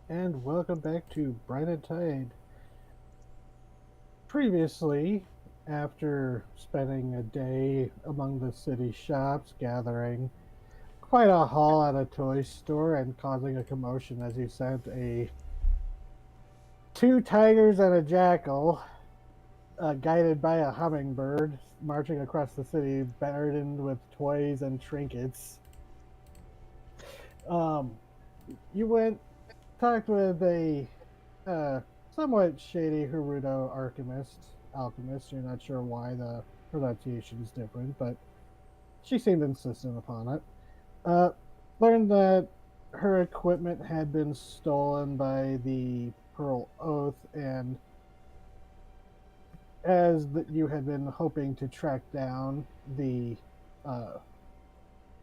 and welcome back to Brine and Tide. Previously, after spending a day among the city shops, gathering quite a haul at a toy store and causing a commotion as you sent two tigers and a jackal, guided by a hummingbird, marching across the city, burdened with toys and trinkets. Um, you went talked with a uh, somewhat shady Gerudo alchemist. You're not sure why the pronunciation is different, but she seemed insistent upon it. Uh, Learned that her equipment had been stolen by the Pearl Oath, and you had been hoping to track down the uh,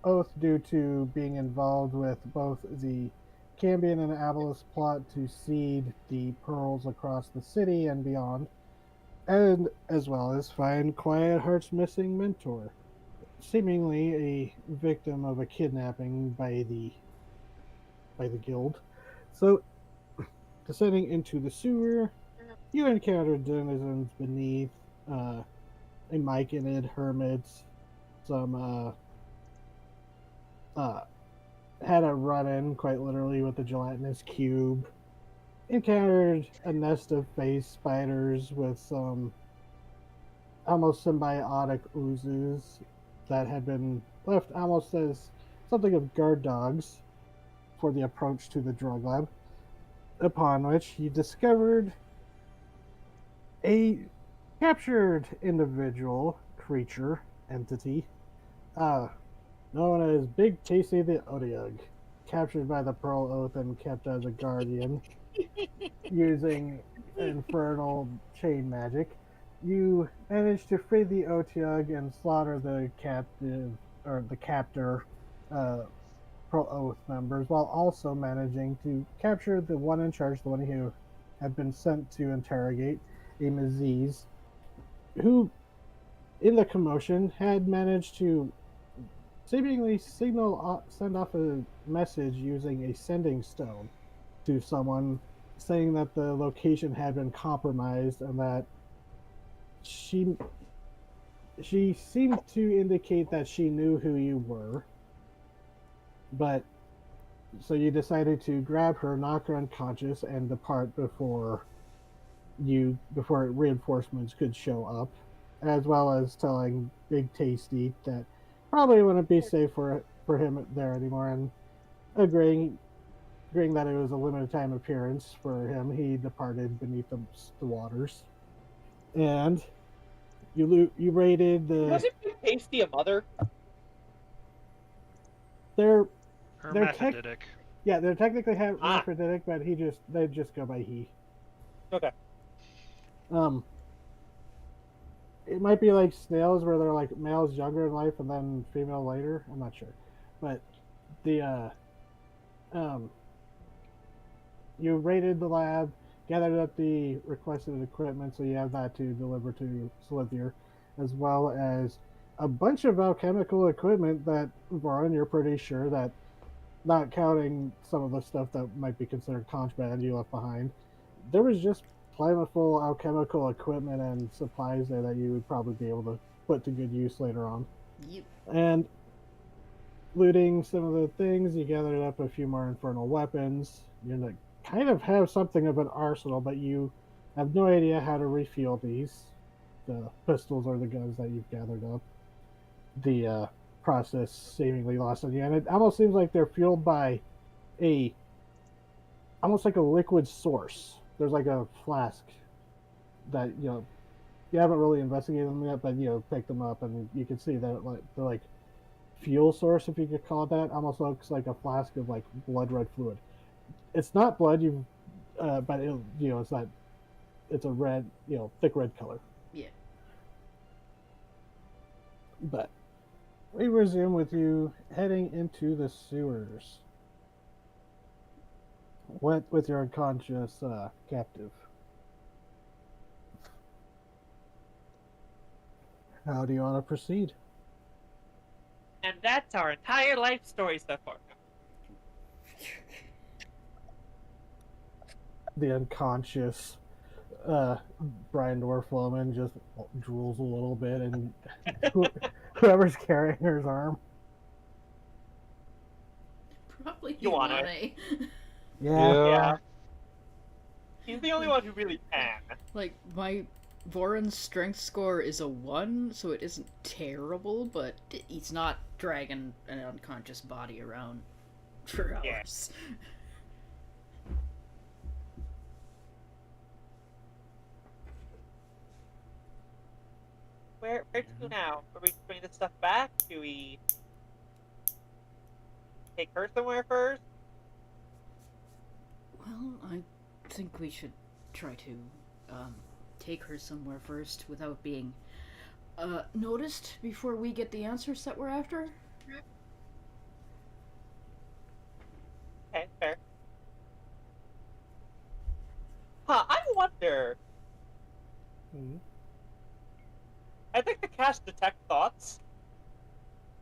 Oath due to being involved with both the Cambion and Abalus plot to seed the pearls across the city and beyond, and as well as find Quiet Heart's missing mentor, seemingly a victim of a kidnapping by the guild. So, descending into the sewer, you encounter denizens beneath, uh, a myconid hermits, some uh, had a run in quite literally with the gelatinous cube. Encountered a nest of face spiders with some almost symbiotic oozes that had been left almost as something of guard dogs for the approach to the drug lab. Upon which he discovered a captured individual, creature, entity, uh, known as Big Tasty the Odiug, captured by the Pearl Oath and kept as a guardian using infernal chain magic. You manage to free the Otiug and slaughter the captive or the captor uh, Pro Oath members, while also managing to capture the one in charge, the one who had been sent to interrogate a Maziz, who, in the commotion, had managed to seemingly send off a message using a sending stone to someone, saying that the location had been compromised and that she she seemed to indicate that she knew who you were, but so you decided to grab her, knock her unconscious, and depart before reinforcements could show up, as well as telling Big Tasty that probably wouldn't be safe for him there anymore, and agreeing agreeing that it was a limited time appearance for him. He departed beneath the waters, and you raided Wasn't Big Tasty a mother? their their tech. Hermaphroditic. Yeah, they're technically Ah, hermaphroditic, but they just go by he. okay. Um, it might be like snails where they're like males younger in life and then female later. I'm not sure, but the um you raided the lab, gathered up the requested equipment, so you have that to deliver to Slithier, as well as a bunch of alchemical equipment that Varon, you're pretty sure that, not counting some of the stuff that might be considered contraband you left behind, there was just plentiful alchemical equipment and supplies there that you would probably be able to put to good use later on. You. And looting some of the things, you gathered up a few more infernal weapons. You're gonna kind of have something of an arsenal, but you have no idea how to refuel these, the pistols or the guns that you've gathered up. The process seemingly lost on you, and it almost seems like they're fueled by a almost like a liquid source. There's like a flask that you haven't really investigated them yet, but pick them up and you can see that they're like fuel source, if you could call it that. Almost looks like a flask of like blood red fluid. It's not blood, but it's not. It's a red, thick red color. Yeah. But we resume with you heading into the sewers. What with your unconscious captive? How do you want to proceed? And that's our entire life story so far. the unconscious Brine Dorfloman just drools a little bit, and whoever's carrying her's arm. Probably You want Iwane. Yeah. Yeah. He's the only one who really can. Like, my Voron's strength score is a 1, so it isn't terrible, but he's not dragging an unconscious body around for hours. Yeah. Where to now? Are we putting this stuff back? Do we take her somewhere first? Well, I think we should try to take her somewhere first without being noticed before we get the answers that we're after. Okay, fair. Huh, I wonder. Mm-hmm. I'd like to cast Detect Thoughts.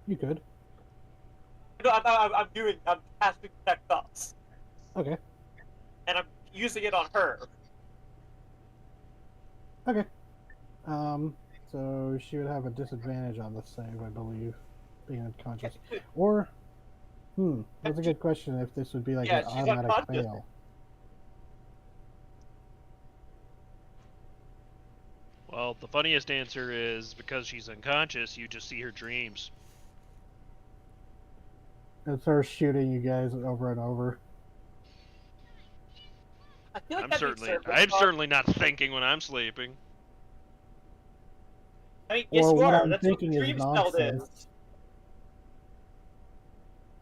You could. No, I'm casting Detect Thoughts. Okay. And I'm using it on her. Okay. So she would have a disadvantage on the save, I believe, being unconscious. Or, that's a good question. If this would be like an she's automatic unconscious. fail. Well, the funniest answer is because she's unconscious, you just see her dreams. It's her shooting you guys over and over. I feel like I'm certainly not thinking when I'm sleeping. I mean, yes, Or you what are. I'm That's what the thinking is dream spell is. nonsense.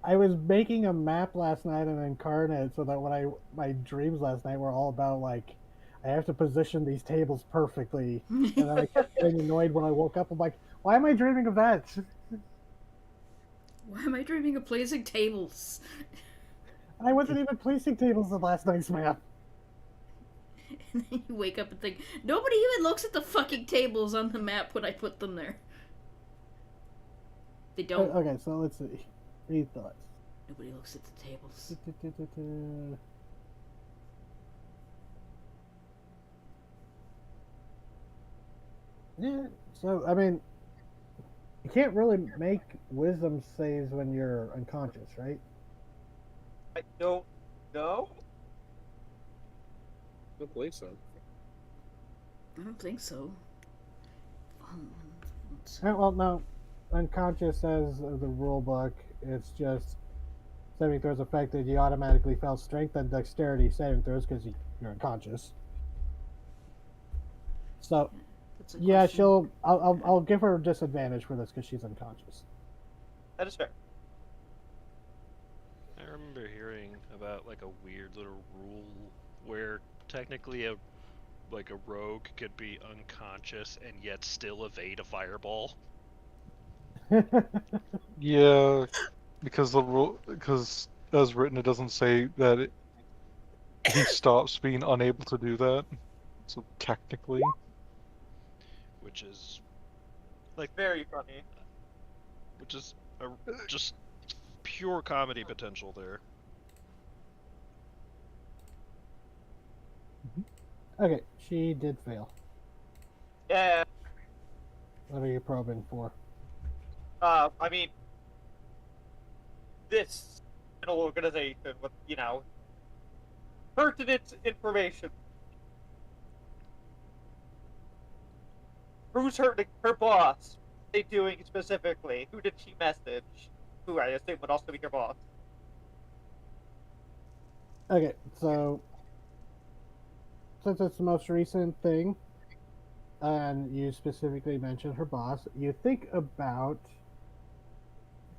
I was making a map last night in Incarnate so that when my dreams last night were all about like I have to position these tables perfectly, and then I kept getting annoyed when I woke up. I'm like, why am I dreaming of that? Why am I dreaming of placing tables? I wasn't even placing tables in last night's map. And then you wake up and think, nobody even looks at the fucking tables on the map when I put them there. They don't. Okay, so let's see. Read thoughts. Nobody looks at the tables. Yeah, so I mean, you can't really make wisdom saves when you're unconscious, right? I don't know. I don't believe so. I don't think so. Well, no. Unconscious says the rule book, it's just saving throws affected, you automatically fail strength and dexterity saving throws because you're unconscious. So, yeah, question. I'll give her a disadvantage for this because she's unconscious. That is fair. I remember hearing about like a weird little rule where technically a rogue could be unconscious and yet still evade a fireball. Yeah, because the rule, because as written, it doesn't say that he stops being unable to do that. So technically, which is Like very funny. Which is just pure comedy potential there. Okay, she did fail. Yeah. What are you probing for? I mean, this organization with pertinent information. Who's her boss? What are they doing specifically? Who did she message? Who I assume would also be her boss. Okay, so since it's the most recent thing, and you specifically mentioned her boss, you think about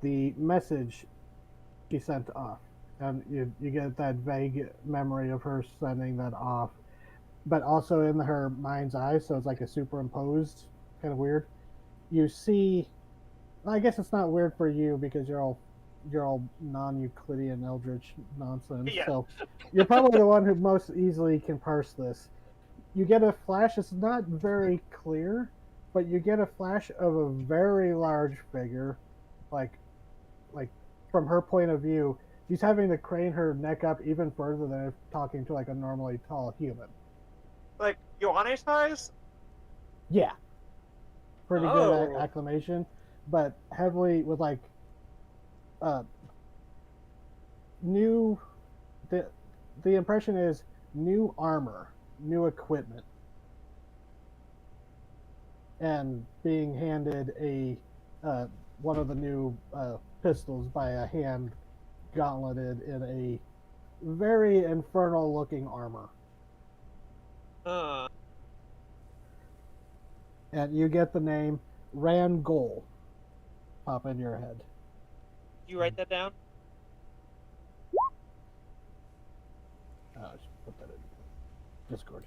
the message she sent off, and you get that vague memory of her sending that off, but also in her mind's eye, so it's like a superimposed, kind of weird. You see, well, I guess it's not weird for you because you're all non-Euclidean eldritch nonsense. Yeah. So you're probably the one who most easily can parse this. You get a flash. It's not very clear, but you get a flash of a very large figure, like from her point of view, she's having to crane her neck up even further than if talking to like a normally tall human. Like Ioane size? Yeah, pretty good Oh. acclimation, but heavily with like uh new. The impression is new armor, new equipment, and being handed a one of the new pistols by a hand gauntleted in a very infernal looking armor. Uh, And you get the name Rangol pop in your head. you write that down? I should put that in Discord.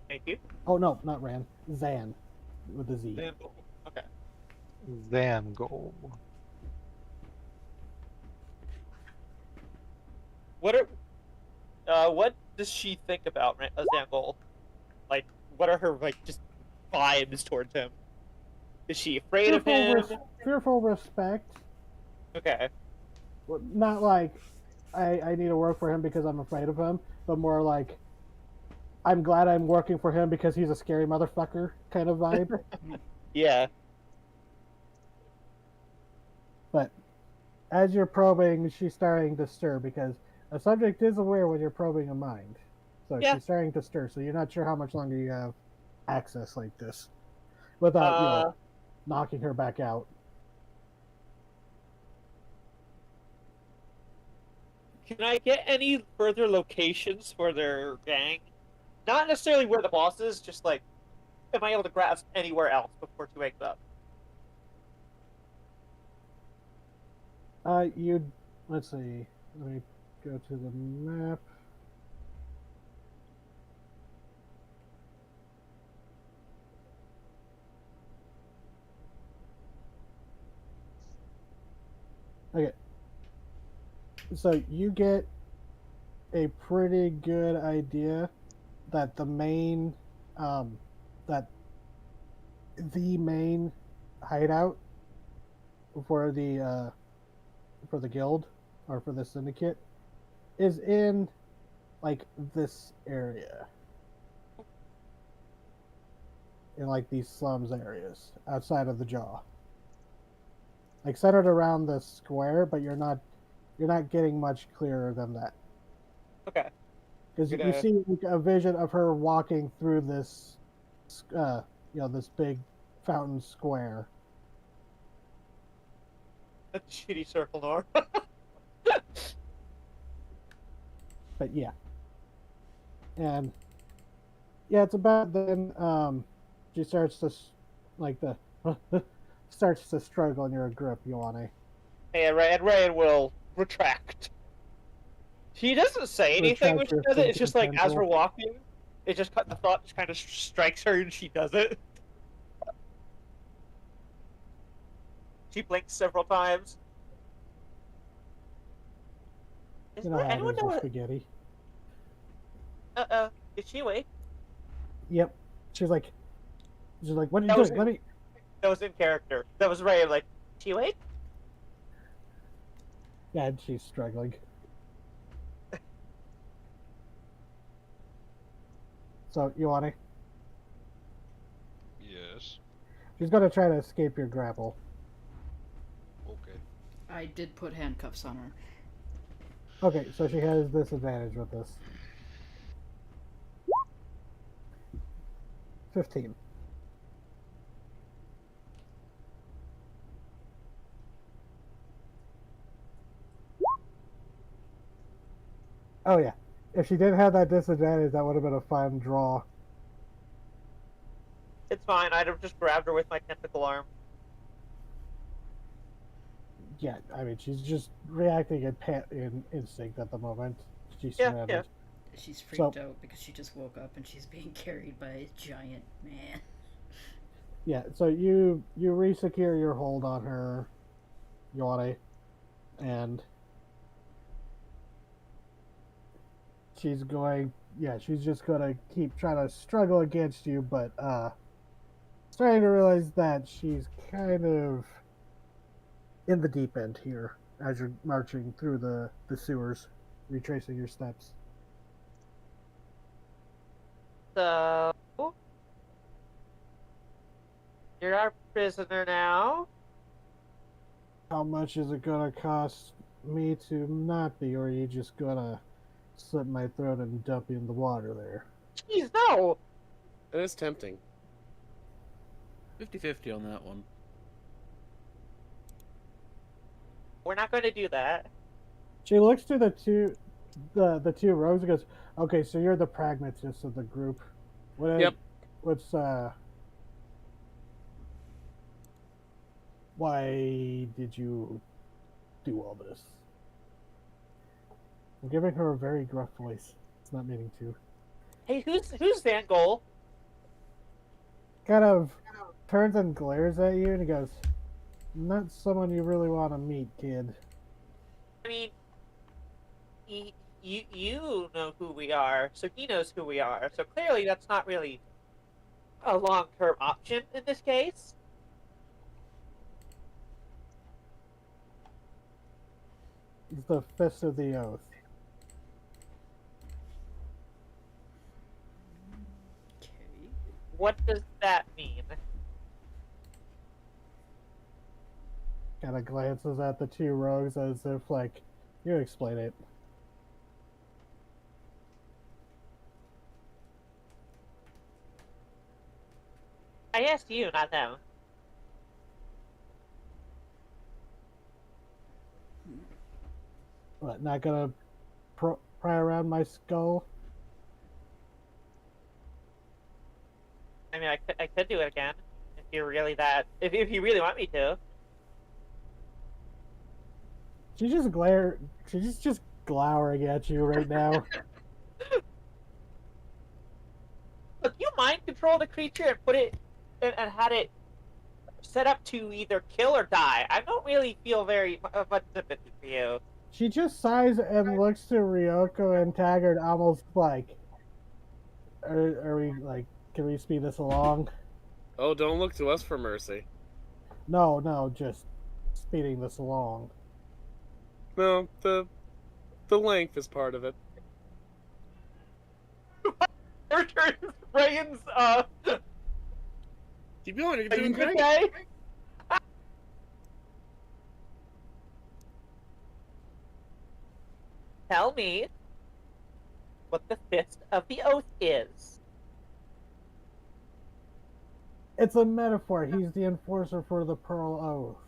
Thank you. Oh no, not Ran. Zan with a Z. Okay. Zangol. What does she think about Zangol? Like, what are her like just vibes towards him? Is she afraid of him? Fearful respect. Okay. Well, not like I need to work for him because I'm afraid of him, but more like I'm glad I'm working for him because he's a scary motherfucker kind of vibe. Yeah. But as you're probing, she's starting to stir because a subject is aware when you're probing a mind. So Yeah. she's starting to stir, so you're not sure how much longer you have access like this without, knocking her back out. Can I get any further locations for their gang? Not necessarily where the boss is, just like, am I able to grasp anywhere else before she wakes up? Let's see. Let me go to the map. Okay. So you get a pretty good idea that the main hideout for the guild or for the syndicate is in like this area, in like these slums areas outside of the jaw, like centered around the square, but you're not getting much clearer than that. Okay. Because Gonna- you see like, a vision of her walking through this, this big fountain square. That's a shitty circle door. But yeah, and yeah, it's about then. She starts to like the starts to struggle in your grip, Ioane. And Ryan will retract. She doesn't say anything when Retract she your does it. It's just like as tentacle. we're walking, it just the thought just kind of strikes her and she does it. She blinks several times. Is You know there how it anyone is know with what? spaghetti. Is she awake? Yep. She's like, what are you That was doing? Let me. That was in character. That was Ray. Like, is she awake? Yeah, and she's struggling. So, Ioane, Yes. she's gonna try to escape your grapple. Okay. I did put handcuffs on her. Okay, so she has disadvantage with this. 15. Oh yeah. If she didn't have that disadvantage, that would have been a fun draw. It's fine. I'd have just grabbed her with my tentacle arm. Yeah, I mean, she's just reacting in instinct at the moment. She's Yeah, surrounded. yeah. She's freaked So- out because she just woke up and she's being carried by a giant man. Yeah, so you re-secure your hold on her, Ioane, and she's just gonna keep trying to struggle against you, but starting to realize that she's kind of in the deep end here as you're marching through the sewers, retracing your steps. So you're our prisoner now. How much is it gonna cost me to not be, or are you just gonna slit my throat and dump me in the water there? Jeez, no. It is tempting. 50-50 on that one. We're not going to do that. She looks to the two rogues and goes, "Okay, so you're the pragmatist of the group. Yep. What's why did you do all this?" I'm giving her a very gruff voice. It's not meaning to. Hey, who's Van Gogh? Kind of turns and glares at you and he goes, "Not someone you really want to meet, kid." I mean, you know who we are, so he knows who we are. So clearly, that's not really a long-term option in this case. It's the Fist of the Oath. Okay. What does that mean? Kind of glances at the two rogues as if, like, you explain it. I asked you, not them. What, not gonna pry around my skull? I mean, I could do it again if you're really that. If you really want me to. She's just glowering at you right now. Look, you mind control the creature and put it and had it set up to either kill or die. I don't really feel very much sympathy for you. She just sighs and looks to Ryoko and Taggart almost like, are we, like, can we speed this along? Oh, don't look to us for mercy. No, just speeding this along. No, the length is part of it. Reagan's Keep going, you're are you doing great. okay? Tell me what the Fist of the Oath is. It's a metaphor. He's the enforcer for the Pearl Oath.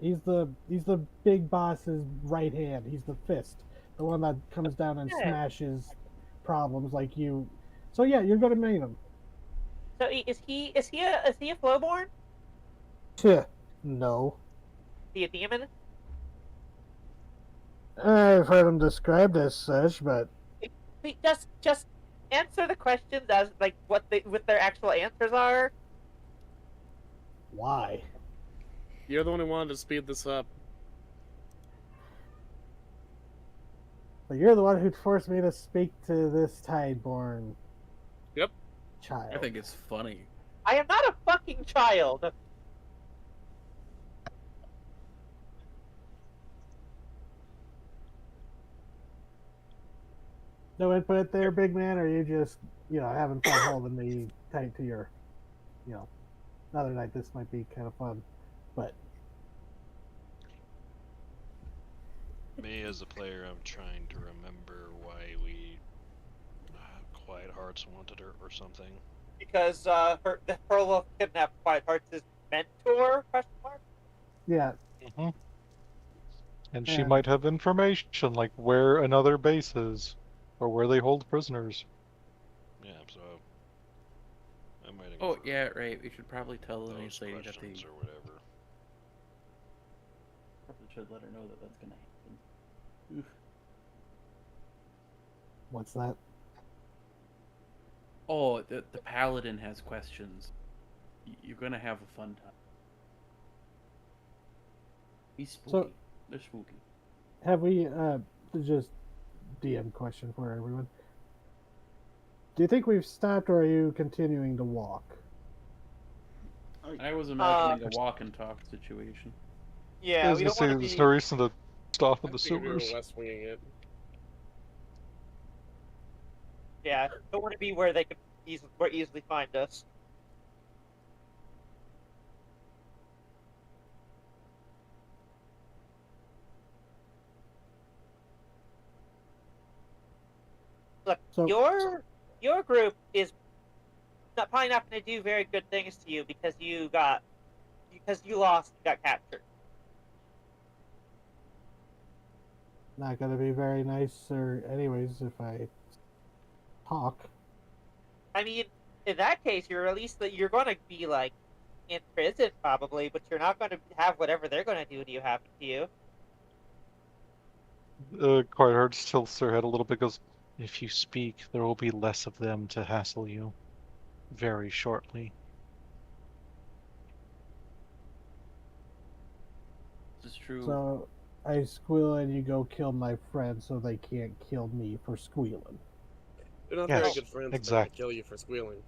He's the big boss's right hand. He's the fist, the one that comes down and Okay. smashes problems like you. So yeah, you're gonna meet him. So is he a Flowborn? No. Is he a demon? I've heard him described as such, but Wait, just answer the questions as like what their actual answers are. why? You're the one who wanted to speed this up. But you're the one who forced me to speak to this Tideborn. Yep. Child. I think it's funny. I am not a fucking child. No input there, big man, or are you just, having fun holding me tight to your, another night this might be kind of fun, but Me as a player, I'm trying to remember why we Quiet Hearts wanted her or something. Because the Pearl of Kidnapped Quiet Hearts' mentor? Question mark. yeah, Hmm. And she Yeah. might have information like where another base is, or where they hold prisoners. Yeah, so I'm waiting. Oh, for yeah, right. We should probably tell the those nice lady that questions they or whatever. probably should let her know that that's gonna happen. Oof. what's that? Oh, the paladin has questions. You're gonna have a fun time. He's spooky. So- They're spooky. Have we, just DM question for everyone. Do you think we've stopped, or are you continuing to walk? I was imagining a walk and talk situation. I Yeah, was we gonna don't say want to there's be. no reason to stop in I the figured we were sewers. West Winging it. Yeah, don't want to be where they could easily find us. Look, So- your group is probably not going to do very good things to you because you lost and got captured. Not gonna be very nice, or anyways, if I talk. I mean, in that case, you're at least you're going to be like in prison probably, but you're not going to have whatever they're going to do to you happen to you. Quite hard to tilts their head a little bit, goes, if you speak, there will be less of them to hassle you. Very shortly. This is true. So I squeal and you go kill my friend so they can't kill me for squealing. They're not Yes, very good friends. They're exactly. gonna kill you for squealing.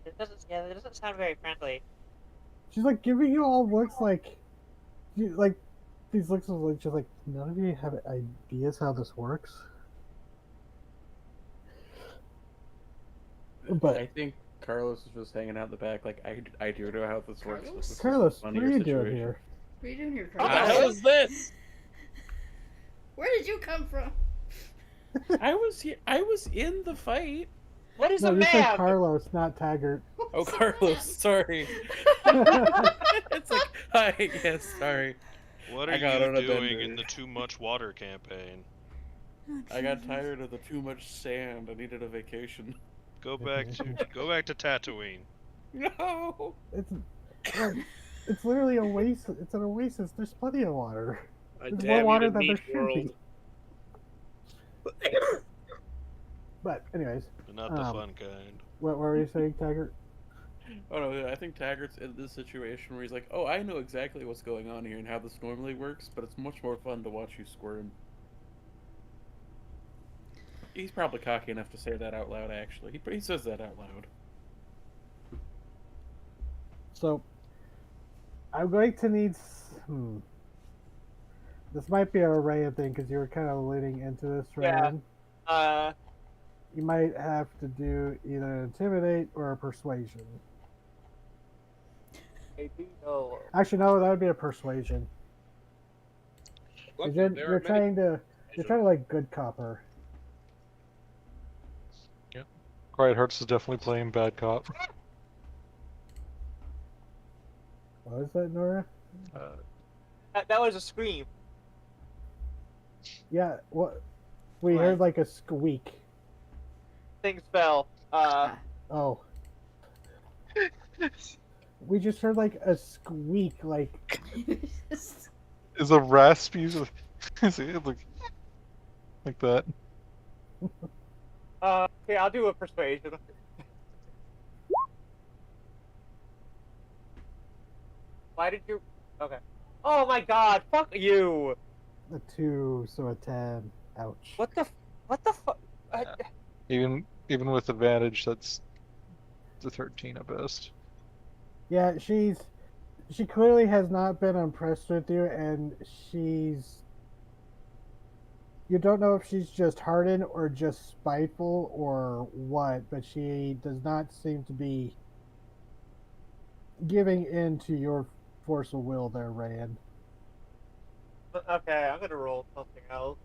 That doesn't sound very friendly. She's like giving you all looks like, like these looks of like just like none of you have ideas how this works. But I think Carlos is just hanging out in the back, like, I do know how this works. Carlos? This is a Carlos, what funnier are you doing situation. here? What are you doing here, What the Carlos? hell is this? Where did you come from? I was here. I was in the fight. What is No, a you said man? Carlos, not Taggart. Oh, Carlos, sorry. It's like, hi, yes, sorry. What I are got you on a doing bender. in the too much water campaign? I got tired of the too much sand. I needed a vacation. Go back to Tatooine. No. It's like, it's literally a oasis. It's an oasis. There's plenty of water. I There's damn more you water to than there meat should world. be. But anyways, But not the fun kind. what were you saying, Taggart? Oh no, I think Taggart's in this situation where he's like, oh, I know exactly what's going on here and how this normally works, but it's much more fun to watch you squirm. He's probably cocky enough to say that out loud, actually. He says that out loud. So, I'm going to need. This might be a Ryan thing because you were kind of leading into this, Yeah. Ryan. You might have to do either an intimidate or a persuasion. Maybe no. Actually, no, that would be a persuasion. 'Cause Luckily, You're, there you're are many- trying to like good cop her. Quiet Hearts is definitely playing bad cop. What is that, Nora? That was a scream. Yeah, what? We What? heard like a squeak. Things fell. Oh. We just heard like a squeak, like Is a raspy is it like that? Okay, I'll do a persuasion. Why did you? Okay. Oh my God! Fuck you! a 2, so a 10. Ouch. What the fuck? Even with advantage, that's the 13 at best. Yeah, she clearly has not been impressed with you, and you don't know if she's just hardened or just spiteful or what, but she does not seem to be giving in to your force of will there, Ryan. Okay, I'm gonna roll something else.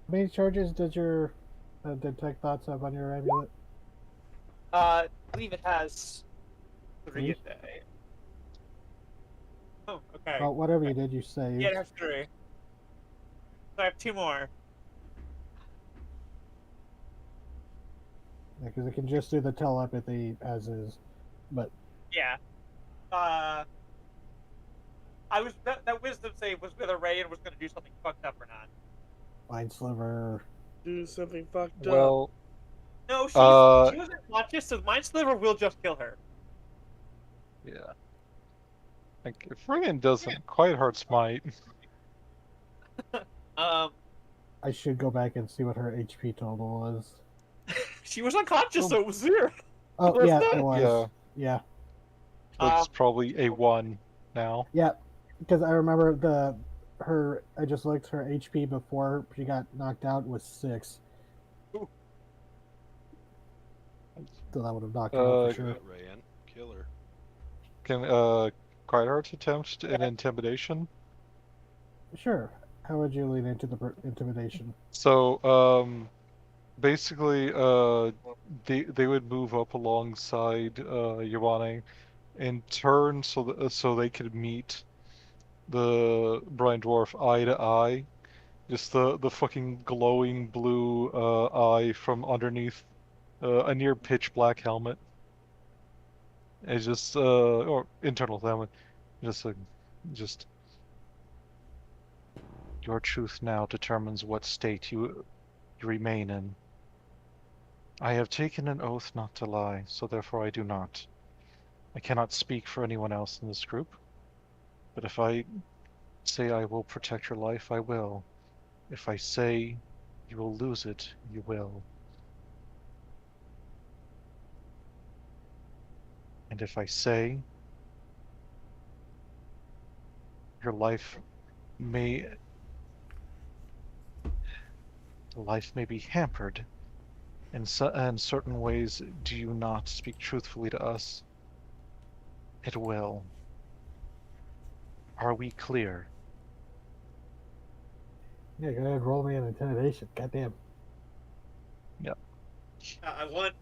How many charges did your detect thoughts have on your amulet? I believe it has 3 a Three? day. Oh, okay. Well, whatever you did, you saved. Yeah, it has 3. So I have 2 more. Because it can just do the telepathy as is. But Yeah. That wisdom save was whether Rayan was gonna do something fucked up or not. Mind Sliver. Do something fucked up. Well, No, she was unconscious, so Mind Sliver will just kill her. yeah. Like if Ryan doesn't, Quiet Hearts might. I should go back and see what her HP total was. She was unconscious, so it was 0. Oh, Wasn't yeah, it? it was. Yeah. That's probably a 1 now. Yeah, because I remember I just looked, her HP before she got knocked out was 6. Ooh. So that would have knocked her out for sure. Rayan, killer. Can Quiet Hearts attempt an intimidation? Sure. How would you lean into the intimidation? So, basically, they would move up alongside Yvonne and turn so they could meet the Brine Dwarf eye to eye. Just the fucking glowing blue eye from underneath a near pitch black helmet. It's just or internal helmet. Just your truth now determines what state you remain in. I have taken an oath not to lie, so therefore I do not. I cannot speak for anyone else in this group, but if I say I will protect your life, I will. If I say you will lose it, you will. And if I say your life may be hampered in certain ways, do you not speak truthfully to us? It will. Are we clear? Yeah, go ahead, roll me an intimidation. Goddamn. I want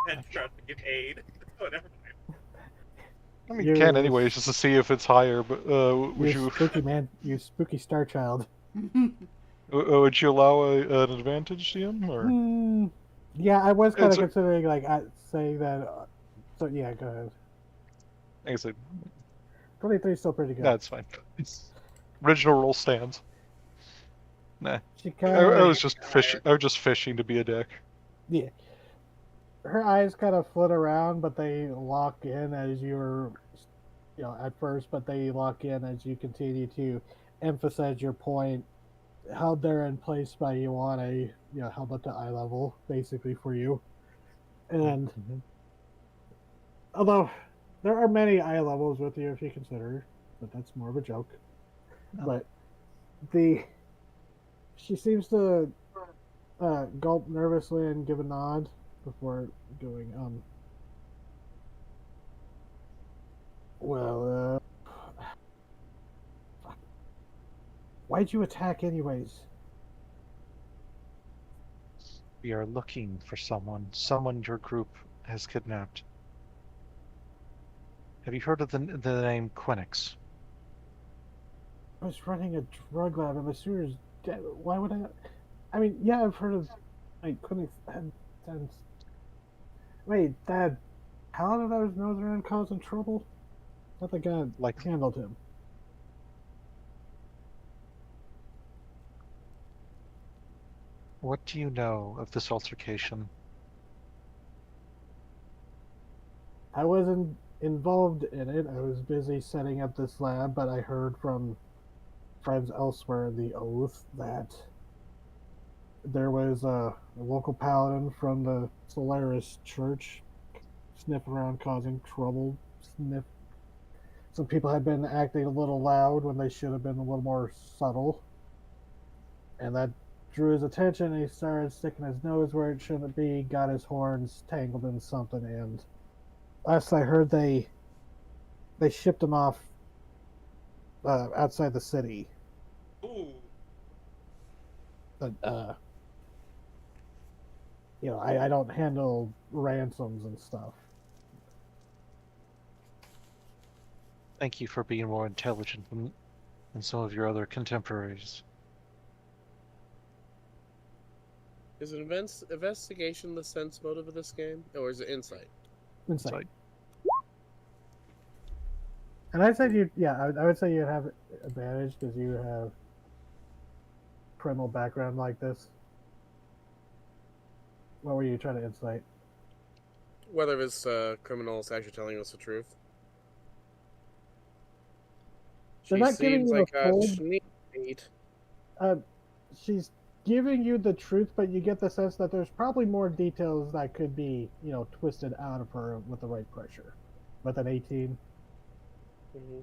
Petra to get aid. Oh, never mind. I mean, you can anyways, just to see if it's higher, but would you... spooky man, you spooky star child. Would you allow an advantage to him, or...? Yeah, I was kind of considering, like, saying that... so, yeah, go ahead. Like I said... 23 is still pretty good. That's fine. Original roll stands. Nah. I was just fishing. I was just fishing to be a dick. Yeah. Her eyes kind of flit around, but they lock in as you're, at first, but they lock in as you continue to emphasize your point. Held there in place by Ioane, held up to eye level, basically, for you. And although there are many eye levels with you if you consider, but that's more of a joke. Oh. But she seems to gulp nervously and give a nod before going, well, why'd you attack anyways? We are looking for someone your group has kidnapped. Have you heard of the name Quinix? I was running a drug lab and my sewer's dead. Why would I mean, yeah, I've heard of, like, Quinix had sense. Wait, that paladin that was nosing around causing trouble? I thought the guy, handled him. What do you know of this altercation? I wasn't involved in it. I was busy setting up this lab, but I heard from friends elsewhere in the Oath that there was a local paladin from the Solaris Church sniffing around causing trouble. Some people had been acting a little loud when they should have been a little more subtle. And that drew his attention, and he started sticking his nose where it shouldn't be, got his horns tangled in something, and last I heard they shipped him off outside the city. Ooh. But I don't handle ransoms and stuff. Thank you for being more intelligent than some of your other contemporaries. Is an investigation the sense motive of this game, or is it insight? Insight. And I said I would say you'd have advantage because you have criminal background like this. What were you trying to insight? Whether this criminal is actually telling us the truth. They're not giving you like a full... sneak. she's giving you the truth, but you get the sense that there's probably more details that could be, twisted out of her with the right pressure. With an 18, Hmm.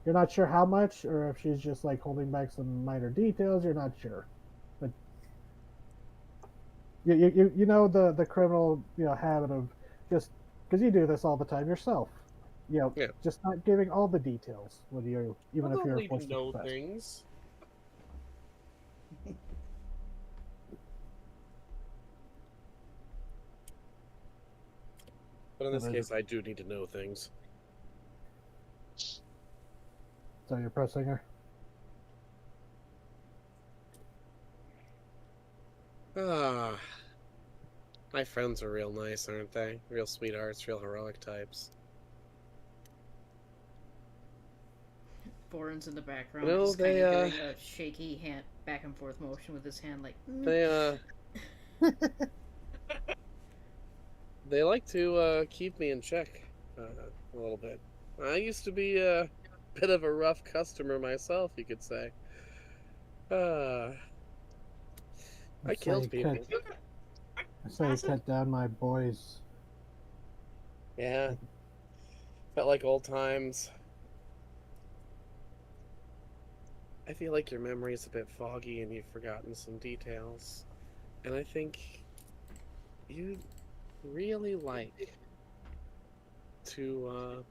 you're not sure how much, or if she's just like holding back some minor details. You're not sure, but you know the criminal habit of just because you do this all the time yourself. Yeah. Just not giving all the details when you even I if don't you're need to forced to know confess. things. But in this And case, I do need to know things. so you're pressing her. Ah, my friends are real nice, aren't they? Real sweethearts, real heroic types. Boren's in the background, You know, just kind of doing a shaky hand back and forth motion with his hand, like. They like to keep me in check a little bit. I used to be a bit of a rough customer myself, you could say. I killed people. I say cut down my boys. Yeah, felt like old times. I feel like your memory is a bit foggy and you've forgotten some details. And I think you'd really like to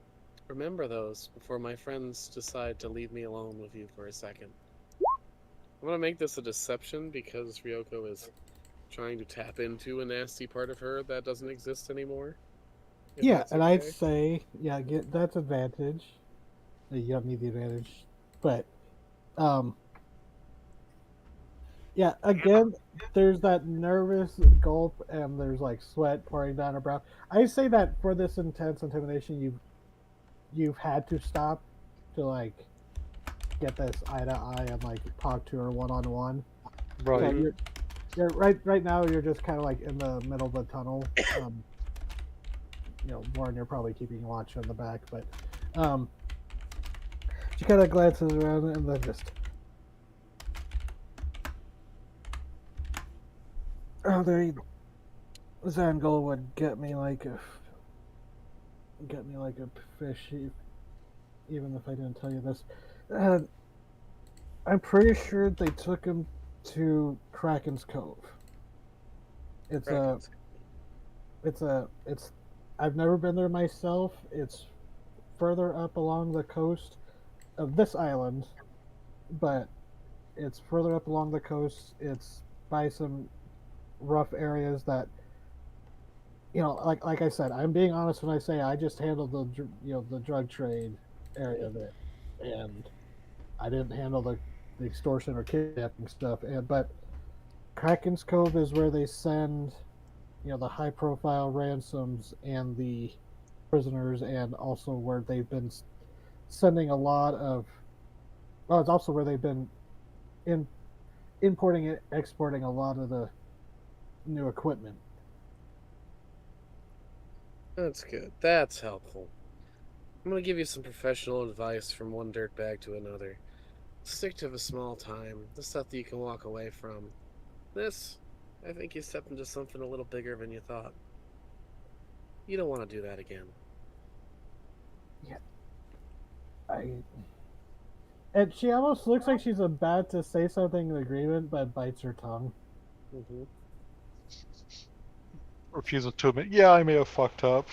remember those before my friends decide to leave me alone with you for a second. I'm gonna make this a deception because Ryoko is trying to tap into a nasty part of her that doesn't exist anymore. If Yeah, that's and I'd okay. say get that's advantage. You don't need the advantage, but um, yeah. Again, there's that nervous gulp, and there's like sweat pouring down her brow. I say that for this intense intimidation, you've had to stop to like get this eye to eye and like talk to her one on one. So Right. you're right now. You're just kind of like in the middle of the tunnel. Warren, you're probably keeping watch in the back, but she kind of glances around and then just. Oh, Zangul would get me like a fish, even if I didn't tell you this. Uh, I'm pretty sure they took him to Kraken's Cove. It's a, Krakens. it's. I've never been there myself. It's further up along the coast of this island, but it's further up along the coast. It's by some rough areas that like I said, I'm being honest when I say I just handled the drug trade area of it, and I didn't handle the extortion or kidnapping stuff. But Kraken's Cove is where they send the high profile ransoms and the prisoners, and also where they've been sending a lot of. Well, it's also where they've been in importing and exporting a lot of the new equipment. That's good. That's helpful. I'm gonna give you some professional advice from one dirtbag to another. Stick to the small time, the stuff that you can walk away from. This, I think you stepped into something a little bigger than you thought. You don't want to do that again. Yeah, and she almost looks like she's about to say something in agreement, but bites her tongue. Mm-hmm. Refusal to admit, yeah, I may have fucked up.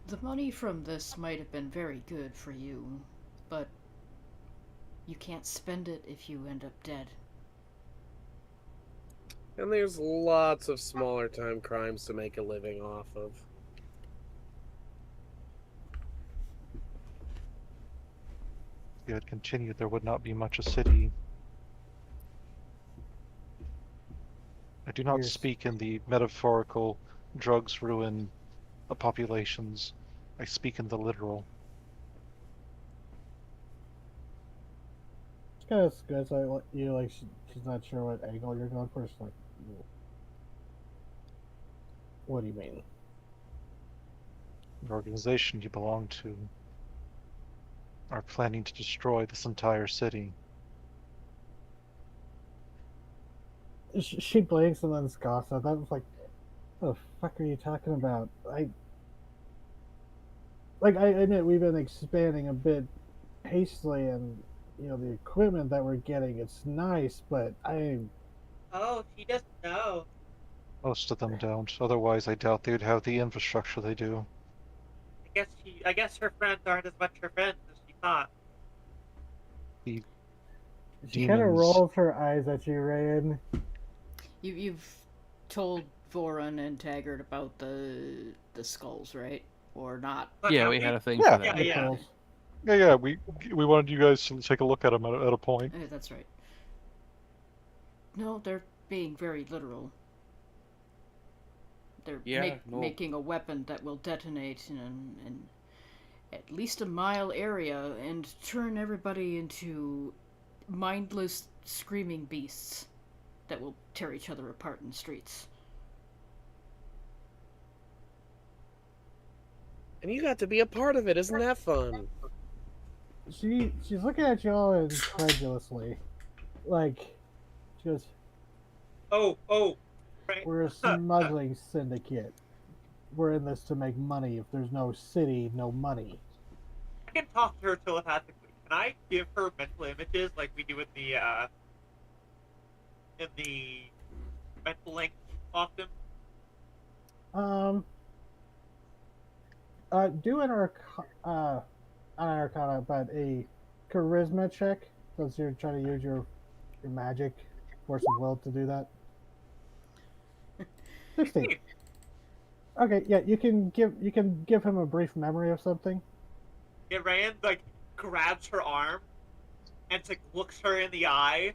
The money from this might have been very good for you, but you can't spend it if you end up dead. And there's lots of smaller time crimes to make a living off of. If you had continued, there would not be much a city. I do not Yes. speak in the metaphorical drugs ruin populations. I speak in the literal. She kind of squints at you like she's not sure what angle you're going for. She's like, what do you mean? The organization you belong to. are planning to destroy this entire city. She blinks and then scoffs at that. It's like, what the fuck are you talking about? I admit we've been expanding a bit hastily, and the equipment that we're getting, it's nice, but Oh, she doesn't know. Most of them don't. Otherwise, I doubt they'd have the infrastructure they do. I guess her friends aren't as much her friends as she thought. The she kind of demons. rolls her eyes at you, Rayan. You've told Voron and Taggart about the skulls, right? Or not? But Yeah, have we had a thing Yeah. for that. The Yeah. trolls. Yeah, we wanted you guys to take a look at them at a point. That's right. No, they're being very literal. They're Yeah, no. making a weapon that will detonate in at least a mile area and turn everybody into mindless, screaming beasts that will tear each other apart in the streets. And you got to be a part of it. Isn't that fun? She's looking at y'all incredulously, like she goes, Oh, right. "We're a smuggling syndicate. We're in this to make money. If there's no city, no money." I can talk to her telepathically. Can I give her mental images like we do in the mental link often? Do an arcana, but a charisma check, since you're trying to use your magic force of will to do that. 16. Okay, yeah, you can give him a brief memory of something. Yeah, Rand like grabs her arm and like looks her in the eye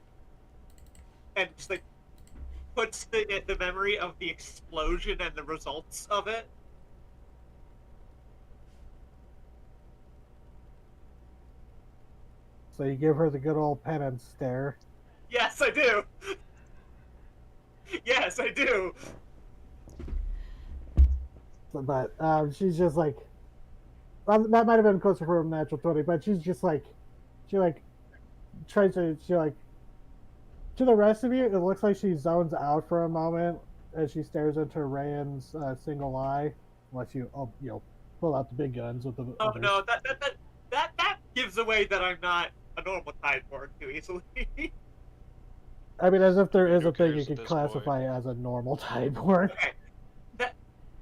and just like puts the memory of the explosion and the results of it. So you give her the good old penance stare. Yes, I do. Yes, I do. But she's just like, well, that might have been closer for a natural 20, but she's just like, she tries to, to the rest of you, it looks like she zones out for a moment as she stares into Rayan's single eye, unless you pull out the big guns with the Oh others. no, that gives away that I'm not a normal Tideborn too easily. I mean, as if there is Who a thing you cares at could this classify as a normal Tideborn. Okay. That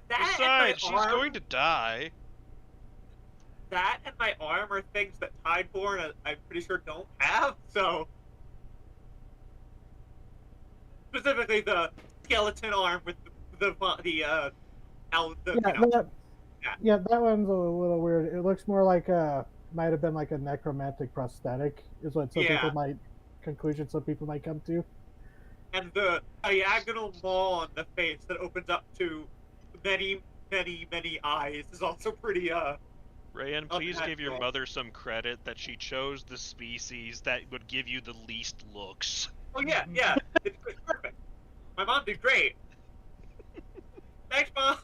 Besides, and my she's arm, going to die. that and my arm are things that Tideborn I'm pretty sure don't have. So specifically the skeleton arm with the Yeah, yeah. that one's a little weird. It looks more like might have been like a necromantic prosthetic, is what some people might come to. And the diagonal maw on the face that opens up to many, many, many eyes is also pretty Rayan, please give your unnatural. mother some credit that she chose the species that would give you the least looks. Oh yeah, it's perfect. My mom did great. Thanks, Mom.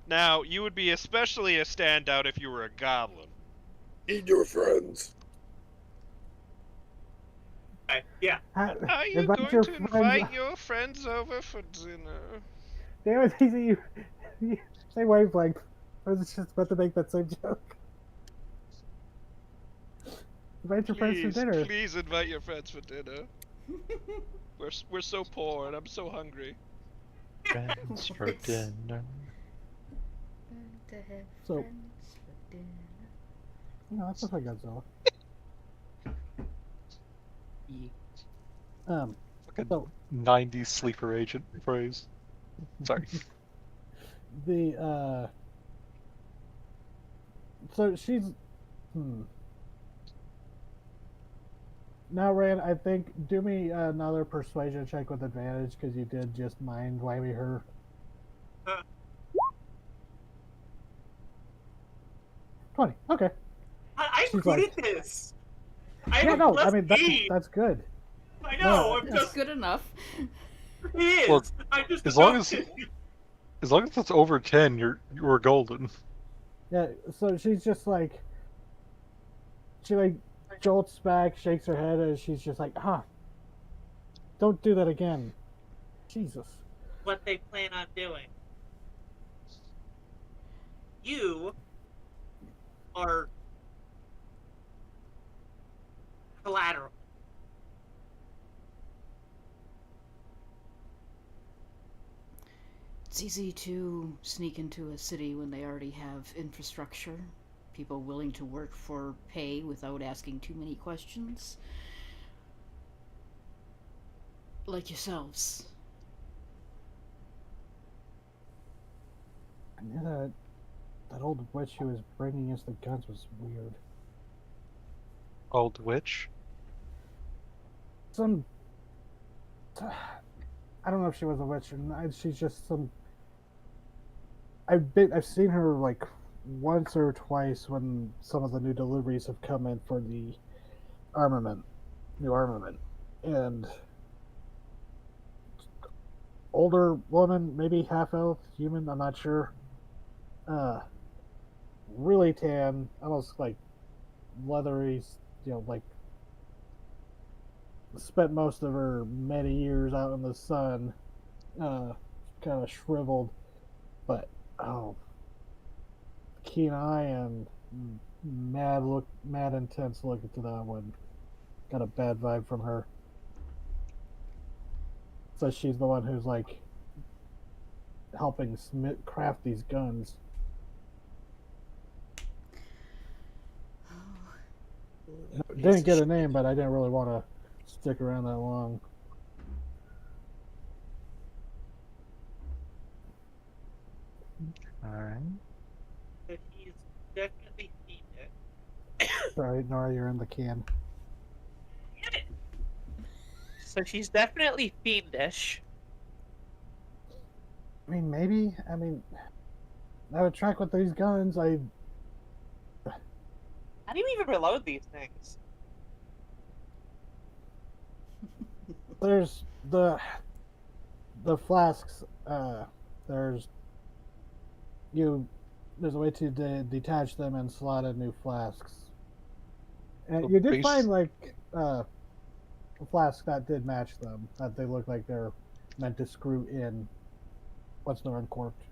Now, you would be especially a standout if you were a goblin. Eat your friends. Okay, yeah. Are you Invite going your to friends- invite your friends over for dinner? Damn it, easy. Same wavelength. I was just about to make that same joke. Invite your friends for dinner. Please invite your friends for dinner. We're so poor and I'm so hungry. Friends for dinner. So, that's just like Godzilla. Like a So 90s sleeper agent phrase. Sorry. So she's Now, Rand, I think do me another persuasion check with advantage because you did just mind whammy her. 20. Okay. I'm She's good like- at this. I Yeah, have no, plus I mean eight. that's good. I know. I'm That's just good enough. it is. Well, I'm just as long as adopted. it's over 10, you're golden. Yeah, so she's just like, she like jolts back, shakes her head, and she's just like, don't do that again. Jesus. What they plan on doing. You are collateral. It's easy to sneak into a city when they already have infrastructure, people willing to work for pay without asking too many questions. Like yourselves. I knew that old witch who was bringing us the guns was weird. Old witch? Some, I don't know if she was a witch or not. She's just some. I've seen her like once or twice when some of the new deliveries have come in for the armament, new armament, and older woman, maybe half elf, human, I'm not sure. Uh, really tan, almost like leathery, like spent most of her many years out in the sun, uh, kind of shriveled, but oh, keen eye and mad intense look into that one. Got a bad vibe from her. So she's the one who's like helping Smith craft these guns. Didn't get a name, but I didn't really want to stick around that long. Alright. So he's definitely seen it. Sorry, Nora, you're in the can. Damn it! So she's definitely fiendish. I mean, maybe. I mean, I would track with these guns. How do you even reload these things? There's the flasks. There's There's a way to detach them and slot in new flasks. And So you did find like a flask that did match them. That they look like they're meant to screw in once they're uncorked.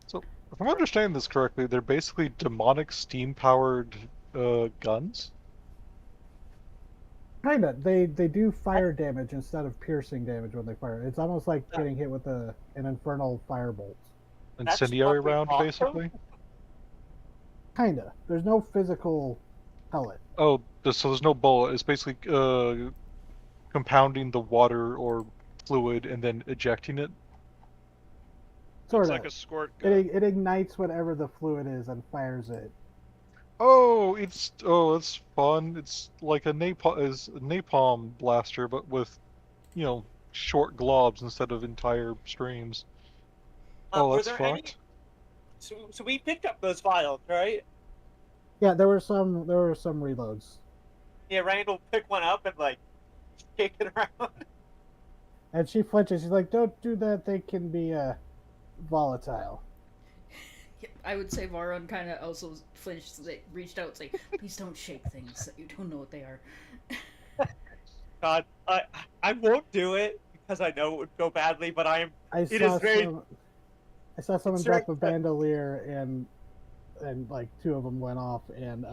So, if I'm understanding this correctly, they're basically demonic steam-powered guns? Kinda. They do fire damage instead of piercing damage when they fire. It's almost like getting hit with an infernal firebolt. Incendiary fucking round, awesome. basically? Kinda. There's no physical pellet. Oh, so there's no bullet. It's basically compounding the water or fluid and then ejecting it. Sort It's of. like a squirt gun. It ignites whatever the fluid is and fires it. Oh, it's fun. It's like a napalm blaster, but with, short globs instead of entire streams. Oh, Were that's there fucked. So we picked up those vials, right? Yeah, there were some reloads. Yeah, Rand will pick one up and like shake it around. And she flinches. She's like, "Don't do that. They can be volatile." I would say Varon kind of also flinched, reached out, saying, "Please don't shake things that you don't know what they are." God, I won't do it because I know it would go badly, but I saw someone It's drop very- a bandolier and like two of them went off, and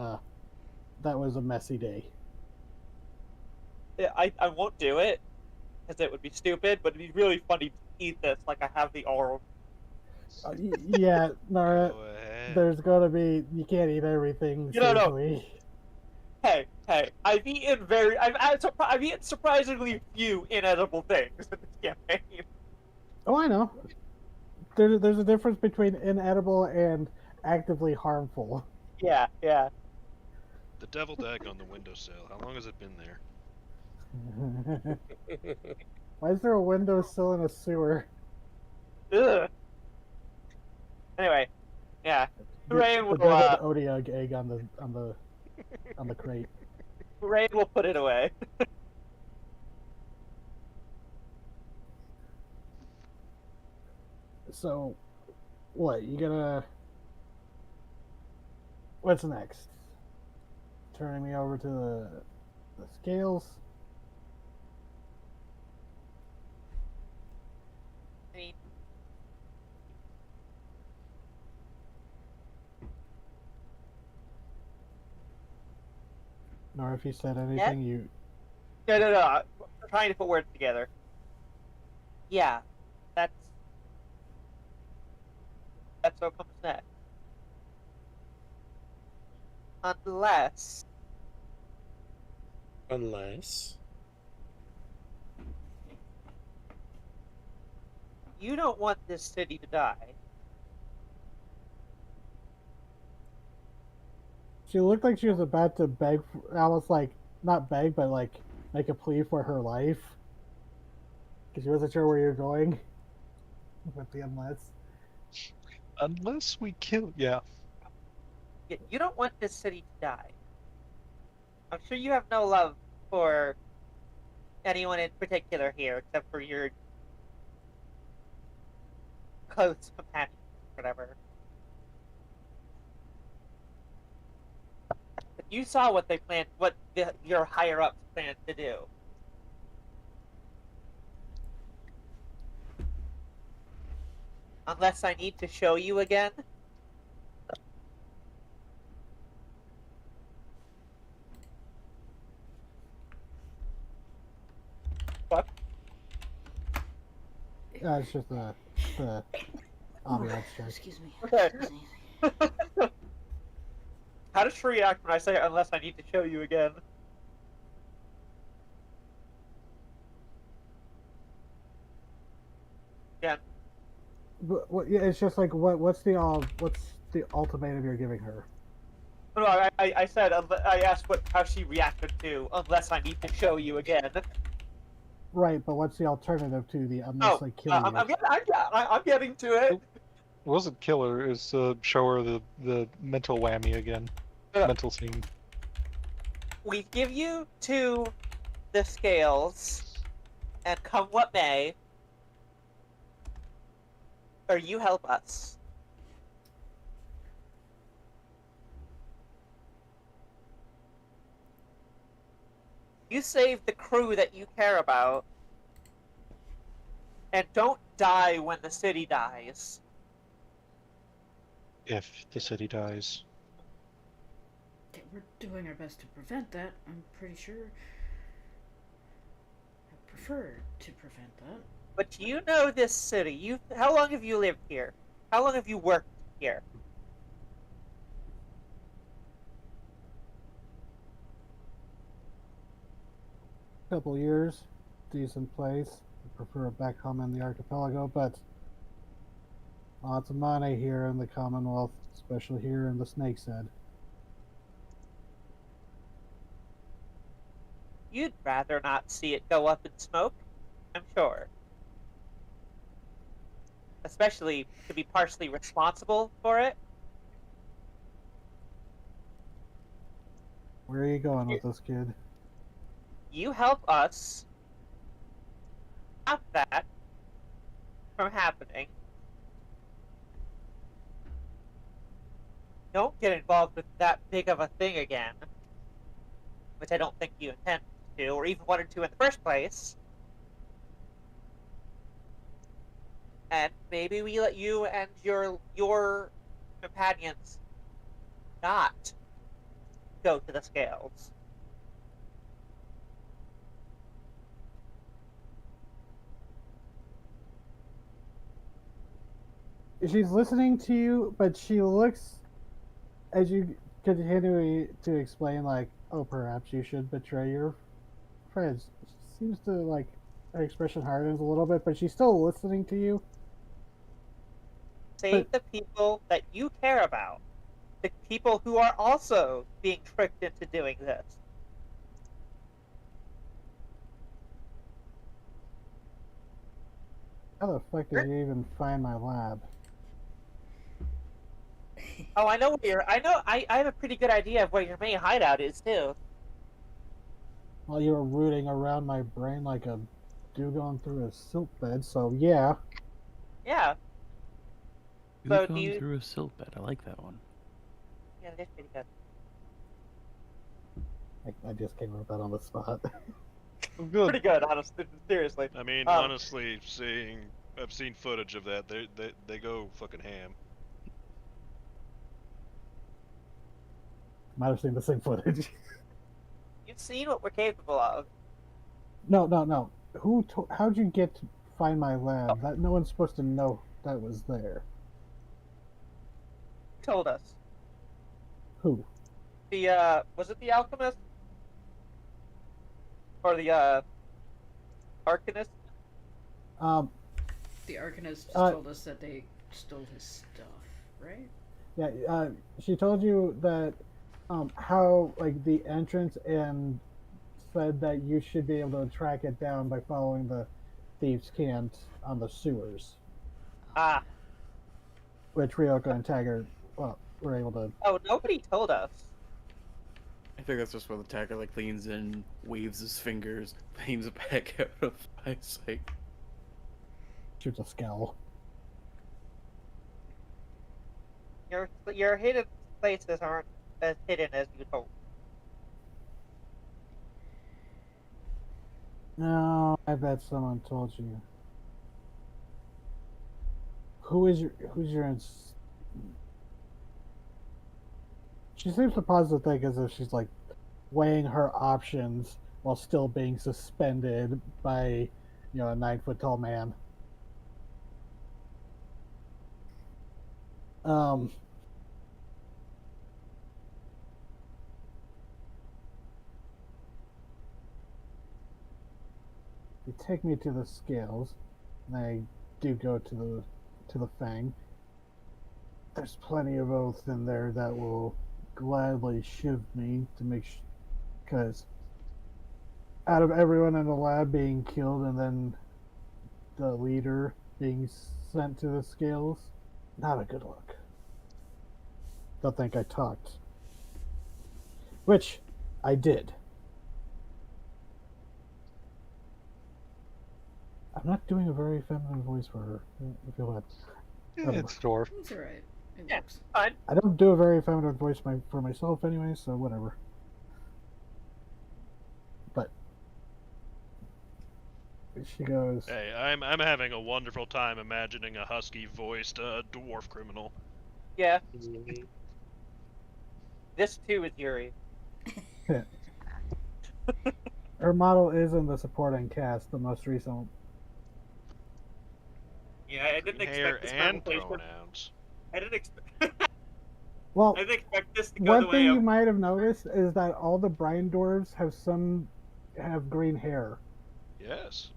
that was a messy day. I won't do it because it would be stupid, but it'd be really funny to eat this like I have the oral. Yeah, Nara, Go ahead. there's gonna be you can't eat everything No. safely. Hey, I've eaten surprisingly few inedible things in this campaign. Oh, I know. There's a difference between inedible and actively harmful. Yeah. The deviled egg on the windowsill. How long has it been there? Why is there a windowsill in a sewer? Ugh. Anyway, yeah. Rain The will deviled Odiug egg on the crate. Rain will put it away. So, what you gonna? What's next? Turning me over to the scales. I mean, Nor if you said anything, you. no. We're trying to put words together. Yeah, that's what comes next. Unless Unless. you don't want this city to die. She looked like she was about to beg, almost like not beg, but like make a plea for her life, because she wasn't sure where you're going with the unless. Unless we kill. Yeah. You don't want this city to die. I'm sure you have no love for anyone in particular here, except for your close companion, whatever. But you saw what they planned, what your higher ups planned to do. Unless I need to show you again. What? It's just the ambiance check. Excuse me. Okay. Excuse me. How does she react when I say unless I need to show you again? Yeah. But what? Yeah, it's just like what's the ultimatum you're giving her? No, I said I asked how she reacted to unless I need to show you again. Right, but what's the alternative to the unless I kill you? I'm getting to it. It wasn't kill her, it's show her the mental whammy again. Mental scene. We give you to the scales, and come what may, or you help us. You save the crew that you care about, and don't die when the city dies. If the city dies. Okay, we're doing our best to prevent that, I'm pretty sure. I prefer to prevent that. But you know this city. How long have you lived here? How long have you worked here? Couple years, decent place. I prefer it back home in the archipelago, but lots of money here in the Commonwealth, especially here in the Snake's Head. You'd rather not see it go up in smoke, I'm sure. Especially to be partially responsible for it. Where are you going with this, kid? You help us stop that from happening. Don't get involved with that big of a thing again, which I don't think you intend to, or even wanted to in the first place. And maybe we let you and your companions not go to the scales. She's listening to you, but she looks as you continue to explain, like, oh, perhaps you should betray your friends. She seems to, like, her expression hardens a little bit, but she's still listening to you. Save the people that you care about. The people who are also being tricked into doing this. How the fuck did you even find my lab? Oh, I know where you're. I have a pretty good idea of where your main hideout is too. Well, you were rooting around my brain like a dude going through a silk bed, so yeah. Yeah. You've So gone through a silt bed. I like that one. Yeah, that's pretty good. I just came up with that on the spot. Good. Pretty good, honestly. Seriously. I mean, Um, honestly, I've seen footage of that. They go fucking ham. Might have seen the same footage. You've seen what we're capable of. No. How'd you get to find my lab? That no one's supposed to know that was there. You told us. Who? Was it the alchemist? Or the, arcanist? The Arcanist just told us that they stole his stuff, right? Yeah, she told you that how like the entrance and said that you should be able to track it down by following the thieves' cant on the sewers, Ah. which Ryoko and Taggart were able to. Oh, nobody told us. I think that's just where the attacker like leans in, waves his fingers, aims it back out of eyesight. Shoots a scowl. Your hidden places aren't as hidden as you told. No, I bet someone told you. Who's your? She seems to pause the thing as if she's like weighing her options while still being suspended by, a 9-foot tall man. You take me to the scales, and I do go to the Fang. There's plenty of oaths in there that will gladly shiv me to make because out of everyone in the lab being killed and then the leader being sent to the scales, not a good look. Don't think I talked. Which I did. I'm not doing a very feminine voice for her. I feel that. It's dwarf. It's alright. It Yeah. works. Fine. I don't do a very feminine voice for myself anyway, so whatever. But she goes, Hey, I'm having a wonderful time imagining a husky-voiced dwarf criminal. Yeah. This too is Yuri. her model is in the supporting cast, the most recent. Yeah, I didn't Hair expect this and conversation. pronouns. I didn't expect. Well, I didn't expect this to go one the way thing you of. might have noticed is that all the Brine dwarves have green hair. Yes.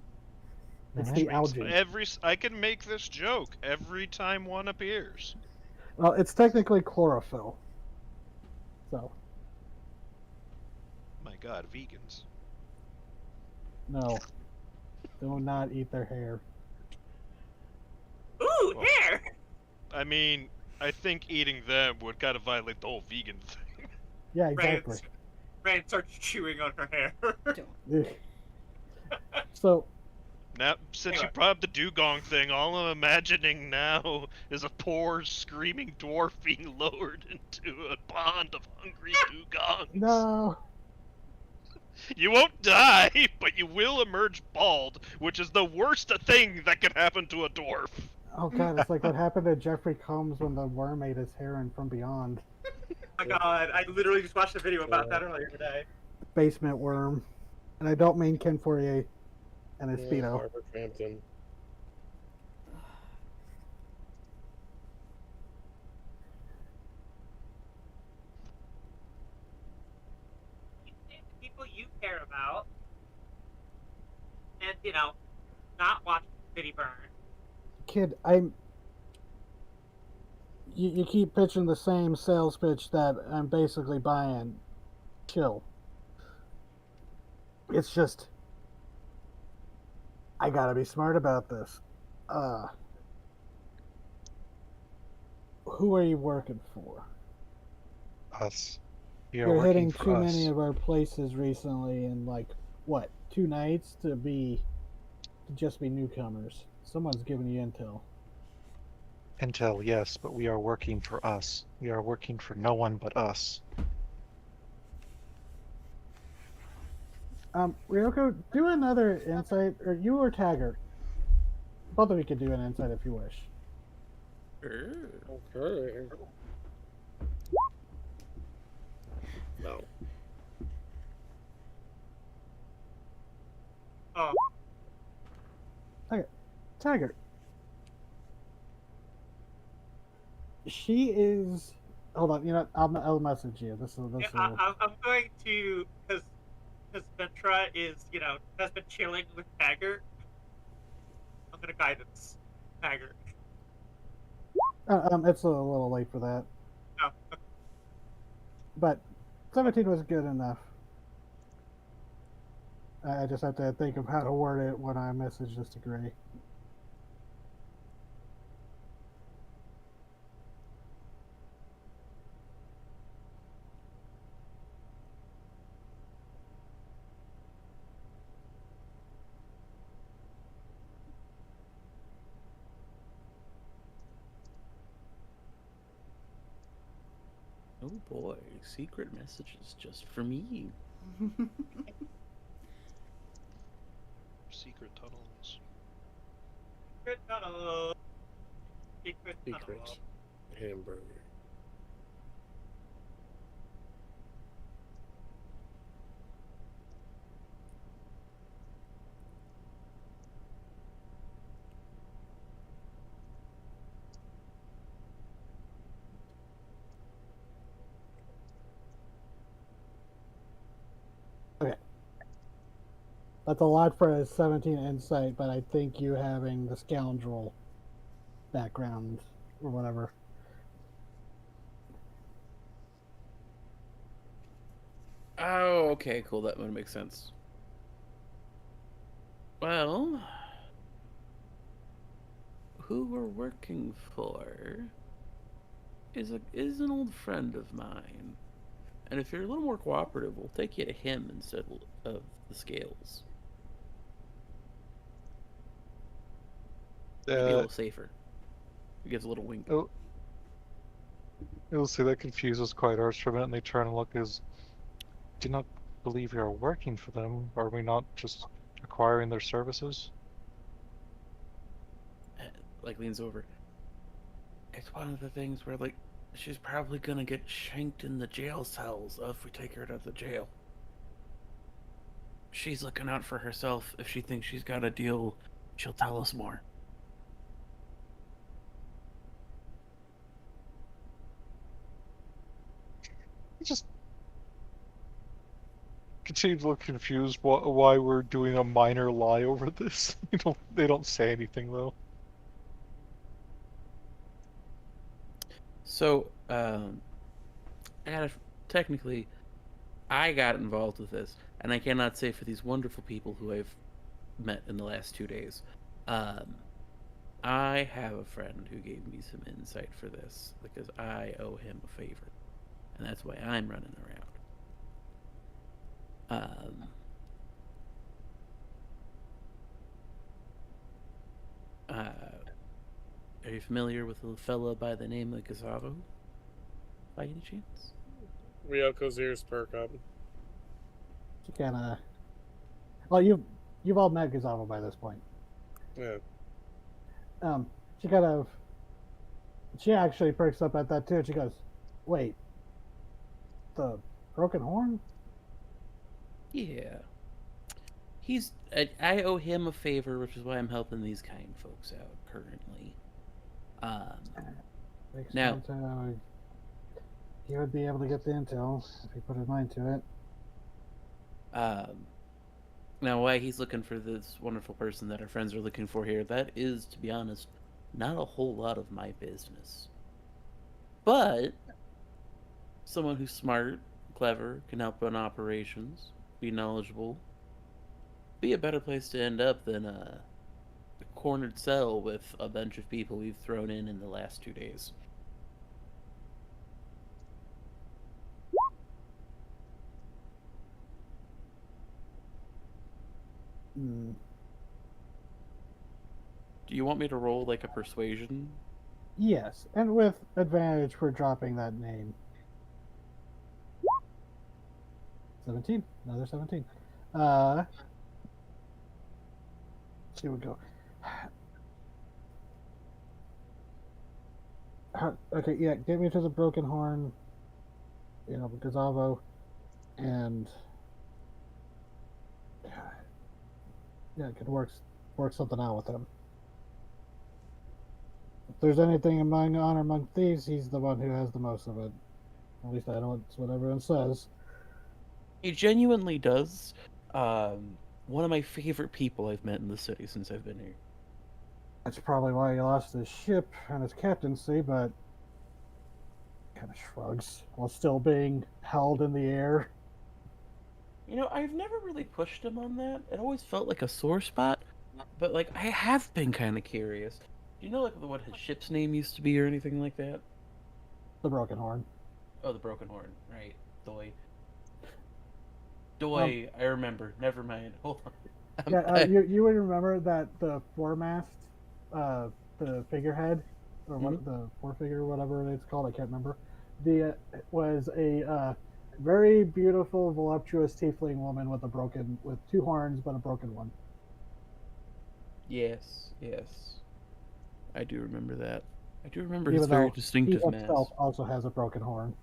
It's Mhm. the algae. I can make this joke every time one appears. Well, it's technically chlorophyll. So, My God, vegans. no. Do not eat their hair. Ooh, Well, hair! I mean, I think eating them would kind of violate the whole vegan thing. Yeah, exactly. Rand starts chewing on her hair. Don't. So, Now, since you Anyway. brought up the dugong thing, all I'm imagining now is a poor screaming dwarf being lowered into a pond of hungry dugongs. no. You won't die, but you will emerge bald, which is the worst thing that could happen to a dwarf. Oh god, it's like what happened to Jeffrey Combs when the worm ate his hair in From Beyond. Oh my god, I literally just watched a video about that earlier today. Basement worm. And I don't mean Ken Fourier and his Speedo. Barbara Crampton. You think the people you care about, and not watch the city burn. Kid, you keep pitching the same sales pitch that I'm basically buying. Chill. It's just I gotta be smart about this. Who are you working for? Us. You're working hitting for too us. many of our places recently in like what, 2 nights to just be newcomers. Someone's giving you intel. Intel, yes, but we are working for us. We are working for no one but us. Ryoko, do another insight, or you or Taggart. Both of you can do an insight if you wish. Okay. No. Oh, Taggart. She is. Hold on, you know, I'll message you. This yeah, will. I'm going to because Ventra is has been chilling with Taggart. I'm gonna guidance Taggart. It's a little late for that, Oh, but 17 was good enough. I just have to think of how to word it when I message this to Gray. Oh boy, secret messages just for me. Secret tunnels. secret tunnel. Secret tunnel. Secret hamburger. Okay. That's a lot for a 17 insight, but I think you having the scoundrel background or whatever. Oh, okay, cool. That would make sense. Well, who we're working for is an old friend of mine, and if you're a little more cooperative, we'll take you to him instead of the scales. Might be a little safer. He gives a little wink. You'll see that confuses quite ours for a minute, and they turn and look as, do not believe we are working for them. Are we not just acquiring their services? Like leans over. It's one of the things where like she's probably gonna get shanked in the jail cells if we take her to the jail. She's looking out for herself. If she thinks she's got a deal, she'll tell us more. Just continue to look confused why we're doing a minor lie over this. They don't say anything though. So, technically, I got involved with this, and I cannot say for these wonderful people who I've met in the last 2 days. I have a friend who gave me some insight for this because I owe him a favor, and that's why I'm running around. Are you familiar with a fella by the name of Gazavo? By any chance? Ryoko's ears perk up. She kind of. Well, you've all met Gazava by this point. Yeah. She kind of. She actually perks up at that too. And she goes, "Wait, the broken horn?" Yeah. I owe him a favor, which is why I'm helping these kind folks out currently. Makes Now- sense. He would be able to get the intel if he put his mind to it. Now, why he's looking for this wonderful person that our friends are looking for here, that is, to be honest, not a whole lot of my business. But someone who's smart, clever, can help run operations, be knowledgeable, be a better place to end up than a cornered cell with a bunch of people we've thrown in the last 2 days. Hmm. Do you want me to roll like a persuasion? Yes, and with advantage for dropping that name. 17. Another 17. Here we go. Okay, yeah, get me to the Broken Horn, Gazavo, and yeah, I could work something out with him. If there's anything among honor among thieves, he's the one who has the most of it. At least I know it's what everyone says. He genuinely does. One of my favorite people I've met in the city since I've been here. That's probably why he lost his ship and his captaincy, but kind of shrugs while still being held in the air. You know, I've never really pushed him on that. It always felt like a sore spot, but like I have been kind of curious. Do you know like what his ship's name used to be or anything like that? The Broken Horn. Oh, the Broken Horn, right? Doy, I remember. Never mind. Hold on. Yeah, you would remember that the foremast, the figurehead, or what the forefigure, whatever it's called, I can't remember. Was a very beautiful, voluptuous tiefling woman with two horns but a broken one. Yes. I do remember that. I do remember his Even very though distinctive he mask. himself also has a broken horn.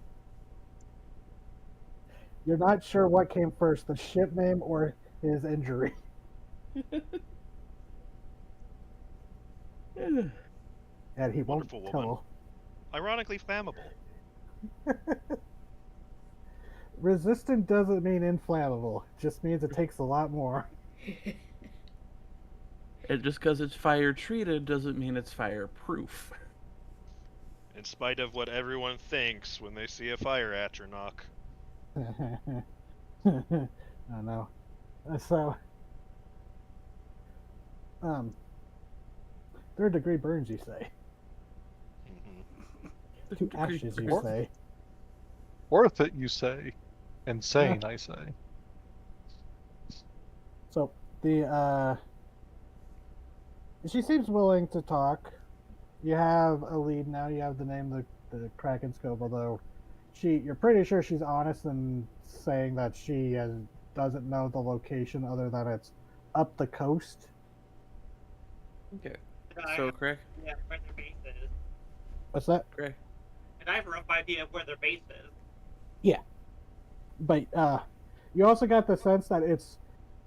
You're not sure what came first, the ship name or his injury. And he won't Wonderful tell. woman. Ironically flammable. Resistant doesn't mean inflammable. It just means it takes a lot more. And just because it's fire treated doesn't mean it's fireproof. In spite of what everyone thinks when they see a fire atronach. I know. So, third degree burns, you say? To ashes, you say? Worth it, you say. Insane, I say. So, she seems willing to talk. You have a lead now. You have the name of the Kraken Scope, although you're pretty sure she's honest in saying that she doesn't know the location other than it's up the coast. Okay. So, Craig? Yeah, where their base is. What's that? Craig? And I have a rough idea of where their base is. Yeah. But you also got the sense that it's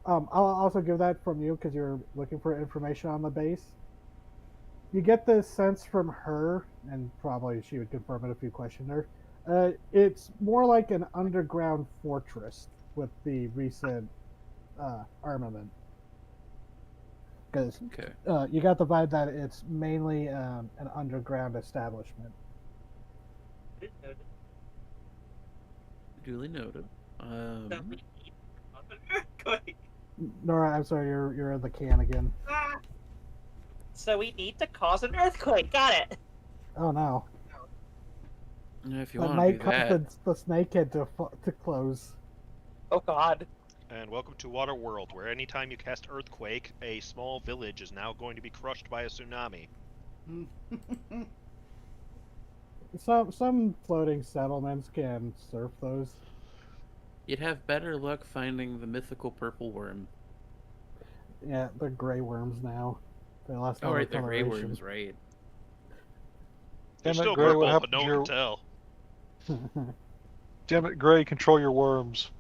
I'll also give that from you because you're looking for information on the base. You get the sense from her, and probably she would confirm it if you questioned her. It's more like an underground fortress with the recent armament. Because you got the vibe that it's mainly an underground establishment. Duly noted. Nora, I'm sorry, you're in the can again. So we need to cause an earthquake. Got it. Oh no! If you That want might to do that. cause the snakehead to close. Oh God. And welcome to Water World, where anytime you cast Earthquake, a small village is now going to be crushed by a tsunami. Some floating settlements can surf those. You'd have better luck finding the mythical purple worm. Yeah, they're gray worms now. They lost all Oh, right, their they're gray coloration. worms, right. They're Damn it, still Gray, what purple, but happened no to one your... can tell. Damn it, Gray, control your worms.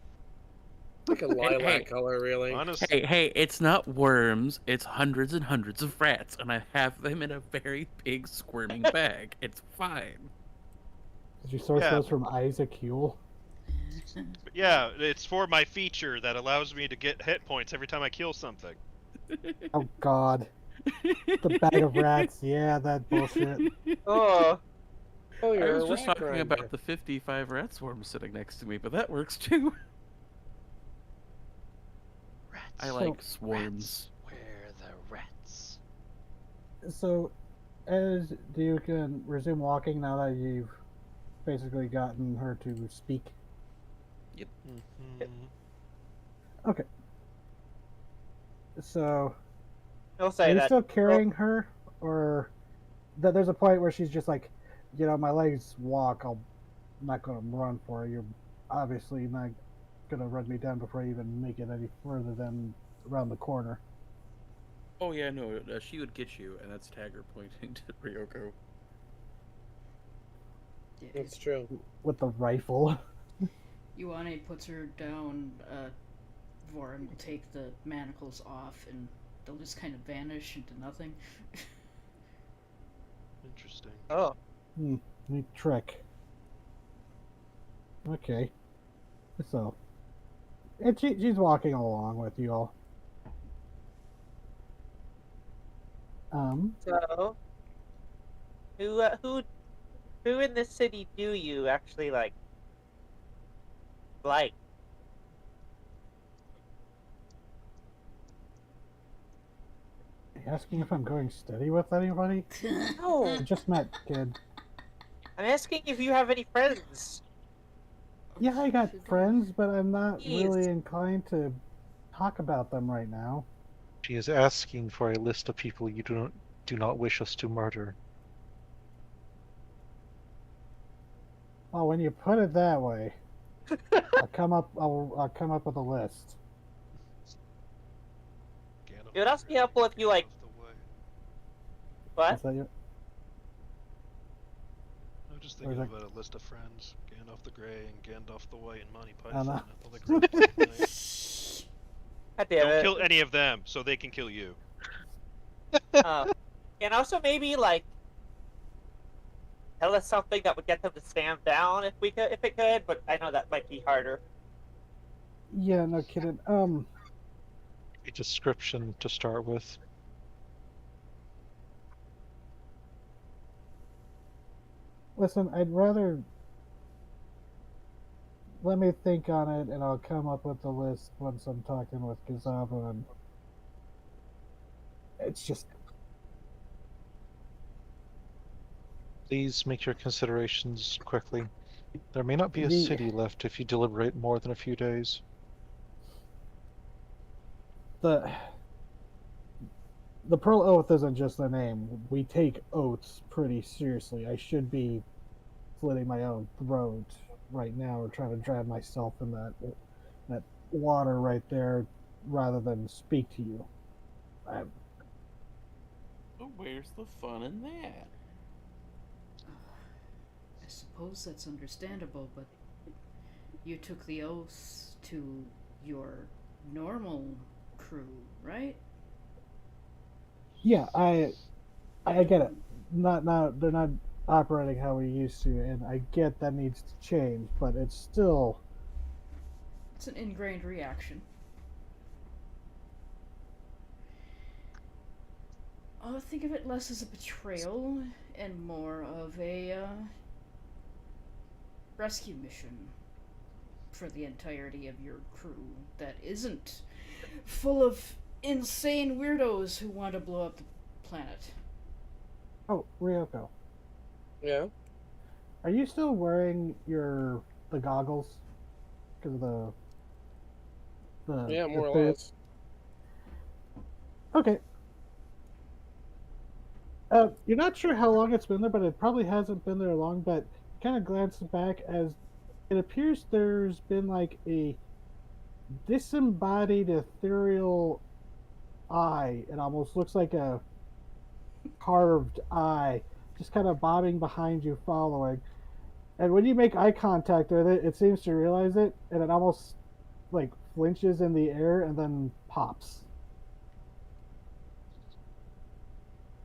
Like a lilac Hey. color, really. Honest, Hey, it's not worms. It's hundreds and hundreds of rats, and I have them in a very big squirming bag. It's fine. Did you source Yeah. those from Isaac Huel? but yeah, it's for my feature that allows me to get hit points every time I kill something. Oh God, the bag of rats. Yeah, that bullshit. Oh. Oh, I you're was a just rat talking grinder. about the 55 rat swarms sitting next to me, but that works too. Rats. I like swarms. Where the rats? So, as you can resume walking now that you've basically gotten her to speak. Okay. So, He'll are say you that. still carrying her, or there's a point where she's just like, my legs walk. I'm not gonna run for it. You're obviously not gonna run me down before I even make it any further than around the corner. Oh yeah, no, she would get you, and that's Tagger pointing to Ryoko. That's true. With the rifle. Ioane puts her down. Voran will take the manacles off, and they'll just kind of vanish into nothing. Interesting. Oh. Neat trick. Okay. So, and she's walking along with you all. So, who in this city do you actually like? Asking if I'm going steady with anybody? No, I just met, kid. I'm asking if you have any friends. Yeah, I got friends, but I'm not Jeez. really inclined to talk about them right now. She is asking for a list of people you do not wish us to murder. Well, when you put it that way, I'll come up with a list. It would also be helpful if you like. What? Is that your... I was just thinking Or is about a list of friends: Gandalf the Grey and Gandalf the White and Monty I know. Python. And all the groups that play. God damn Don't it. kill any of them, so they can kill you. And also maybe like tell us something that would get them to stand down if it could. But I know that might be harder. Yeah, no kidding. A description to start with. Listen, I'd rather... Let me think on it, and I'll come up with the list once I'm talking with Gazaba, and... It's just... Please make your considerations quickly. There may not be a city left if you deliberate more than a few days. The Pearl Oath isn't just a name. We take oaths pretty seriously. I should be slitting my own throat right now or trying to drown myself in that water right there rather than speak to you. But where's the fun in that? I suppose that's understandable, but you took the oath to your normal crew, right? Yeah, I get it. Not they're not operating how we used to, and I get that needs to change, but it's still... It's an ingrained reaction. Think of it less as a betrayal and more of a rescue mission for the entirety of your crew that isn't full of insane weirdos who want to blow up the planet. Oh, Ryoko, Yeah. are you still wearing the goggles? Because of the Yeah, more the or food? less. Okay. You're not sure how long it's been there, but it probably hasn't been there long. But kind of glancing back, as it appears there's been like a disembodied ethereal eye. It almost looks like a carved eye, just kind of bobbing behind you, following. And when you make eye contact with it, it seems to realize it, and it almost like flinches in the air and then pops.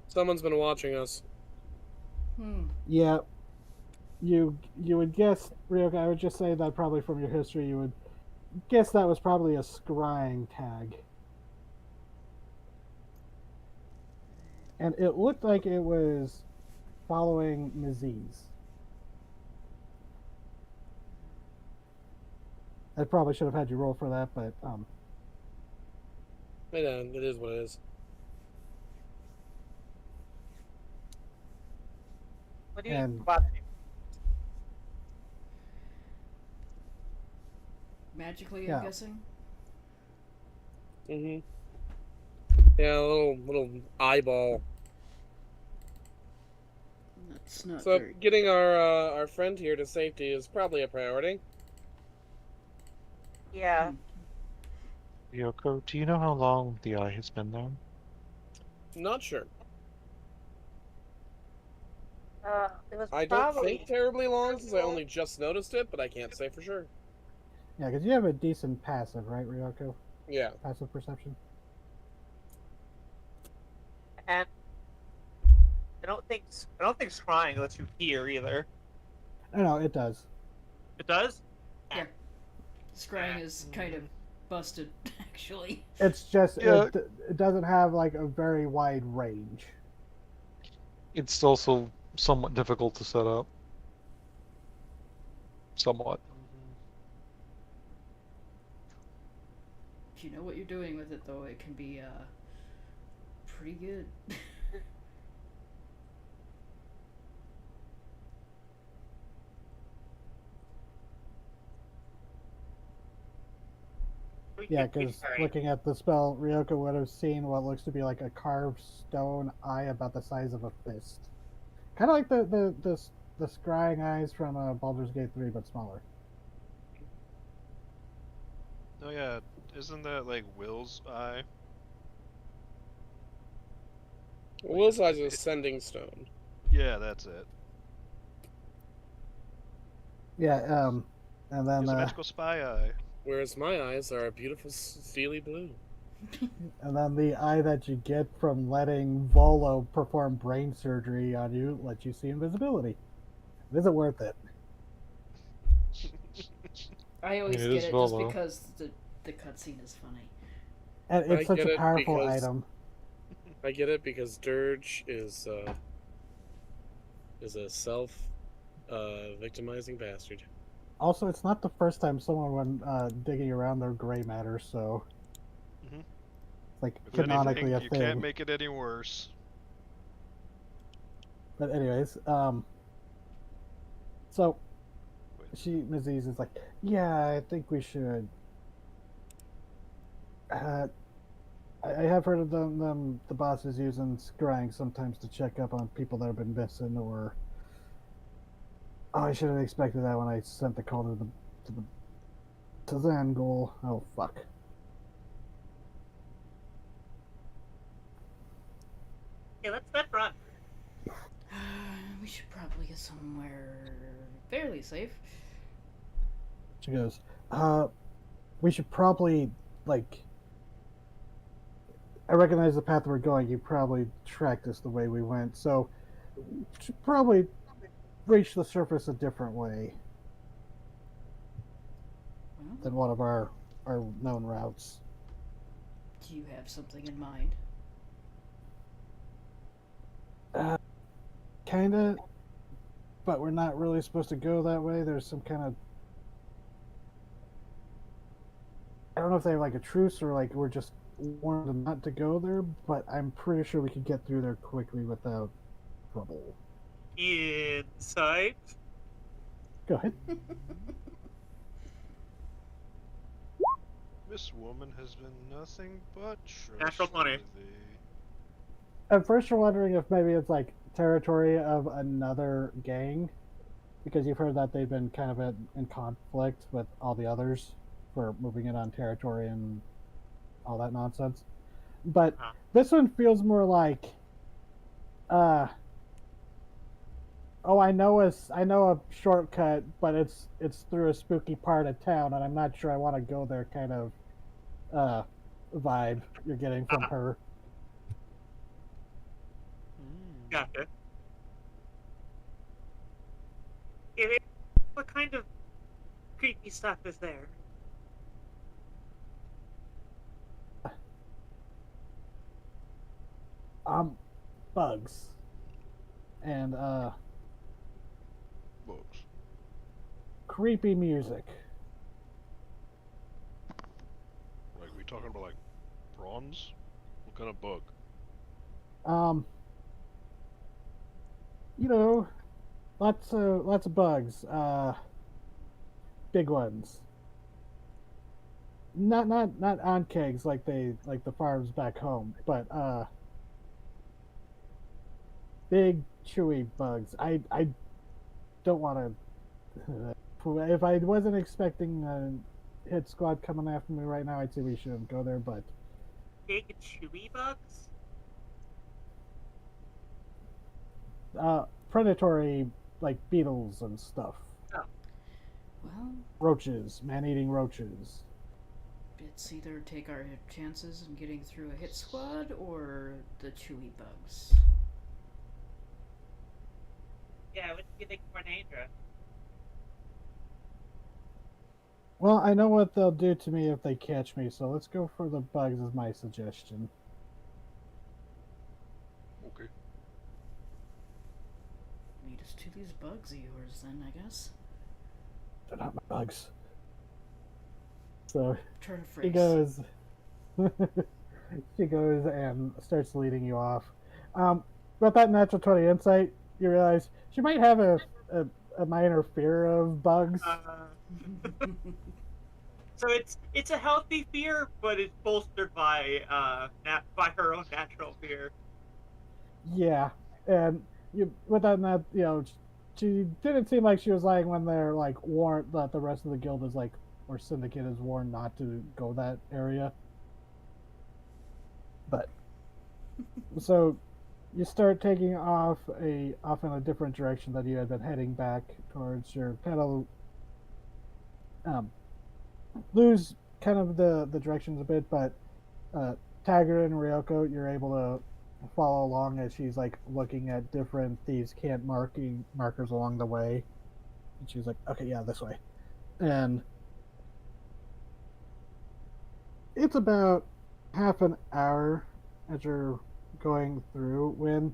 Someone's been watching us. Yeah, you would guess, Ryoka. I would just say that probably from your history, you would guess that was probably a scrying tag. And it looked like it was following Miziz. I probably should have had you roll for that, but Yeah, it is what it is. What do you And- mean? Magically, Yeah. I'm guessing? Yeah, a little eyeball. It's not So very. getting our friend here to safety is probably a priority. Yeah. Yoko, do you know how long the eye has been there? Not sure. It was I don't probably think terribly long since I only just noticed it, but I can't say for sure. Yeah, because you have a decent passive, right, Ryoko? Yeah. Passive perception. and I don't think scrying lets you hear either. No, it does. It does? Yeah. Scrying is kind of busted, actually. It's just Yeah. it doesn't have like a very wide range. It's also somewhat difficult to set up. Somewhat. If you know what you're doing with it, though, it can be pretty good. Yeah, because looking at the spell, Ryoko would have seen what looks to be like a carved stone eye about the size of a fist. Kind of like the scrying eyes from Baldur's Gate 3, but smaller. Oh yeah, isn't that like Will's eye? Will's Eye's a sending stone. Yeah, that's it. Yeah, and then It's a magical spy eye. Whereas my eyes are a beautiful steely blue. and then the eye that you get from letting Volo perform brain surgery on you lets you see invisibility. It isn't worth it. I always It get is it well, just though. because the cutscene is funny. And it's I such get a it powerful because- item. I get it because Dirge is a victimizing bastard. Also, it's not the first time someone went digging around their gray matter, so Mhm. it's like If canonically anything, a you thing. can't make it any worse. But anyways, so Miziz is like, yeah, I think we should. I have heard of the bosses using scrying sometimes to check up on people that have been missing, or oh, I should have expected that when I sent the call to Zangul. Oh fuck. Okay, let's run. We should probably get somewhere fairly safe. She goes, we should probably, like, I recognize the path we're going. You probably tracked us the way we went, so we should probably reach the surface a different way Well, than one of our known routes. do you have something in mind? Kinda, but we're not really supposed to go that way. There's some kind of, I don't know if they have like a truce or like we're just warned not to go there, but I'm pretty sure we could get through there quickly without trouble. Insight. Go ahead. This woman has been nothing but Natural 20. trustworthy. At first, you're wondering if maybe it's like territory of another gang, because you've heard that they've been kind of in conflict with all the others for moving in on territory and all that nonsense. But this one feels more like, oh, I know a shortcut, but it's through a spooky part of town, and I'm not sure I want to go there. Kind of vibe you're getting from her. Gotcha. What kind of creepy stuff is there? Bugs. And Books. creepy music. Like, we talking about like bronze? What kind of bug? You know, lots of bugs. Big ones. Not on kegs like the farms back home, but big chewy bugs. I don't want to. If I wasn't expecting a hit squad coming after me right now, I'd say we shouldn't go there. But Big chewy bugs? predatory like beetles and stuff, Well, roaches, man-eating roaches. it's either take our chances in getting through a hit squad or the chewy bugs. Yeah, what do you think more dangerous? Well, I know what they'll do to me if they catch me, so let's go for the bugs. Is my suggestion. Okay. Lead us to these bugs of yours, then, I guess. They're not my bugs. So Turn a she phrase. goes. She goes and starts leading you off. With that natural 20 insight, you realize she might have a minor fear of bugs. So it's a healthy fear, but it's bolstered by by her own natural fear. Yeah, and you with that she didn't seem like she was like when they're like warned that the rest of the guild is like or syndicate is warned not to go that area. But so you start taking off in a different direction that you had been heading back towards. Your kind of lose kind of the directions a bit, but Taggart and Ryoko, you're able to follow along as she's like looking at different thieves' camp markers along the way, and she's like, "Okay, yeah, this way," and it's about half an hour as you're going through when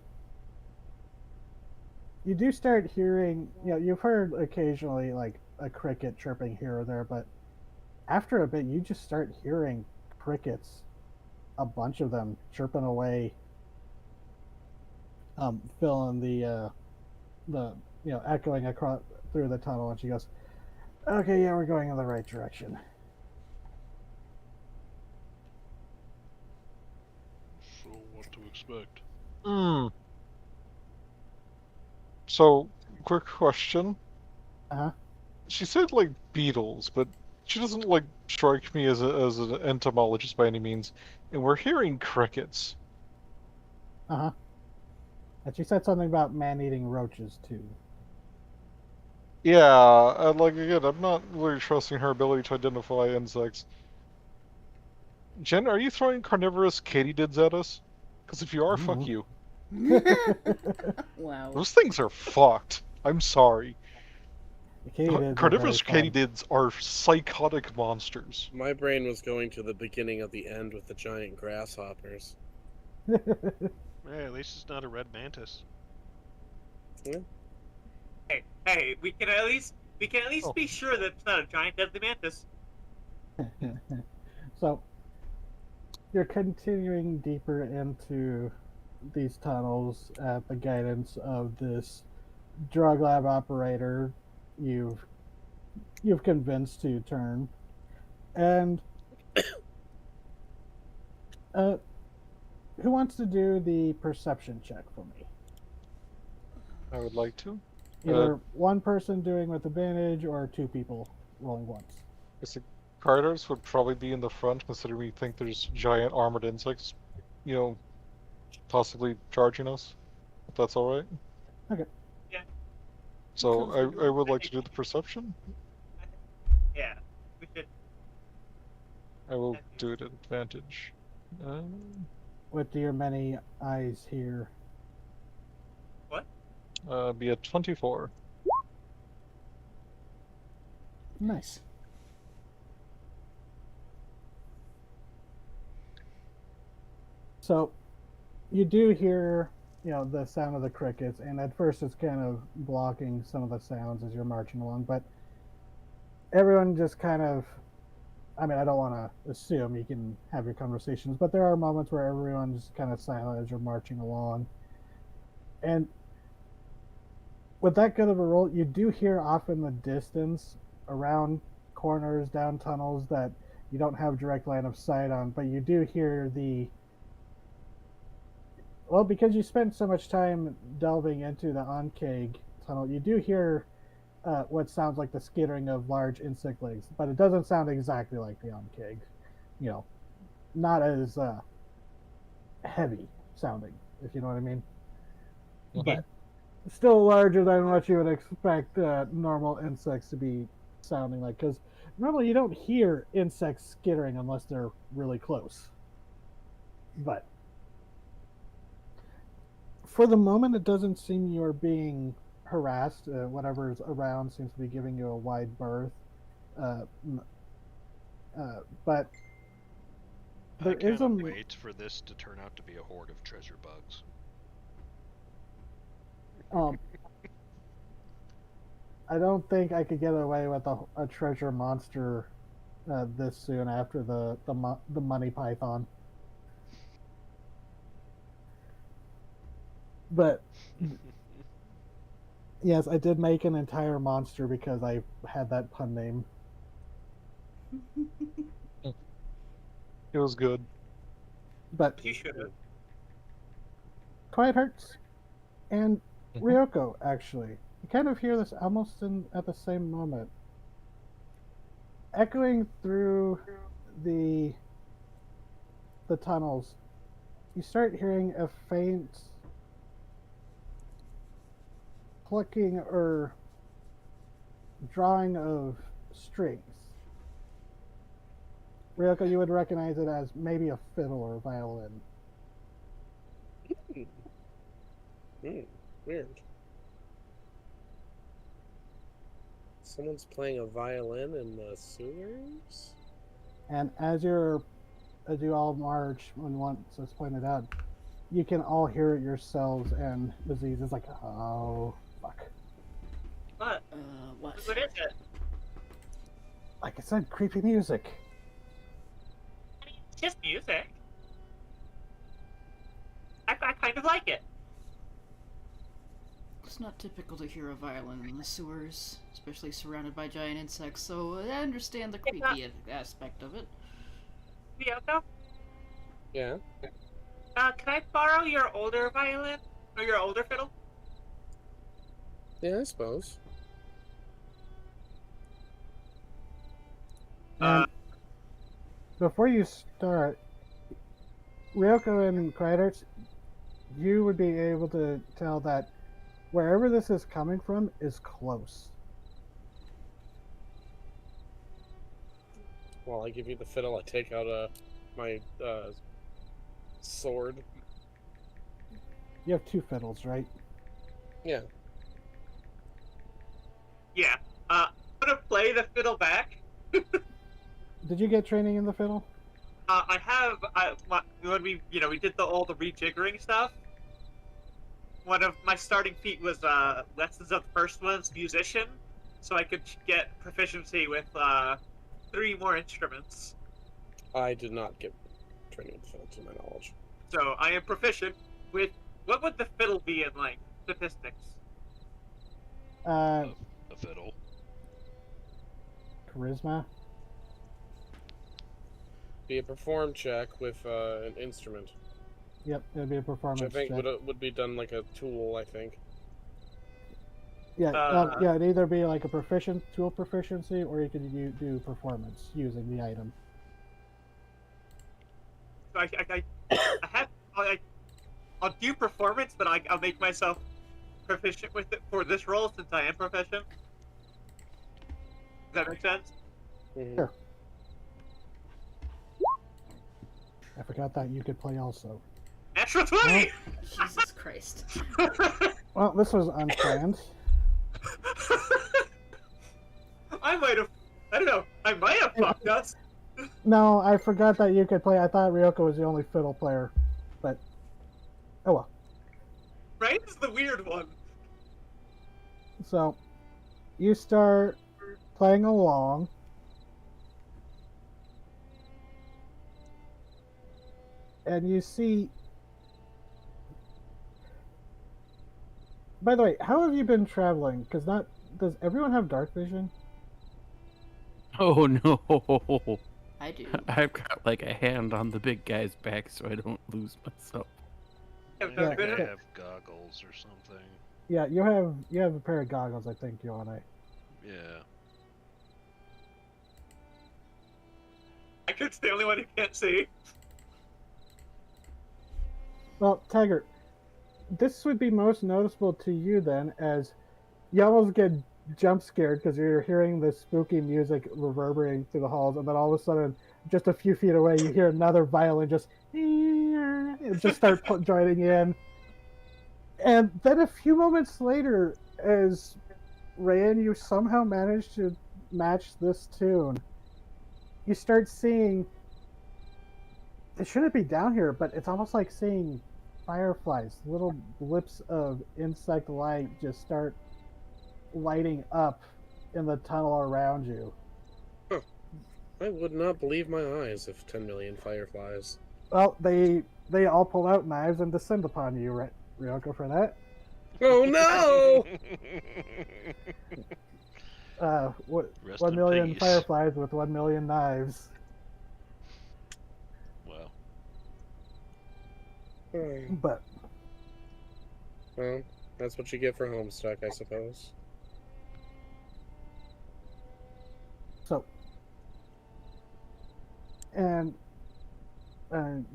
you do start hearing, you've heard occasionally like a cricket chirping here or there, but after a bit, you just start hearing crickets, a bunch of them chirping away, filling the echoing across through the tunnel. And she goes, "Okay, yeah, we're going in the right direction." So what to expect? So, quick question. Uh-huh. She said like beetles, but she doesn't like strike me as an entomologist by any means. And we're hearing crickets. Uh-huh. And she said something about man-eating roaches too. Yeah, and like again, I'm not really trusting her ability to identify insects. Jen, are you throwing carnivorous katydids at us? Because if you are, fuck you. Wow. Those things are fucked. I'm sorry. Katydids are Carnivorous very fun. katydids are psychotic monsters. My brain was going to the beginning of the end with the giant grasshoppers. Hey, at least it's not a red mantis. Hey, we can at least Oh. be sure that it's not a giant deadly mantis. So you're continuing deeper into these tunnels at the guidance of this drug lab operator you've convinced to turn. And who wants to do the perception check for me? I would like to. Either one person doing with advantage or two people rolling once. Guess the Carters would probably be in the front, considering we think there's giant armored insects, possibly charging us. If that's all right. Okay. Yeah. So I would like to do the perception. Yeah, we should. I will do it at advantage. What do your many eyes hear? What? Be a 24. Nice. So, you do hear, the sound of the crickets, and at first it's kind of blocking some of the sounds as you're marching along, but everyone just kind of, I mean, I don't want to assume you can have your conversations, but there are moments where everyone's kind of silent as you're marching along. And with that good of a roll, you do hear off in the distance, around corners, down tunnels that you don't have direct line of sight on, but you do hear Well, because you spent so much time delving into the Onkeg tunnel, you do hear what sounds like the skittering of large insect legs, but it doesn't sound exactly like the Onkeg. You know, not as heavy sounding, if you know what I mean. But still larger than what you would expect normal insects to be sounding like. Because normally you don't hear insects skittering unless they're really close. But for the moment, it doesn't seem you're being harassed. Whatever's around seems to be giving you a wide berth. Uh, but there I is a cannot wait for this to turn out to be a horde of treasure bugs. I don't think I could get away with a treasure monster this soon after the money python. But yes, I did make an entire monster because I had that pun name. It was good. But You should have. Quiet Hearts and Mhm. Ryoko, actually, you kind of hear this almost at the same moment, echoing through the tunnels. You start hearing a faint plucking or drawing of strings. Ryoko, you would recognize it as maybe a fiddle or a violin. Weird. Someone's playing a violin in the sewers? And as you all march, when once it's pointed out, you can all hear it yourselves, and Disease is like, oh, fuck. What? What? What is it? Like I said, creepy music. I mean, it's just music. I kind of like it. It's not typical to hear a violin in the sewers, especially surrounded by giant insects, so I understand the creepy aspect of it. Ryoko, Yeah. can I borrow your older violin? Or your older fiddle? Yeah, I suppose. And before you start, Ryoko and Krydarts, you would be able to tell that wherever this is coming from is close. While I give you the fiddle, I take out my sword. You have two fiddles, right? Yeah. Yeah. I'm gonna play the fiddle back. Did you get training in the fiddle? I have. When we did all the rejiggering stuff. One of my starting feat was lessons of the first one's musician, so I could get proficiency with 3 more instruments. I did not get training in the fiddle, to my knowledge. So I am proficient with. What would the fiddle be in like statistics? Uh, A fiddle. Charisma. Be a perform check with an instrument, Yep, it'd be a which performance I think check. would be done like a tool. I think. Yeah, Uh, yeah, it'd either be like a tool proficiency, or you could do performance using the item. So I'll do performance, but I'll make myself proficient with it for this role since I am proficient. Does that make sense? Mm-hmm. Sure. I forgot that you could play also. Natural 20! Jesus Christ. Well, this was unplanned. I might have fucked us. No, I forgot that you could play. I thought Ryoko was the only fiddle player, but oh well. Brine's the weird one. So, you start playing along. And you see. By the way, how have you been traveling? Because does everyone have dark vision? Oh no! I do. I've got like a hand on the big guy's back so I don't lose myself. I Yeah, think vision- I have goggles or something. Yeah, you have a pair of goggles, I think, Joanna. Yeah. Taggart's the only one who can't see. Well, Taggart, this would be most noticeable to you then, as you almost get jump scared because you're hearing the spooky music reverberating through the halls, and then all of a sudden, just a few feet away, you hear another violin just start joining in. And then a few moments later, as Rayan, you somehow manage to match this tune, you start seeing. It shouldn't be down here, but it's almost like seeing fireflies, little blips of insect light just start lighting up in the tunnel around you. I would not believe my eyes if 10 million fireflies. Well, they all pull out knives and descend upon you, right, Ryoko, for that. Oh no! Rest 1 in million peace. fireflies with 1 million knives. Well, But Well, that's what you get for Homestuck, I suppose. so, and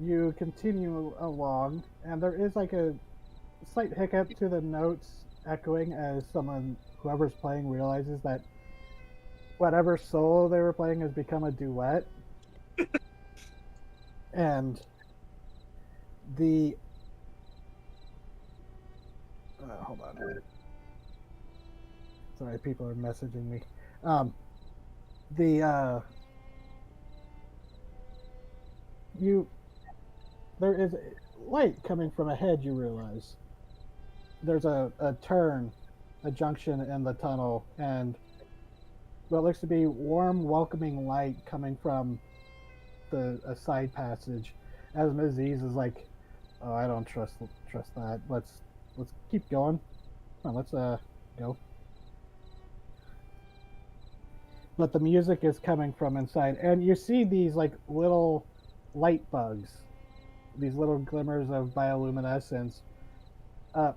you continue along, and there is like a slight hiccup to the notes echoing as whoever's playing realizes that whatever solo they were playing has become a duet. And the hold on. Sorry, people are messaging me. The there is light coming from ahead. You realize there's a turn, a junction in the tunnel, and what looks to be warm, welcoming light coming from a side passage. As Aziz is like, "Oh, I don't trust that. Let's keep going. Come on, let's go." But the music is coming from inside, and you see these like little light bugs, these little glimmers of bioluminescence, are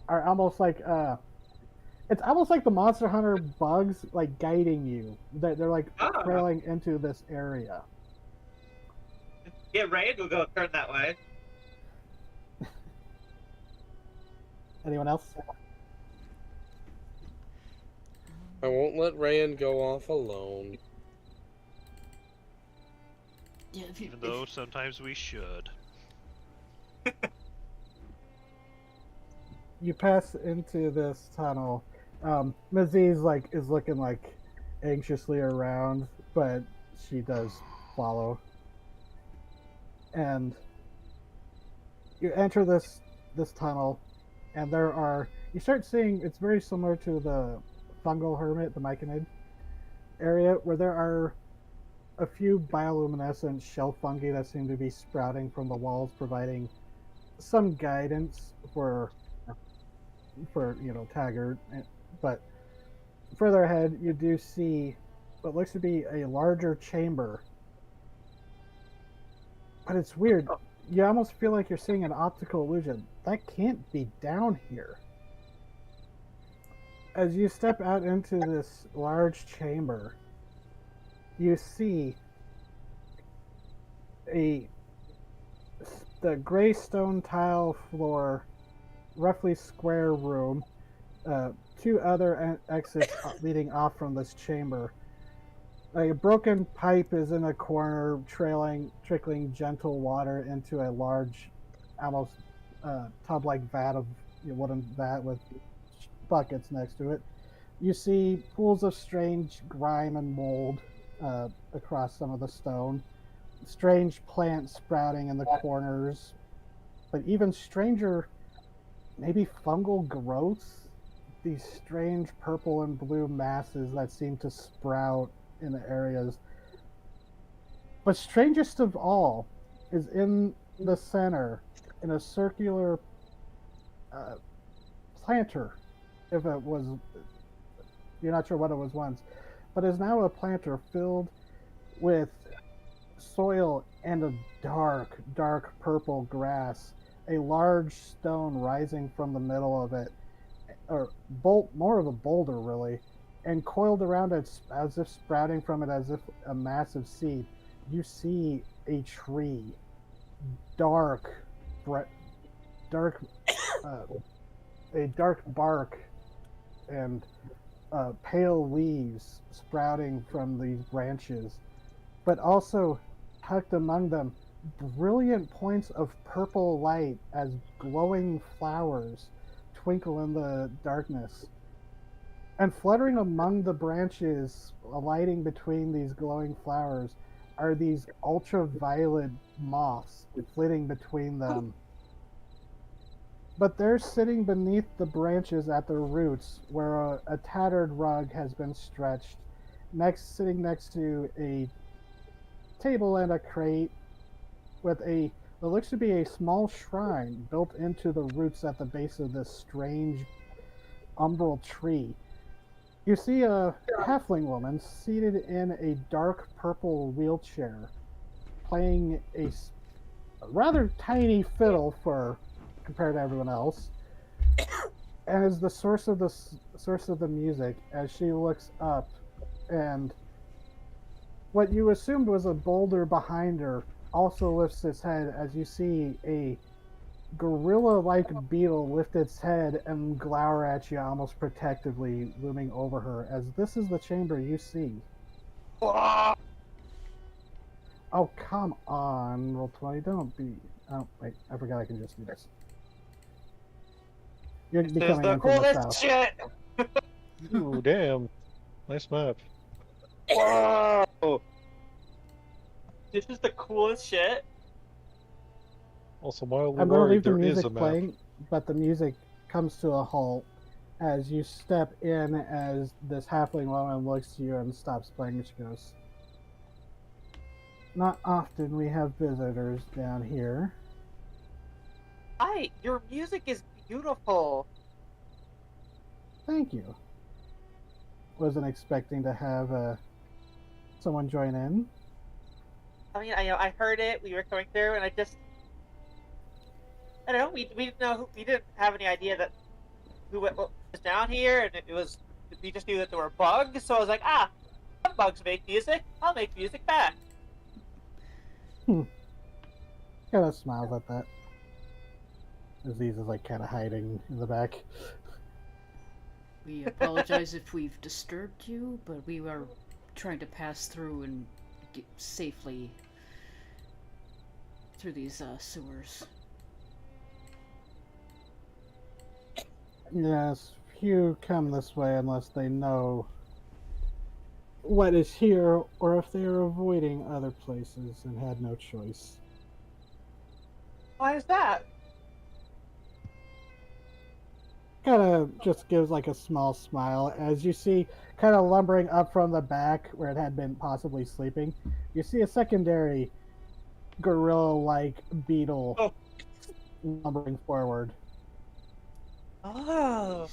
almost like it's almost like the Monster Hunter bugs like guiding you. They're like trailing into this area. Yeah, Ryan will go turn that way. Anyone else? I won't let Rayan go off alone. Yeah, even though sometimes we should. You pass into this tunnel. Maziz is looking like anxiously around, but she does follow. And you enter this tunnel, and you start seeing, it's very similar to the fungal hermit, the myconid area, where there are a few bioluminescent shell fungi that seem to be sprouting from the walls, providing some guidance for Taggart. But further ahead, you do see what looks to be a larger chamber. But it's weird. You almost feel like you're seeing an optical illusion. That can't be down here. As you step out into this large chamber, you see the gray stone tile floor, roughly square room, two other exits leading off from this chamber. A broken pipe is in a corner, trickling gentle water into a large, almost tub-like wooden vat with buckets next to it. You see pools of strange grime and mold across some of the stone. Strange plants sprouting in the corners, but even stranger, maybe fungal growths. These strange purple and blue masses that seem to sprout in the areas. But strangest of all is in the center, in a circular planter. If it was, you're not sure what it was once, but is now a planter filled with soil and a dark purple grass a large stone rising from the middle of it, or more of a boulder really, and coiled around it as if sprouting from it as if a massive seed. You see a tree, dark, dark, a dark bark and pale leaves sprouting from these branches, but also tucked among them brilliant points of purple light as glowing flowers twinkle in the darkness. And fluttering among the branches, alighting between these glowing flowers, are these ultraviolet moths flitting between them. But they're sitting beneath the branches at their roots, where a tattered rug has been stretched, sitting next to a table and a crate with what looks to be a small shrine built into the roots at the base of this strange umbral tree. You see a halfling woman seated in a dark purple wheelchair, playing a rather tiny fiddle for compared to everyone else, and is the source of the music as she looks up, and what you assumed was a boulder behind her also lifts its head as you see a gorilla-like beetle lift its head and glower at you almost protectively, looming over her, as this is the chamber you see. Oh, come on, Roll20, don't be... Oh, wait, I forgot I can just do this. You're This is becoming the infamous now. coolest shit! Ooh, damn. Nice map. Whoa! This is the coolest shit. Also, mildly I'm going to worried leave the there is music a map. playing, but the music comes to a halt as you step in, as this halfling woman looks to you and stops playing, and she goes, "Not often we have visitors down here." Hi, your music is beautiful. Thank you. Wasn't expecting to have someone join in. I mean, I heard it. We were coming through, and I don't know. We didn't know. We didn't have any idea that who was down here, and it was. We just knew that there were bugs. So I was like, some bugs make music. I'll make music back. Kind of smiles at that. Aziz is like kind of hiding in the back. We apologize if we've disturbed you, but we are trying to pass through and get safely through these sewers. Yes, few come this way unless they know what is here, or if they are avoiding other places and had no choice. Why is that? Kind of just gives like a small smile as you see, kind of lumbering up from the back where it had been possibly sleeping, you see a secondary gorilla-like beetle lumbering forward. Oh,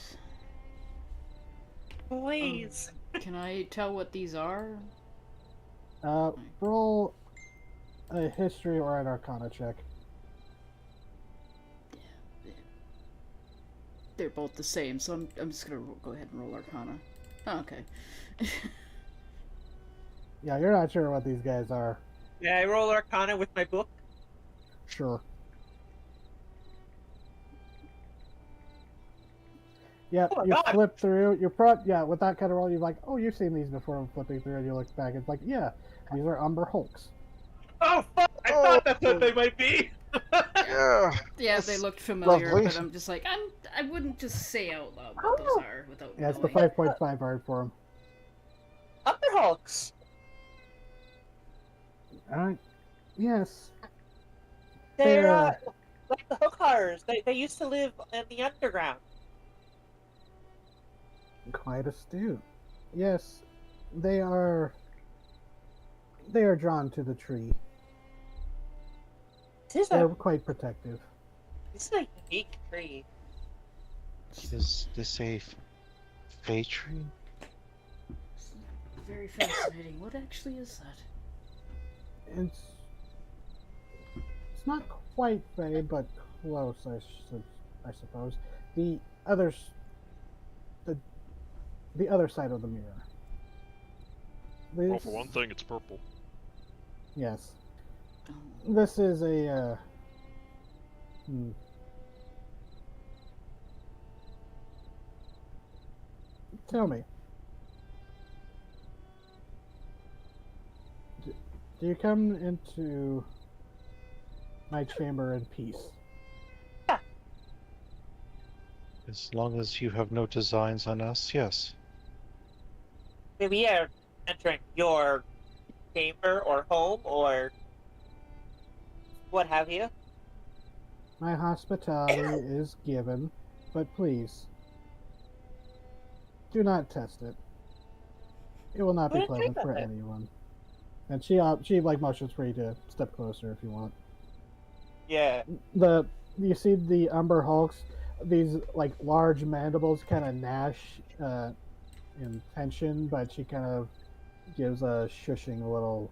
please. Can I tell what these are? Roll a history or an arcana check. They're both the same, so I'm just gonna go ahead and roll Arcana. Oh, okay. Yeah, you're not sure what these guys are. Yeah, I roll Arcana with my book. Sure. Yep, Oh my you God. flip through. Yeah, with that kind of roll, you're like, oh, you've seen these before. Flipping through, and you look back, it's like, yeah, these are Umber Hulks. Oh, fuck! I thought that's what they might be. Yeah. Yeah, they looked familiar, lovely. but I'm just like, I wouldn't just say out loud what those are without Yeah, it's the knowing. 5.5 hard for them. Underhawks. Yes. They're like the hookers. They used to live in the underground. Quite astute. Yes, they are drawn to the tree. They're quite protective. This is a unique tree. Is this a fey tree? Very fascinating. What actually is that? It's not quite fey, but close, I suppose. The others, the other side of the mirror. Well, This, for one thing, it's purple. yes. Oh. This is a. Tell me. Do you come into my chamber in peace? As long as you have no designs on us, yes. We are entering your chamber or home or what have you. My hospitality is given, but please, do not test it. It will not be Wouldn't pleasant drink for of it. anyone. And she like motions for you to step closer if you want. Yeah. You see the Umber Hulks, these like large mandibles kind of gnash in tension, but she kind of gives a shushing little.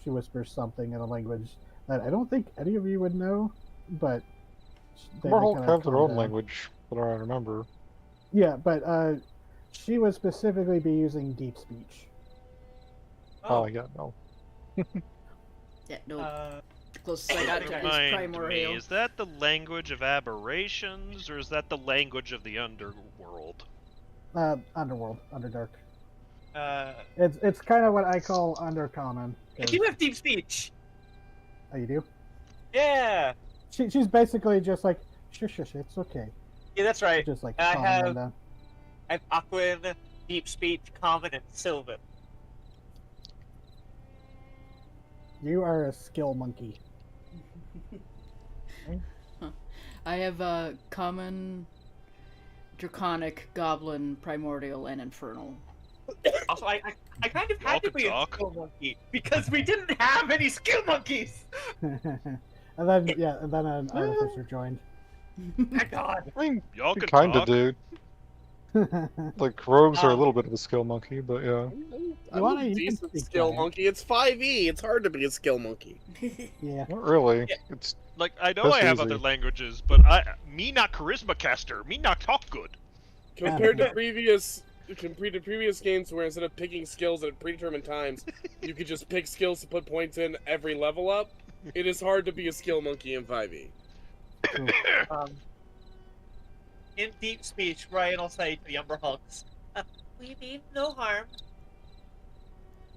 She whispers something in a language that I don't think any of you would know, but they Umber Hulk kind of have their calm own down. language, but I remember. Yeah, but she would specifically be using deep speech. Oh, yeah, no. Yeah, no. Uh, The closest I got to is Remind me, primordial. is that the language of aberrations, or is that the language of the underworld? Underworld, Underdark. uh, It's kind of what I call undercommon. I do have deep speech. Oh, you do? Yeah. She's basically just like shush, it's okay. Yeah, that's right. Just like I calming them have- down. I have Aquan, deep speech, common, and Sylvan. You are a skill monkey. I have common, draconic, goblin, primordial, and infernal. Also, I kind of Y'all had to can be a talk. skill monkey because we didn't have any skill monkeys. and then an artificer joined. My God. I mean, Y'all you can kinda talk. do. Like, rogues are a Um, little bit of a skill monkey, but yeah. I'm wanna- a you can decent speak skill giant. monkey. It's 5e. It's hard to be a skill monkey. Yeah. Not really. Yeah. It's Like, I know That's I have easy. other languages, but me not charisma caster, me not talk good. Compared to previous games where instead of picking skills at predetermined times, you could just pick skills to put points in every level up, it is hard to be a skill monkey in 5e. In deep speech, Ryan will say to the Umber Hulks, "We mean no harm."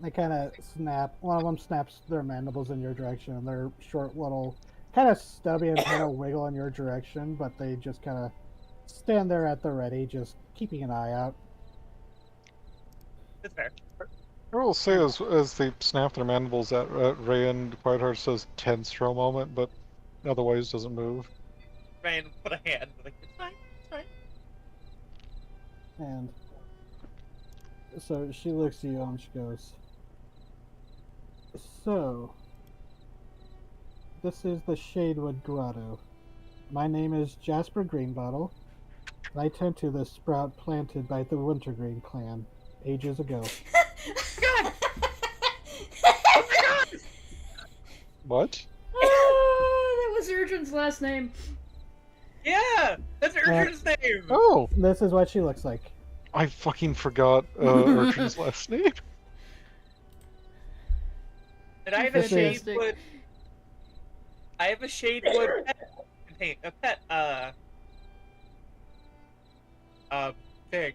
They kind of snap. One of them snaps their mandibles in your direction, and they're short, little, kind of stubby and kind of wiggle in your direction, but they just kind of stand there at the ready, just keeping an eye out. That's fair. I will say as they snap their mandibles at Rayan, Quiet says tense for a moment, but otherwise doesn't move. Ryan put a hand, like, it's fine, it's fine. And so she looks at you and she goes, "So, this is the Shadewood Grotto. My name is Jasper Greenbottle, and I tend to the sprout planted by the Wintergreen clan ages ago." What? That was Urchin's last name. Yeah, that's Urchin's name. Oh, This is what she looks like. I fucking forgot Urchin's last name. And I have a Fantastic. Shadewood. I have a Shadewood pet thing.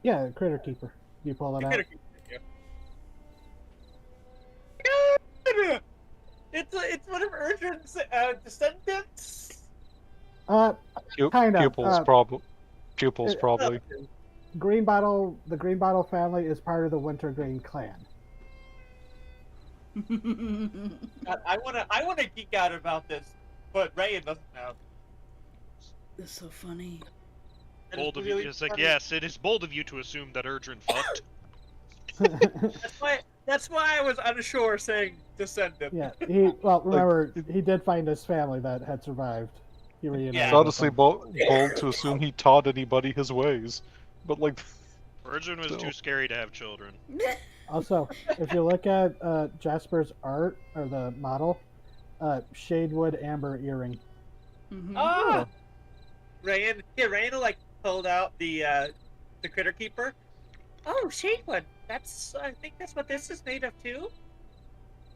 Yeah, Critter Keeper. You pull that out. It's one of Urchin's descendants. Kind of, Pupils probably. Greenbottle, the Greenbottle family is part of the Wintergreen clan. God, I wanna geek out about this, but Ryan doesn't know. That's so funny. And Bold of really you. It's like, funny. yes, it is bold of you to assume that Urdrin fucked. That's why I was unsure saying descendant. Yeah, remember, he did find his family that had survived. He reunited Yeah. It's with honestly them. bold to assume he taught anybody his ways. But, like, Urdrin was Still. too scary to have children. Also, if you look at Jasper's art, or the model, Shadewood amber earring. Mm-hmm. Ah, Rayan will like pulled out the critter keeper. Oh, shade one. I think that's what this is made of too.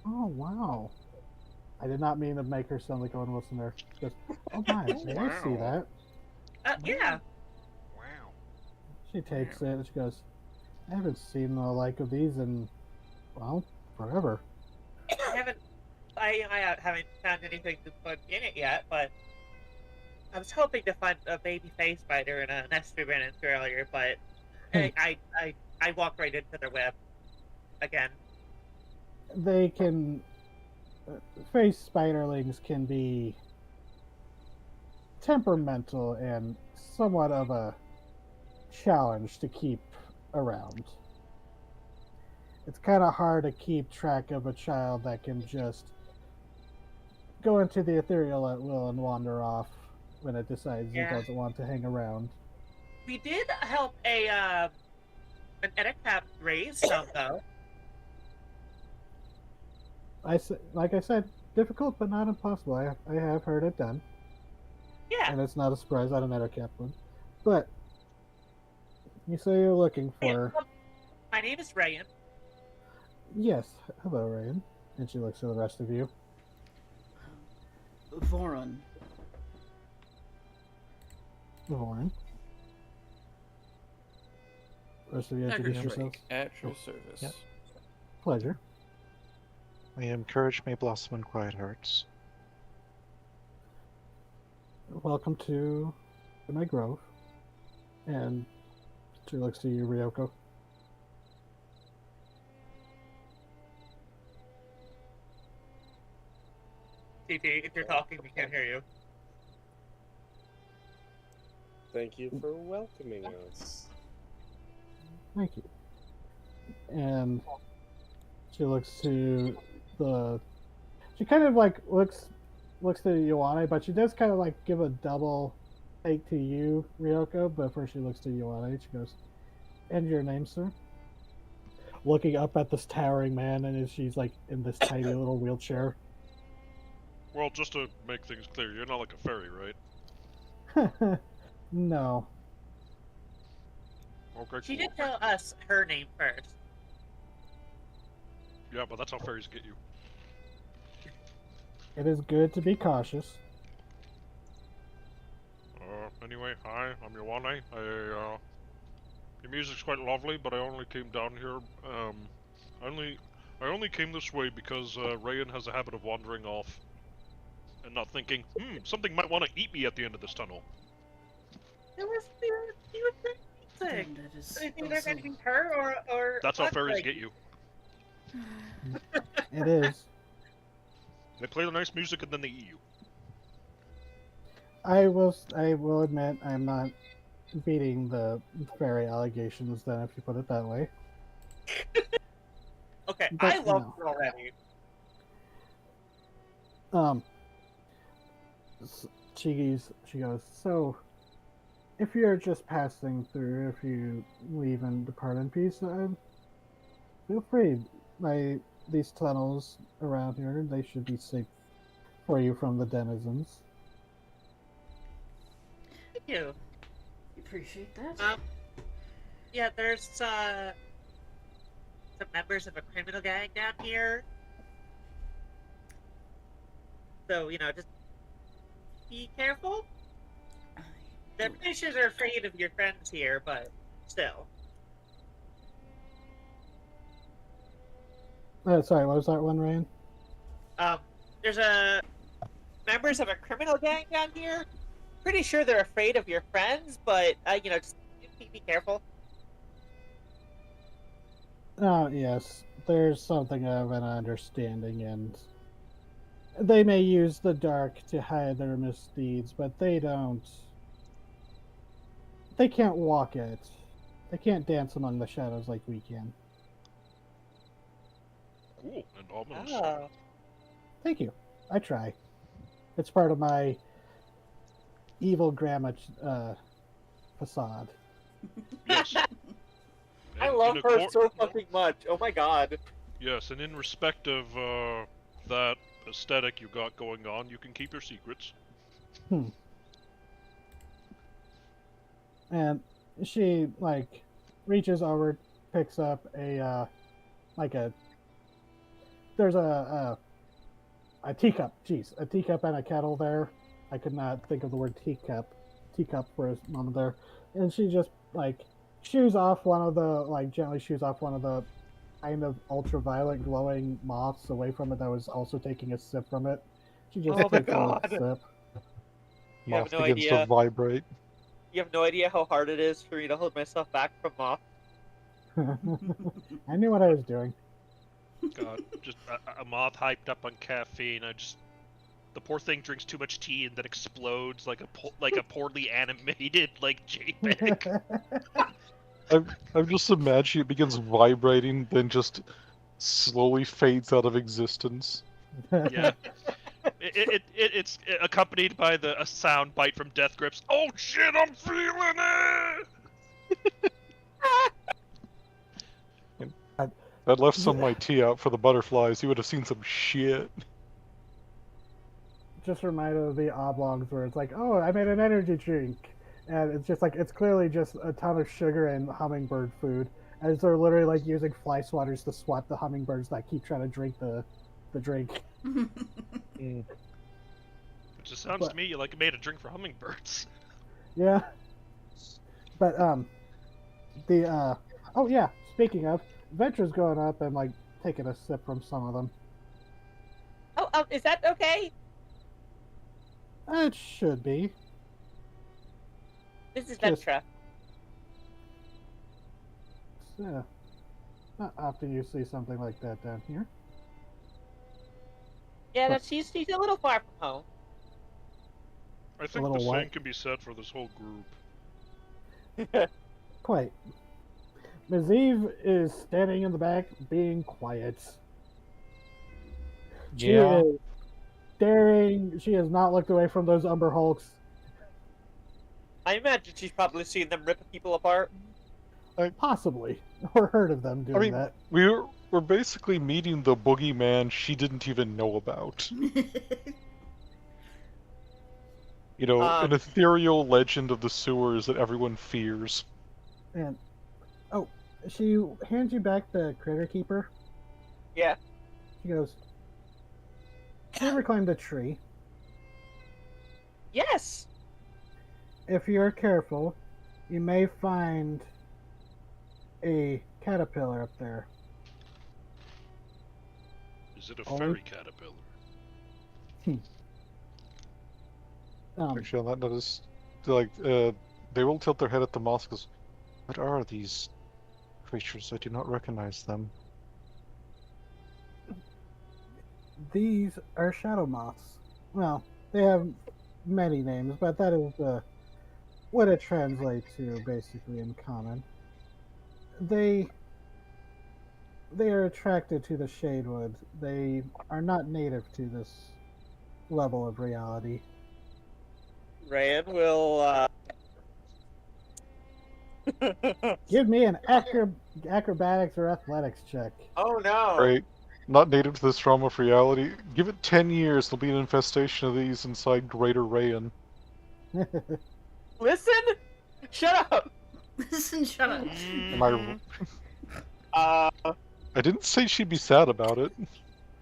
Oh, wow. I did not mean to make her sound like Owen Wilson there. Just, oh my, may I see Wow. that? Yeah. Wow. She takes it and she goes, I haven't seen the like of these in, well, forever. I haven't found anything to put in it yet, but I was hoping to find a baby face spider in a nest we ran into earlier, but I walked right into their web again. They can, face spiderlings can be temperamental and somewhat of a challenge to keep around. It's kind of hard to keep track of a child that can just go into the ethereal at will and wander off when it decides it doesn't want to hang around. We did help an Etacap raise some though. Like I said, difficult but not impossible. I have heard it done. Yeah. And it's not a surprise I don't know Kaplan. But you say you're looking for. My name is Rayan. Yes, hello, Rayan. And she looks at the rest of you. Voron. Lauren. Rest of you introduce yourselves. At your service. Yep. Pleasure. I am Courage May Blossom in Quiet Hearts. Welcome to my grove. And she looks to you, Ryoko. TT, if you're talking, we can't hear you. Thank you for welcoming us. Thank you. And she looks to the. She kind of like looks to Ioane, but she does kind of like give a double take to you, Ryoko. But first she looks to Ioane. She goes, "And your name, sir?" Looking up at this towering man, and she's like in this tiny little wheelchair. Well, just to make things clear, you're not like a fairy, right? No. Okay, She cool. did tell us her name first. Yeah, but that's how fairies get you. It is good to be cautious. Anyway, hi, I'm Ioane. Your music's quite lovely, but I only came down here, I only came this way because, Rayan has a habit of wandering off and not thinking, something might want to eat me at the end of this tunnel. It was great music. And that is Do you think they're also... going to be her or That's how us, fairies like- get you. It is. They play the nice music and then they eat you. I will admit I'm not beating the fairy allegations then, if you put it that way. Okay, But I love no. her already. She goes, so if you're just passing through, if you leave and depart in peace, feel free. These tunnels around here, they should be safe for you from the denizens. Thank you. Appreciate that. Yeah, there's some members of a criminal gang down here. So, just be careful. The fishes are afraid of your friends here, but still. Sorry, what was that one, Ryan? There's members of a criminal gang down here. Pretty sure they're afraid of your friends, but just be careful. Oh, yes. There's something of an understanding, and they may use the dark to hide their misdeeds, but they can't walk it. They can't dance among the shadows like we can. Cool and ominous. Oh. Thank you. I try. It's part of my evil grandma facade. Yes. I And love in her accord- so fucking much. Oh my god. Yes, and in respect of that aesthetic you got going on, you can keep your secrets. And she like reaches over, picks up a like a there's a teacup. Jeez, a teacup and a kettle there. I could not think of the word teacup for a moment there. And she just like shoos off one of the like gently shoos off one of the kind of ultraviolet glowing moths away from it that was also taking a sip from it. She just Oh my takes a little God. sip. You have Moth no begins idea. to vibrate. You have no idea how hard it is for me to hold myself back from moth. I knew what I was doing. God, just a moth hyped up on caffeine. The poor thing drinks too much tea and then explodes like a poorly animated like JPEG. I'm just imagining it begins vibrating, then just slowly fades out of existence. Yeah. It's accompanied by a sound bite from Death Grips. Oh shit, I'm feeling it! I left some of my tea out for the butterflies. You would have seen some shit. Just reminded of the oblongs where it's like, oh, I made an energy drink. And it's just like, it's clearly just a ton of sugar and hummingbird food. As they're literally like using fly swatters to swat the hummingbirds that keep trying to drink the drink. It just sounds to me you like made a drink for hummingbirds. Yeah. But, oh yeah, speaking of, Venture's going up and like taking a sip from some of them. Oh, is that okay? It should be. This is Just- Ventra. Yeah. Not often you see something like that down here. Yeah, that's she's a little far from home. I think little the what? same can be said for this whole group. Quite. Ms. Eve is standing in the back, being quiet. She Yeah. is staring. She has not looked away from those Umber Hulks. I imagine she's probably seen them rip people apart. Possibly. Or heard of them doing mean- that. We're basically meeting the boogeyman she didn't even know about. You know, an ethereal legend of the sewers that everyone fears. And oh, she hands you back the critter keeper. Yeah. She goes, "You ever climbed a tree? Yes. If you're careful, you may find a caterpillar up there." Is it a Oh. fairy caterpillar? Actually, on that notice, they will tilt their head at the moth because, what are these creatures? I do not recognize them. These are shadow moths. Well, they have many names, but that is what it translates to, basically, in common. They are attracted to the shadewood. They are not native to this level of reality. Rayan will. Give me an acrobatics or athletics check. Oh no. Right? Not native to this realm of reality. Give it 10 years, there'll be an infestation of these inside Greater Rayan. Listen. Shut up. Listen, shut up. Am I didn't say she'd be sad about it.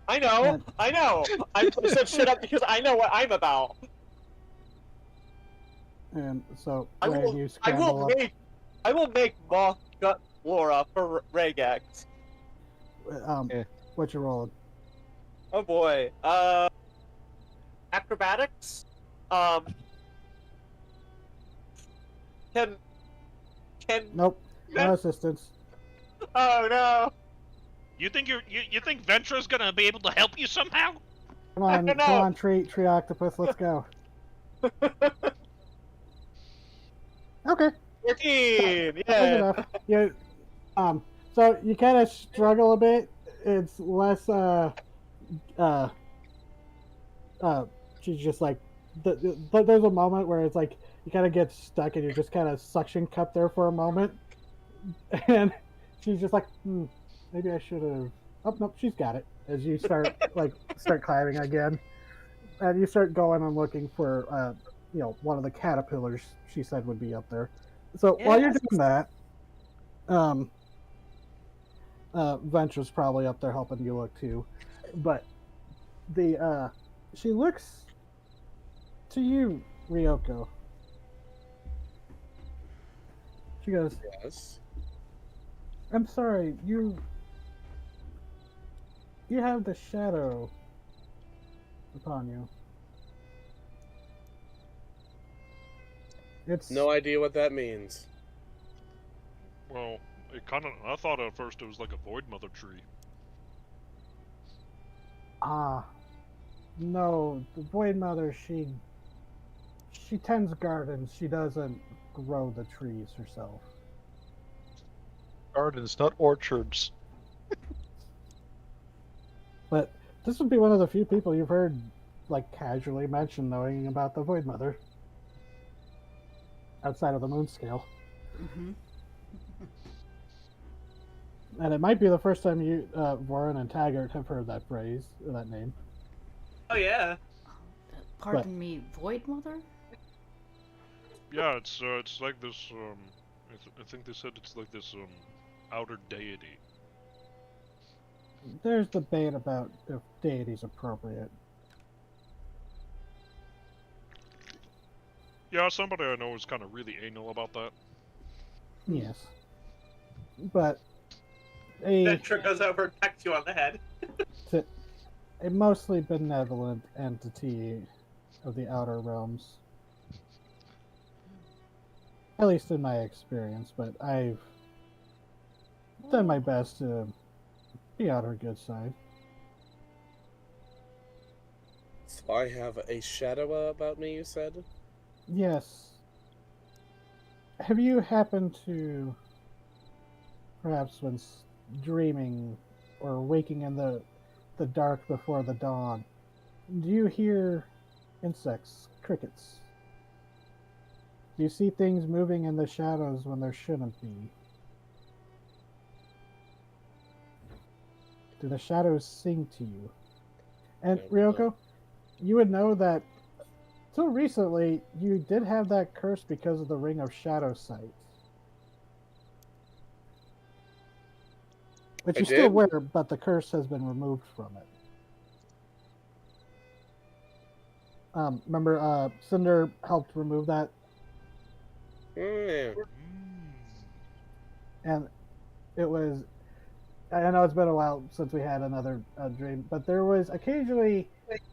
I know. I know. I said shut up because I know what I'm about. And so, I when will. you I scramble will up, make. I will make moth gut flora for Regax. Yeah. what you rolling? Oh boy. Acrobatics. Can. Nope, no assistance. Oh no. You think you think Ventra's gonna be able to help you somehow? Come on, don't come know. on, tree octopus, let's go. Okay. 14. That's Yeah. enough. You, so you kind of struggle a bit. It's less, she's just like, there's a moment where it's like, you kind of get stuck and you're just kind of suction cupped there for a moment. And she's just like, maybe I should have, oh, nope, she's got it. As you start, start climbing again. And you start going and looking for, one of the caterpillars she said would be up there. So while you're Yes. doing that, um, Venture's probably up there helping you look too. But she looks to you, Ryoko. She goes, Yes. "I'm sorry, you have the shadow upon you. It's No idea what that means. Well, it kind of. I thought at first it was like a Void Mother tree. no, the Void Mother. She tends gardens. She doesn't grow the trees herself." Gardens, not orchards. But this would be one of the few people you've heard, like, casually mention knowing about the Void Mother. Outside of the moon scale. Mm-hmm. And it might be the first time you, Warren and Taggart have heard that phrase, or that name. Oh yeah. Pardon me, Void Mother? Yeah, it's like this. I think they said it's like this outer deity. There's debate about if deity's appropriate. Yeah, somebody I know is kind of really anal about that. Yes. But a Venture goes over and pecks you on the head. a mostly benevolent entity of the outer realms. At least in my experience, but I've done my best to be on her good side. So I have a shadow about me, you said? Yes. Have you happened to, perhaps when dreaming or waking in the dark before the dawn, do you hear insects, crickets? Do you see things moving in the shadows when there shouldn't be? Do the shadows sing to you? And Ryoko, you would know that till recently you did have that curse because of the Ring of Shadow Sight. Which I you still did? wear, but the curse has been removed from it. Remember, Cinder helped remove that, Yeah. and it was. I know it's been a while since we had another dream, but there was occasionally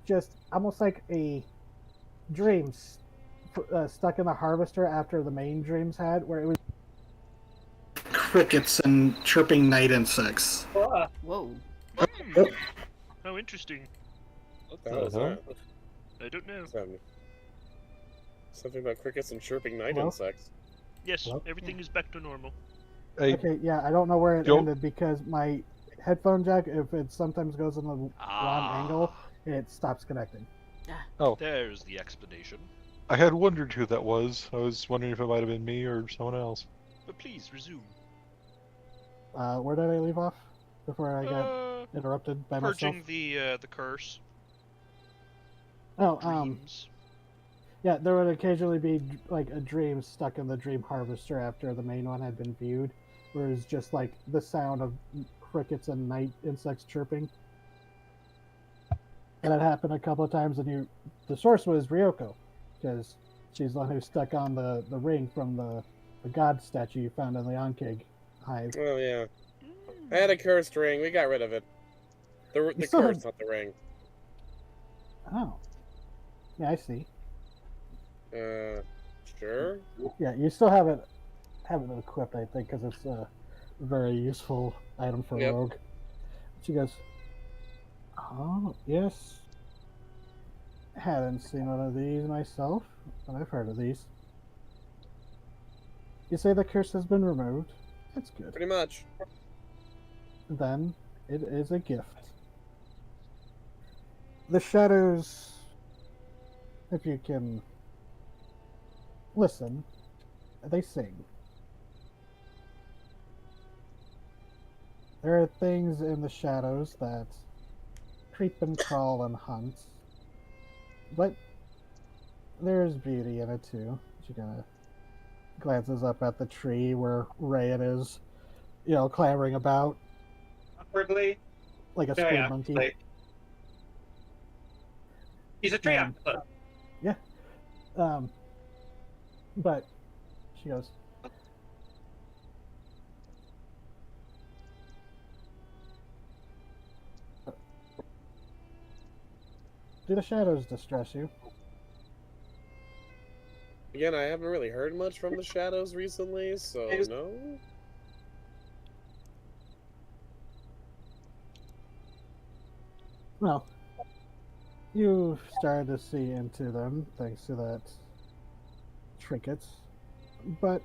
just almost like a dream stuck in the harvester after the main dreams had, where it was crickets and chirping night insects. Whoa. How interesting. What the hell is that? I don't know. Something about crickets and chirping night Hello? insects. Yes, Hello? everything is back to normal. Hey, Okay, yeah, I don't know where it Yo- ended because my headphone jack, if it sometimes goes in the wrong angle, it stops connecting. There's the explanation. I had wondered who that was. I was wondering if it might have been me or someone else. But please resume. Where did I leave off before I got interrupted by Purging myself? the curse. Oh, Dreams. yeah, there would occasionally be like a dream stuck in the dream harvester after the main one had been viewed, where it's just like the sound of crickets and night insects chirping. And it happened a couple of times, and the source was Ryoko, because she's the one who stuck on the ring from the god statue you found in the Ankeg hive. Oh, yeah. I had a cursed ring. We got rid of it. The still curse, have- not the ring. Oh. Yeah, I see. Sure? Yeah, you still have it equipped, I think, because it's a very useful item for Yep. Rogue. She goes, "Oh, yes. Hadn't seen one of these myself, but I've heard of these. You say the curse has been removed? That's good. Pretty much. Then it is a gift. The shadows, if you can listen, they sing. There are things in the shadows that creep and crawl and hunt. But there's beauty in it too. She kind of glances up at the tree where Rayan is, clambering about Awkwardly. like a Yeah, squid yeah. monkey. Like, he's a tree Um, octopus. Yeah. But she goes, "Do the shadows distress you?" Again, I haven't really heard much from the shadows recently, so Is- no. Well, you've started to see into them thanks to that trinket, but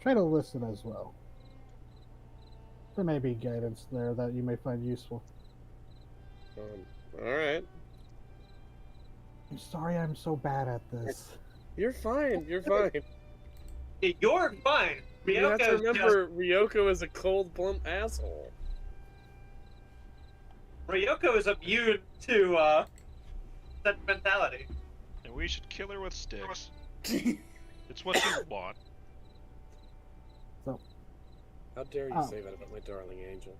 try to listen as well. There may be guidance there that you may find useful. Alright. I'm sorry I'm so bad at this. You're fine, you're fine. You're fine. You have to Ryoko's remember, Ryoko is a cold, blunt asshole. Ryoko is immune to sentimentality. And we should kill her with sticks. It's what you want. So, How dare you Oh. say that about my darling angel?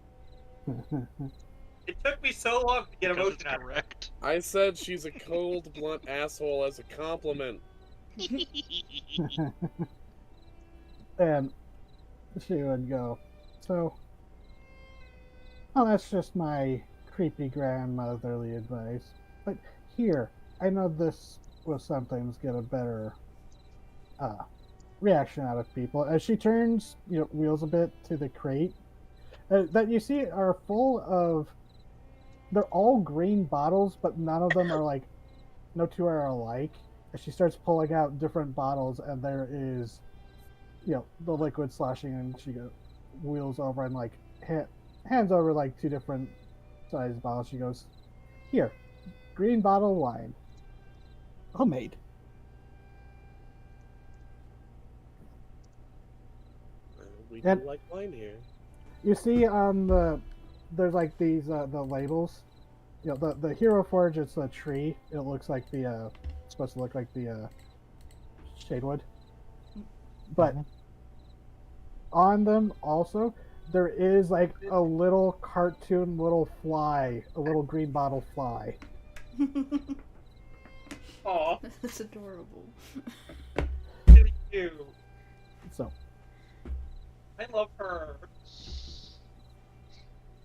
It took me so long to get Because it's emotion out of it. correct. I said she's a cold, blunt asshole as a compliment. and she would go, "So, well, that's just my creepy grandmotherly advice. But here, I know this will sometimes get a better reaction out of people." As she turns, wheels a bit to the crate that you see are full of. They're all green bottles, but none of them are like, no two are alike. As she starts pulling out different bottles, and there is, the liquid sloshing, and she wheels over and like hands over like two different size bottles. She goes, "Here, green bottle wine, homemade." We do And- like wine here. You see on there's like these the labels. The Hero Forge. It's a tree. It looks like the it's supposed to look like the shadewood, but on them also there is like a little cartoon little fly, a little green bottle fly. Aw, That's adorable. you. So, I love her.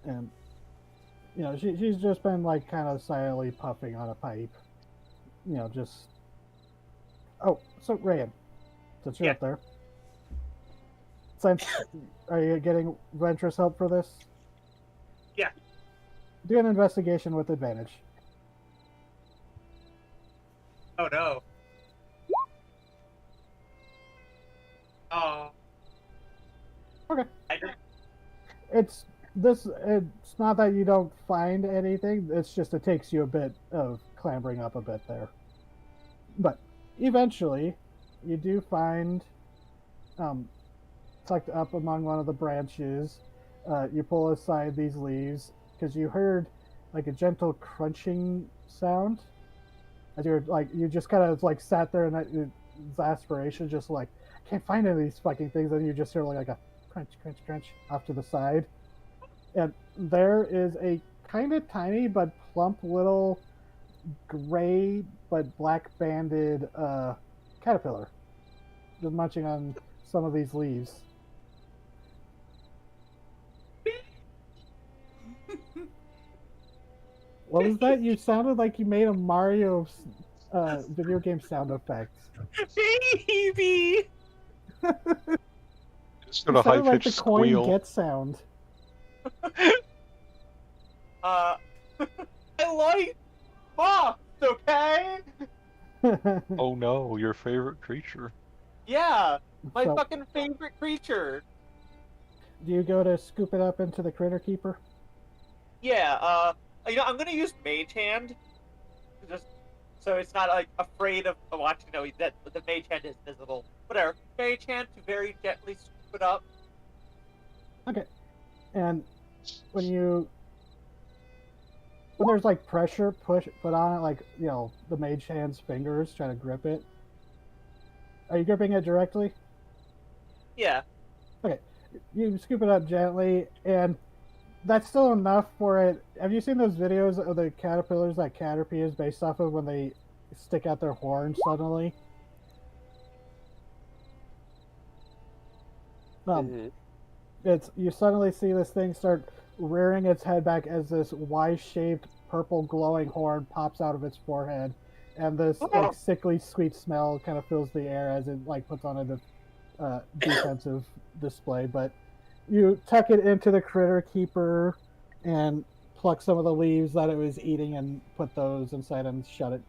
and she's just been like kind of silently puffing on a pipe. Just so Rayan, since you're Yeah. up there, since are you getting Ventress help for this? Yeah. Do an investigation with advantage. Oh no. Oh. Okay. I did. It's not that you don't find anything, it's just it takes you a bit of clambering up a bit there. But eventually you do find tucked up among one of the branches, you pull aside these leaves because you heard like a gentle crunching sound as you're like you just kind of like sat there in that exasperation, just like I can't find any of these fucking things, and you just hear like a crunch, crunch, crunch off to the side. And there is a kind of tiny but plump little gray but black banded caterpillar just munching on some of these leaves. What was that? You sounded like you made a Mario video game sound effect. Baby! Just You got a high sounded like the pitched coin squeal. get sound. I like fox, okay? Oh no, your favorite creature. Yeah, my So, fucking favorite creature. do you go to scoop it up into the critter keeper? Yeah, I'm gonna use Mage Hand, just so it's not like afraid of watching. That the Mage Hand is visible. Whatever. Mage Hand to very gently scoop it up. Okay. And when you when there's like pressure put on it, like the mage hand's fingers trying to grip it. Are you gripping it directly? Yeah. Okay, you scoop it up gently, and that's still enough for it. Have you seen those videos of the caterpillars that Caterpie is based off of when they stick out their horns suddenly? It's you suddenly see this thing start rearing its head back as this Y-shaped purple glowing horn pops out of its forehead, and this like sickly sweet smell kind of fills the air as it like puts on a defensive display. But you tuck it into the critter keeper and pluck some of the leaves that it was eating and put those inside and shut it.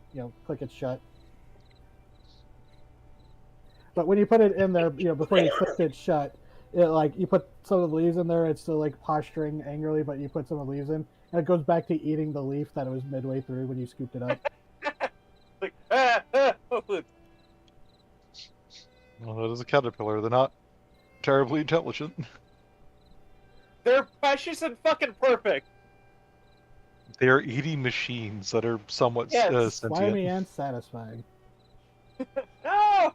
Click it shut. But when you put it in there, before you clicked it shut, you put some of the leaves in there. It's still like posturing angrily, but you put some of the leaves in, and it goes back to eating the leaf that it was midway through when you scooped it up. Like, food. Well, that is a caterpillar. They're not terribly intelligent. They're precious and fucking perfect. They are eating machines that are somewhat Yes. sentient. Slimy and satisfying. No!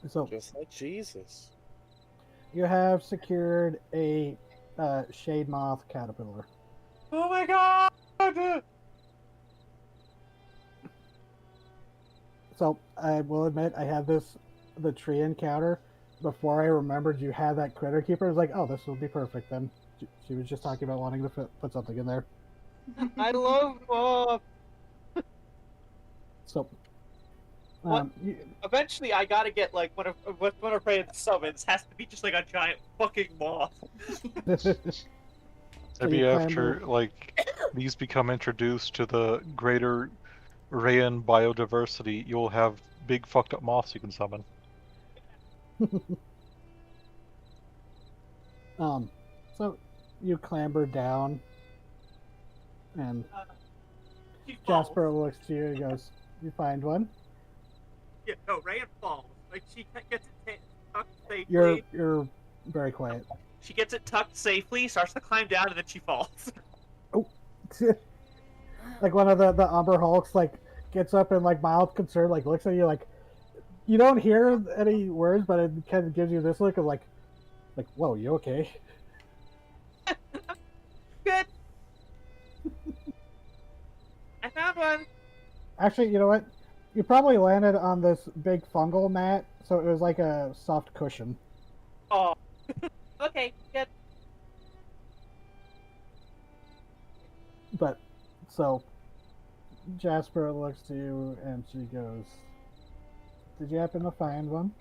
So Just like Jesus. you have secured a shade moth caterpillar. Oh my god! So I will admit I had the tree encounter before I remembered you had that critter keeper. I was like, oh, this will be perfect then. She was just talking about wanting to put something in there. I love So eventually I gotta get like one of Ray's summons has to be just like a giant fucking moth. Maybe you after these become introduced to the greater Rayan biodiversity, you'll have big fucked up moths you can summon. So you clamber down, and She falls. Jasper looks to you and goes, "You find one? Yeah, no, Rayan falls. Like she gets it tucked safely. You're very quiet." She gets it tucked safely, starts to climb down, and then she falls. Oh, like one of the Umber Hulks like gets up and like mild concern, like looks at you like you don't hear any words, but it kind of gives you this look of like whoa, you okay? Good. I found one. Actually, you know what? You probably landed on this big fungal mat, so it was like a soft cushion. Oh. Okay, good. But so Jasper looks to you and she goes, "Did you happen to find one?"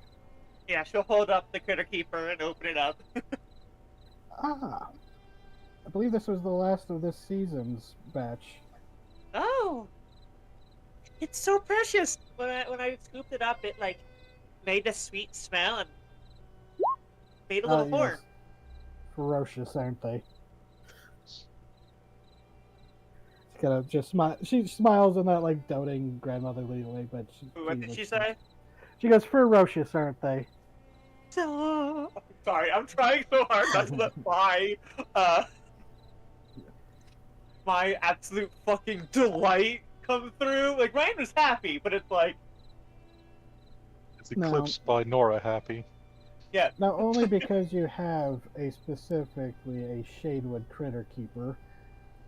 Yeah, she'll hold up the critter keeper and open it up. Ah, I believe this was the last of this season's batch. Oh, it's so precious. When I scooped it up, it like made a sweet smell and made a little horn. Yes. Ferocious, aren't they? She kind of just she smiles in that like doting grandmotherly way, but What did she say? She goes, "Ferocious, aren't they?" Sorry, I'm trying so hard not to let my absolute fucking delight come through. Like Ryan was happy, but it's like It's eclipsed by Nora happy. Now, only because you have specifically a Shadewood critter keeper.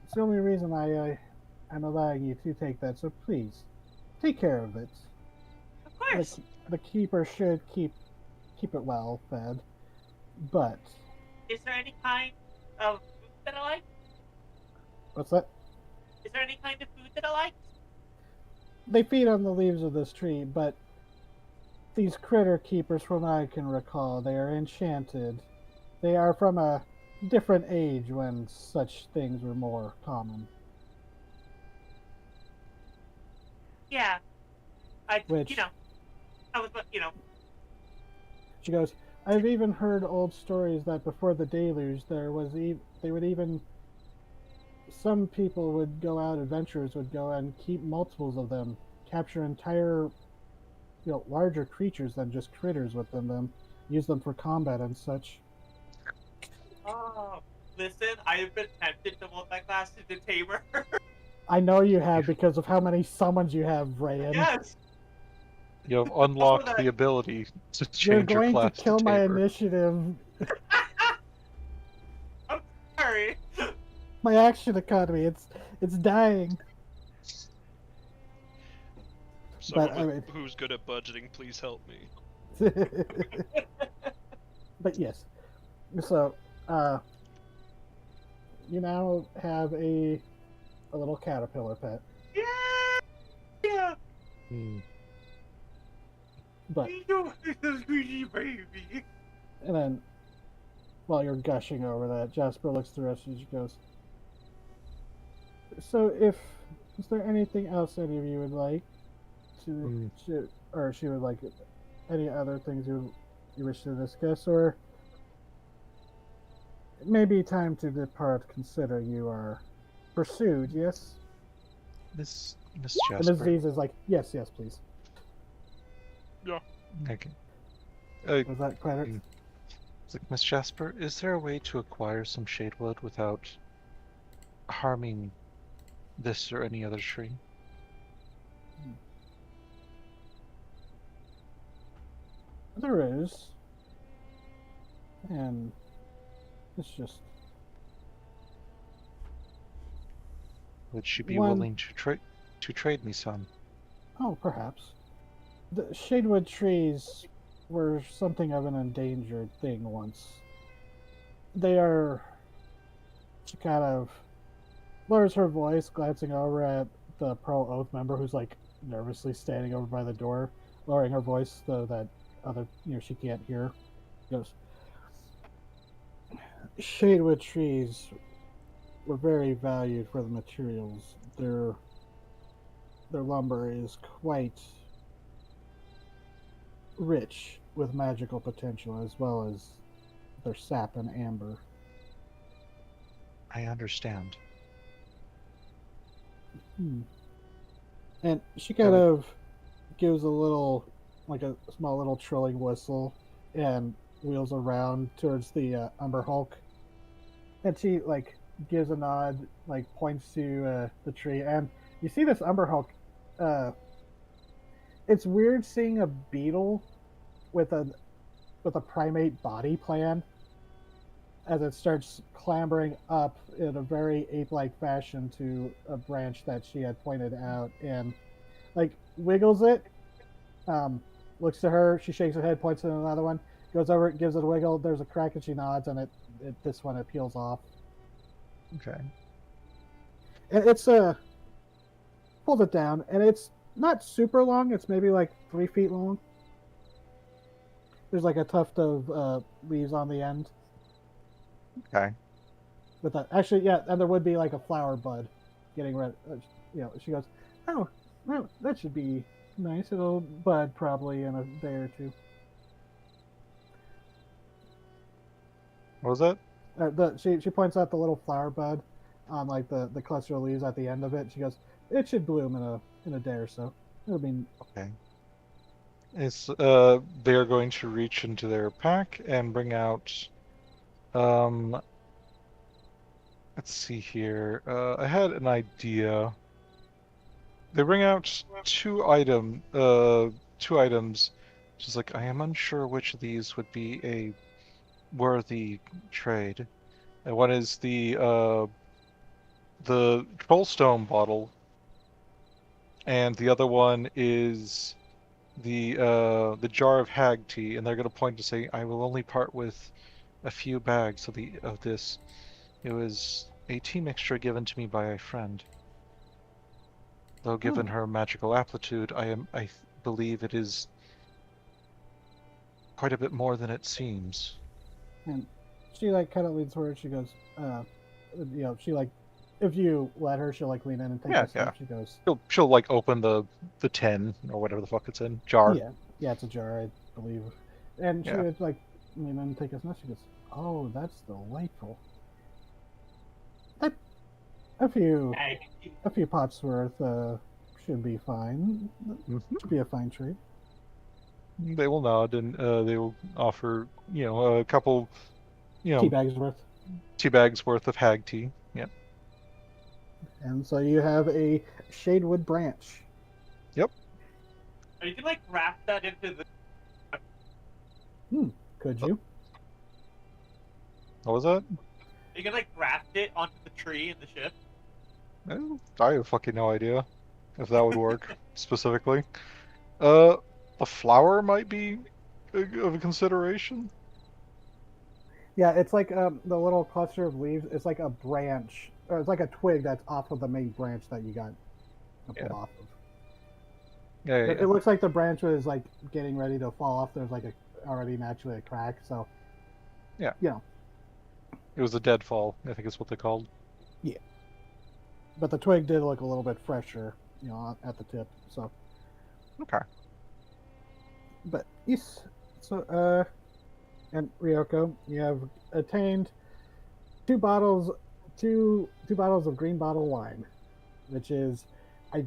It's the only reason I'm allowing you to take that. So please, take care of it. of course. The keeper should keep it well fed. But Is there any kind of food that I like? what's that? Is there any kind of food that I like? They feed on the leaves of this tree, but these critter keepers, from what I can recall, they are enchanted. They are from a different age when such things were more common. Yeah. I Which- I was She goes, "I've even heard old stories that before the deluge, they would even some people would go out, adventurers would go and keep multiples of them, capture entire, larger creatures than just critters within them, use them for combat and such." Oh, Listen, I have been tempted to multi-class into Tamer. I know you have because of how many summons you have, Rayan. Yes. You have unlocked that- the ability to You're change your going to class kill to my Tamer. initiative. I'm sorry. My action economy. It's dying. Someone But, I mean- who's good at budgeting, please help me. But yes. So, you now have a little caterpillar pet. Yeah. Hmm. But You squeaky baby. and then while you're gushing over that, Jasper looks through us and she goes, "So is there anything else any of you would like or she would like any other things you wish to discuss, or it may be time to depart considering you are pursued, yes?" Miss And Jasper. Ms. Z's is like, yes, please. Okay. Was that credit? It's like, Miss Jasper, is there a way to acquire some shadewood without harming this or any other tree? There is. And it's just Would she be One- willing to trade me some? oh, perhaps. The shadewood trees were something of an endangered thing once. They are. She kind of lowers her voice, glancing over at the Pearl Oath member who's like nervously standing over by the door, lowering her voice so that she can't hear. Goes, shadewood trees were very valued for the materials. Their lumber is quite rich with magical potential, as well as their sap and amber. I understand. And she kind of gives a little, like a small little trilling whistle, and wheels around towards the Umber Hulk. And she gives a nod, points to the tree, and you see this Umber Hulk. It's weird seeing a beetle with a primate body plan as it starts clambering up in a very ape-like fashion to a branch that she had pointed out, and wiggles it. Looks to her, she shakes her head, points to another one, goes over it, gives it a wiggle. There's a crack, and she nods, and this one it peels off. Okay. And it's pulls it down, and it's not super long. It's maybe 3 feet long. There's a tuft of leaves on the end. Okay. With that, actually, yeah, and there would be a flower bud getting ready. She goes, "Oh, well, that should be nice. It'll bud probably in a day or two." What was that? She points out the little flower bud on the cluster of leaves at the end of it. She goes, "It should bloom in a day or so. It'll be Okay. It's they're going to reach into their pack and bring out let's see here. I had an idea. They bring out two items. Just I am unsure which of these would be a worthy trade. And one is the Trollstone bottle, and the other one is the jar of hag tea, and they're going to point to say, "I will only part with a few bags of this. It was a tea mixture given to me by a friend. Though given her magical aptitude, I believe it is quite a bit more than it seems." And she kind of leans forward. She goes, she if you let her, she'll lean in and take a sip. She goes, She'll open the tin or whatever the fuck it's in jar. Yeah, it's a jar, I believe. And she would lean in and take a sniff. She goes, "Oh, that's delightful. A few pots worth should be fine. Should be a fine trade." They will nod, and they will offer, a couple, Tea bags worth. 2 bags worth of hag tea. Yep. And so you have a shadewood branch. Yep. Or you can like wrap that into the. Could you? What was that? You can like graft it onto the tree in the ship. I have fucking no idea if that would work specifically. The flower might be of a consideration. Yeah, it's like the little cluster of leaves. It's like a branch, or it's like a twig that's off of the main branch that you got pulled off of. Yeah, yeah, It looks like the branch was like getting ready to fall off. There's like already naturally a crack. So Yeah. you know, It was a deadfall, I think is what they called. but the twig did look a little bit fresher, at the tip. So, Okay. but yes, so and Ryoko, you have attained two bottles of green bottle wine, which is I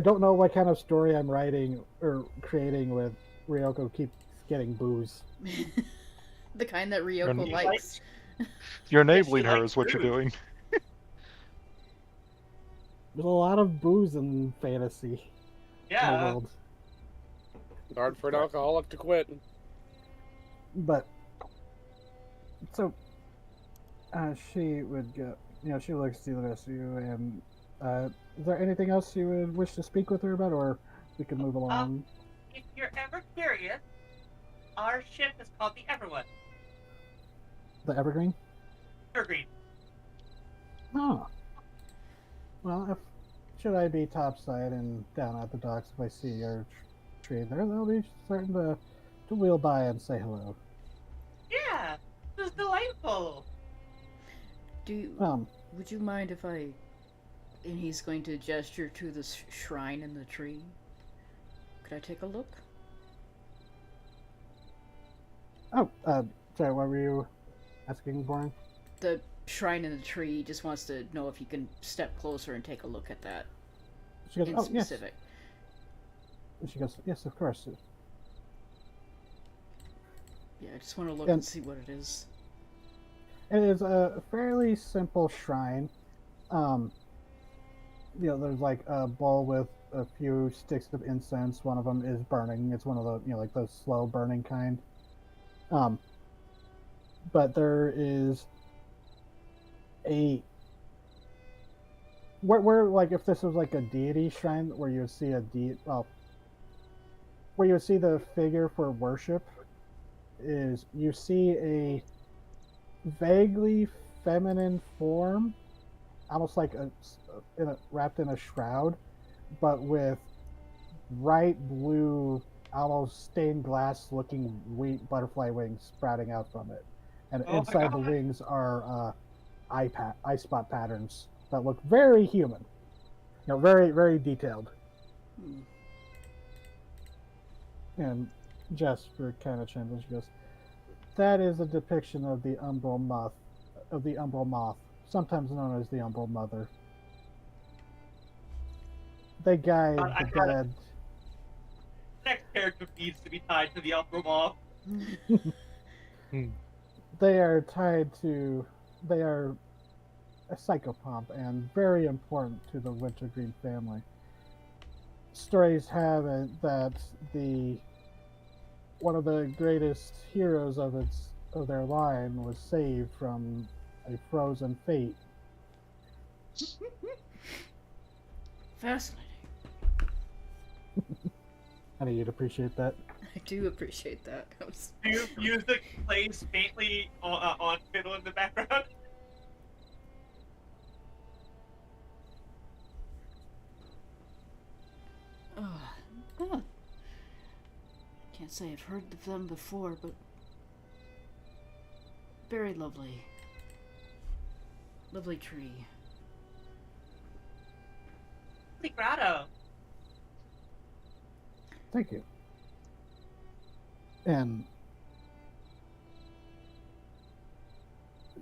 don't know what kind of story I'm writing or creating with Ryoko keeps getting booze. The kind that Ryoko She likes. You're enabling her likes is what you're food. doing. There's a lot of booze in fantasy Yeah. world, Hard for an alcoholic to quit. but so she would go. She looks to the rest of you, and is there anything else you would wish to speak with her about, or we can move along? If you're ever curious, our ship is called the Everone. The Evergreen. Evergreen. Oh. Well, should I be topside and down at the docks if I see your tree there, they'll be certain to wheel by and say hello. Yeah, it was delightful. Would you mind if I... And he's going to gesture to the shrine in the tree. Could I take a look? Oh, sorry, what were you asking, Brine? The shrine in the tree just wants to know if you can step closer and take a look at that. She goes, in oh, specific. Yes. And she goes, yes, of course. Yeah, I just want to look and see what it is. It is a fairly simple shrine. There's like a bowl with a few sticks of incense. One of them is burning. It's one of the, like those slow burning kind. But there is where like if this was like a deity shrine where you would see where you would see the figure for worship is you see a vaguely feminine form, almost like wrapped in a shroud, but with bright blue, almost stained glass looking butterfly wings sprouting out from it, and inside the wings are eye spot patterns that look very human, very, very detailed. And Jasper kind of chimes in. She goes, "That is a depiction of the umbral moth, sometimes known as the umbral mother. They guide the dead." Next character needs to be tied to the Umbral Moth. They are a psychopomp and very important to the Wintergreen family. Stories have it that one of the greatest heroes of their line was saved from a frozen fate. Fascinating. I think you'd appreciate that. I do appreciate that. Music plays faintly on fiddle in the background. Can't say I've heard of them before, but very lovely. Lovely tree. Grotto. Thank you. And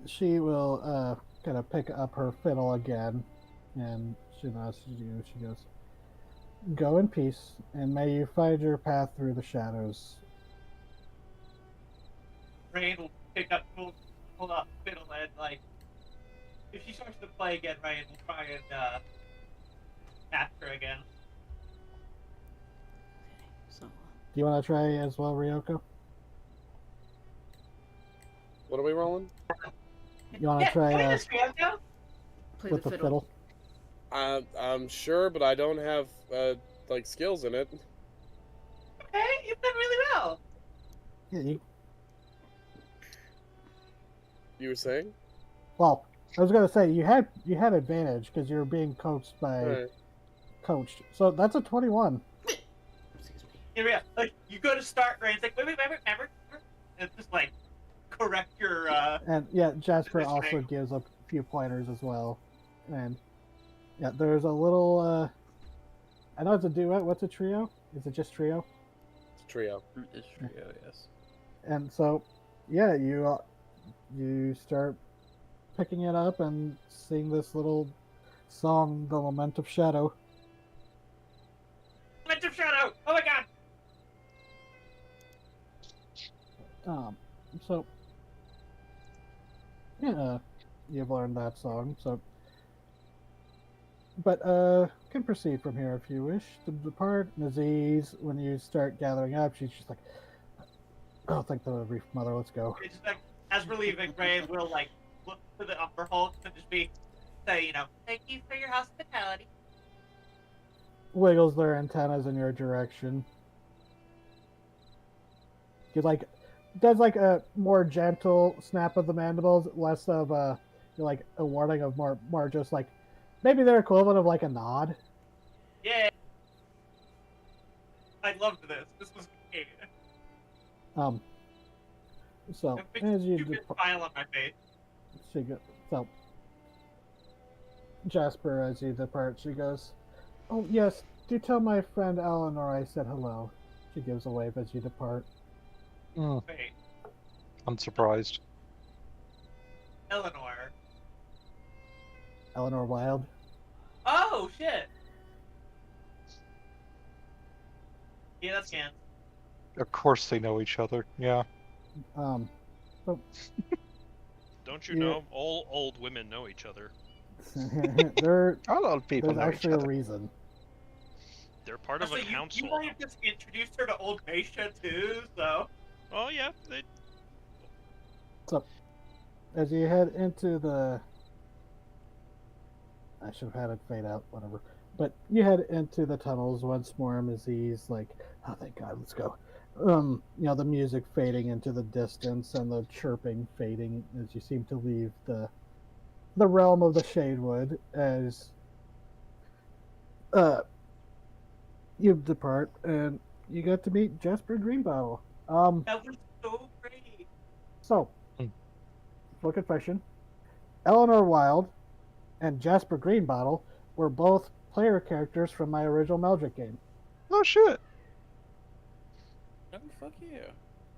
she will kind of pick up her fiddle again, and she nods to you. She goes, "Go in peace, and may you find your path through the shadows." Rain will pick up, we'll pull up fiddle and like, if she starts to play again, Ryan, we'll try and catch her again. So, Do you want to try as well, Ryoko? What are we rolling? You want to Can we try just jam now? play with the the fiddle. fiddle? I'm sure, but I don't have like skills in it. Okay, you've done really well. Yeah, You were saying? well, I was gonna say you had advantage because you were being coached by Alright. coached. So that's a 21. Excuse me. Here we go. Like, you go to start, Ryan's like, wait, remember? And just like, correct your, And yeah, Jasper That's also right. gives a few pointers as well. And yeah, there's a little. I know it's a duet. What's a trio? Is it just trio? It's a trio. It's trio, yes. And so, yeah, you start picking it up and sing this little song, "The Lament of Shadow." Lament of Shadow! Oh my god! So yeah, you've learned that song. So, but can proceed from here if you wish to depart. Naziz, when you start gathering up, she's just like, "Oh, thank the Reef Mother, let's go." It's just like, as we're leaving, Ryan will like look to the upper hulk and just say, you know, thank you for your hospitality. Wiggles their antennas in your direction. He like does like a more gentle snap of the mandibles, less of a like a warning of more just like maybe their equivalent of like a nod. Yeah. I loved this. This was great. So A big as you stupid smile on my face. so Jasper, as you depart, she goes, "Oh yes, do tell my friend Eleanor I said hello." She gives a wave as you depart. Mm, Wait, unsurprised. Eleanor. Eleanor Wilde. Oh shit. Yeah, that's Gans. Of course they know each other. Yeah. So Don't you Yeah. know? All old women know each other. All old people there's know each actually a other. reason. They're part of So a you council. might have just introduced her to Old Geisha too, so. Oh yeah, they So, as you head into the, I should have had it fade out, whatever. But you head into the tunnels once more. Mazie's like, "Oh, thank God, let's go." You know, the music fading into the distance and the chirping fading as you seem to leave the realm of the Shadewood as you depart and you get to meet Jasper Greenbottle. That was so great. So, Hmm. full confession, Eleanor Wilde and Jasper Greenbottle were both player characters from my original Meldrick game. Oh shit. Oh, fuck yeah.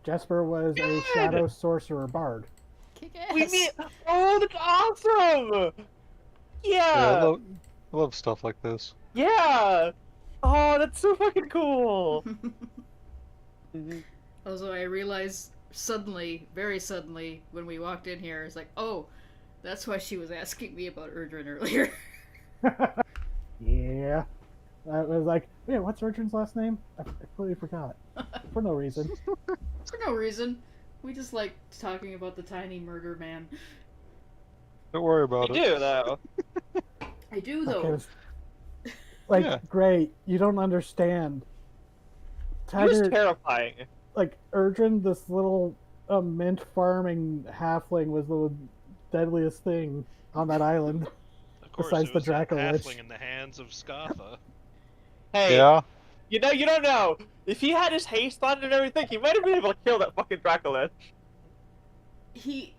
Jasper was a Good! shadow sorcerer bard. Kick ass. We meet. Oh, that's awesome! Yeah, I Yeah, love stuff like this. yeah. Oh, that's so fucking cool. Also, I realized suddenly, very suddenly, when we walked in here, it's like, oh, that's why she was asking me about Erdrin earlier. Yeah. I was like, yeah, what's Urchin's last name? I completely forgot. For no reason. For no reason. We just like talking about the tiny murder man. Don't worry You about it. do though. I do, Okay, though. like, Yeah. great. You don't understand. He was Tiger, terrifying. like, Erdrin, this little mint farming halfling, was the deadliest thing on that island. of course Besides it the was that Draco Lich. halfling in the hands of Scatha. Hey, Yeah. you don't know. If he had his haste on and everything, he might have been able to kill that fucking Dracolich.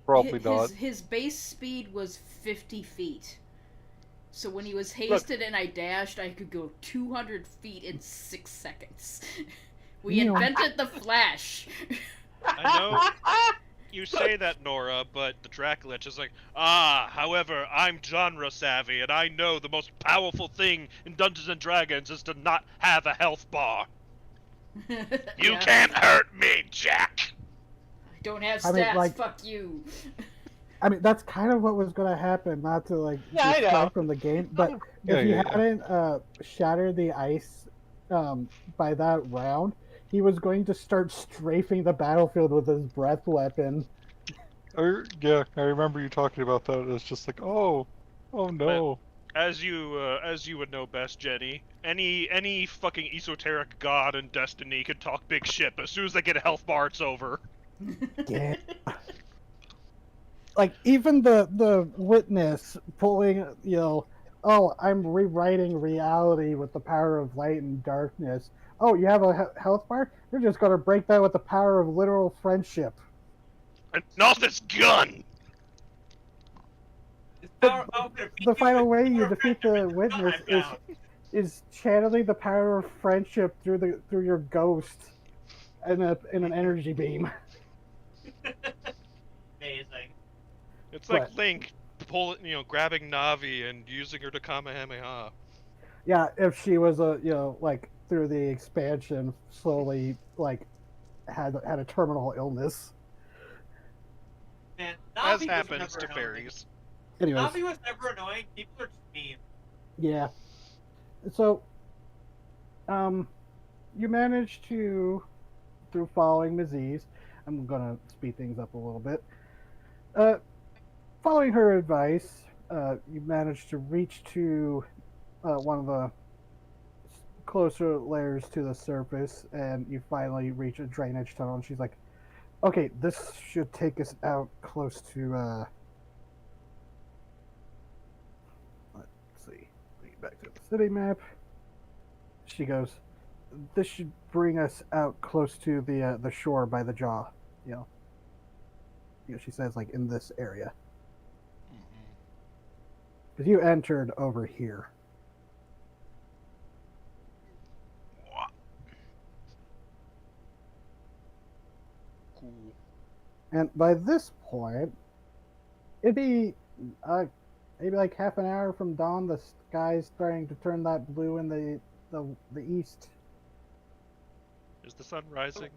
Probably not. His base speed was 50 feet. So when he was hasted and I dashed, I could go 200 feet in 6 seconds. We Yeah. invented the Flash. I know you say that, Nora, but the Dracolich is like, however, I'm genre savvy, and I know the most powerful thing in Dungeons and Dragons is to not have a health bar. You Yeah. can't hurt me, Jack! I Don't have I mean, stats. like- Fuck you. I mean, that's kind of what was going to happen. Not to like Yeah, I know. distract from the game, but Yeah, if he yeah. hadn't shattered the ice by that round, he was going to start strafing the battlefield with his breath weapon. Yeah, I remember you talking about that. It was just like, oh no. As you would know best, Jenny, any fucking esoteric god in Destiny can talk big shit, but as soon as they get a health bar, it's over. Yeah. Like even the witness pulling, oh, I'm rewriting reality with the power of light and darkness. Oh, you have a health bar? You're just gonna break that with the power of literal friendship. And not this gun. The final way you defeat the witness is channeling the power of friendship through your ghost in an energy beam. Amazing. It's like But- Link grabbing Navi and using her to Kamehameha. Yeah, if she was like through the expansion, slowly like had a terminal illness. Man, As Navi was happens never to annoying. fairies. Anyways, Navi was never annoying. People are just mean. yeah. So, you managed to, through following Maziz, I'm gonna speed things up a little bit. Following her advice, you managed to reach to one of the closer layers to the surface, and you finally reach a drainage tunnel. And she's like, "Okay, this should take us out close to." Let's see. Get back to the city map. She goes, "This should bring us out close to the shore by the jaw." She says like in this area. Because you entered over here. Cool. And by this point, it'd be maybe like half an hour from dawn. The sky's starting to turn that blue in the east. Is the sun rising?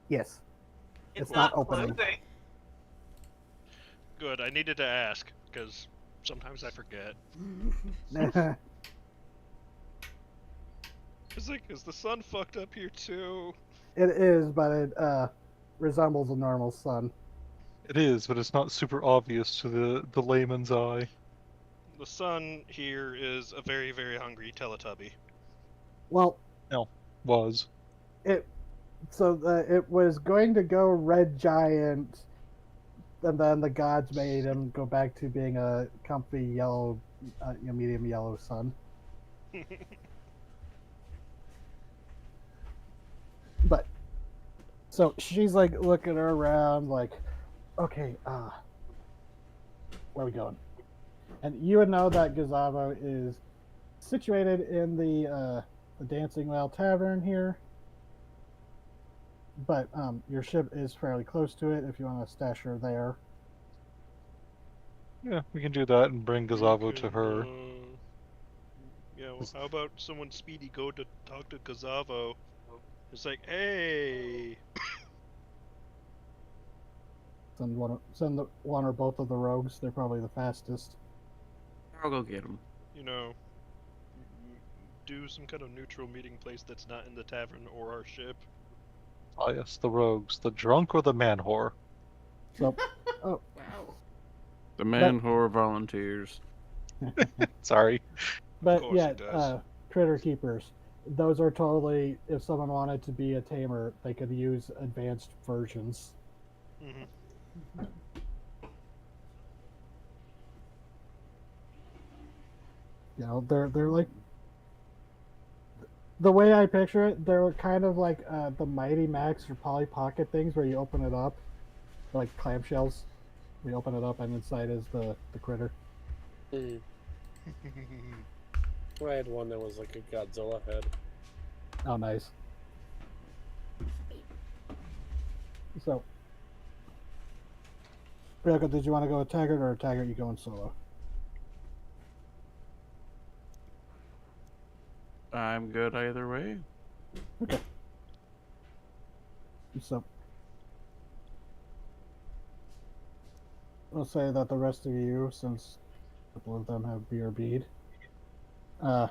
Yes. It's not not opening. closing. Good. I needed to ask because sometimes I forget. It's like, is the sun fucked up here too? It is, but it resembles a normal sun. It is, but it's not super obvious to the layman's eye. The sun here is a very, very hungry Teletubby. Well, Was. it was going to go red giant, and then the gods made him go back to being a comfy yellow, medium yellow sun. But so she's like looking around, like, okay, where are we going? And you would know that Gazavo is situated in the Dancing Whale Tavern here. But your ship is fairly close to it if you want to stash her there. Yeah, we can do that and bring Gazavo to her. Yeah, well, how about someone speedy go to talk to Gazavo? It's like, hey, Send one or both of the rogues. They're probably the fastest. I'll go get him. Do some kind of neutral meeting place that's not in the tavern or our ship. Ah, yes, the rogues. The drunk or the man whore? So, Wow. The man whore volunteers. Sorry. but course yeah, he does. critter keepers. Those are totally. If someone wanted to be a tamer, they could use advanced versions. Mm-hmm. They're like. The way I picture it, they're kind of like the Mighty Max or Polly Pocket things where you open it up, like clamshells. We open it up and inside is the critter. I had one that was like a Godzilla head. Oh, nice. So, Bianca, did you want to go with Taggart, or Taggart you going solo? I'm good either way. Okay. So, I'll say that the rest of you, since a couple of them have BRB'd, uh,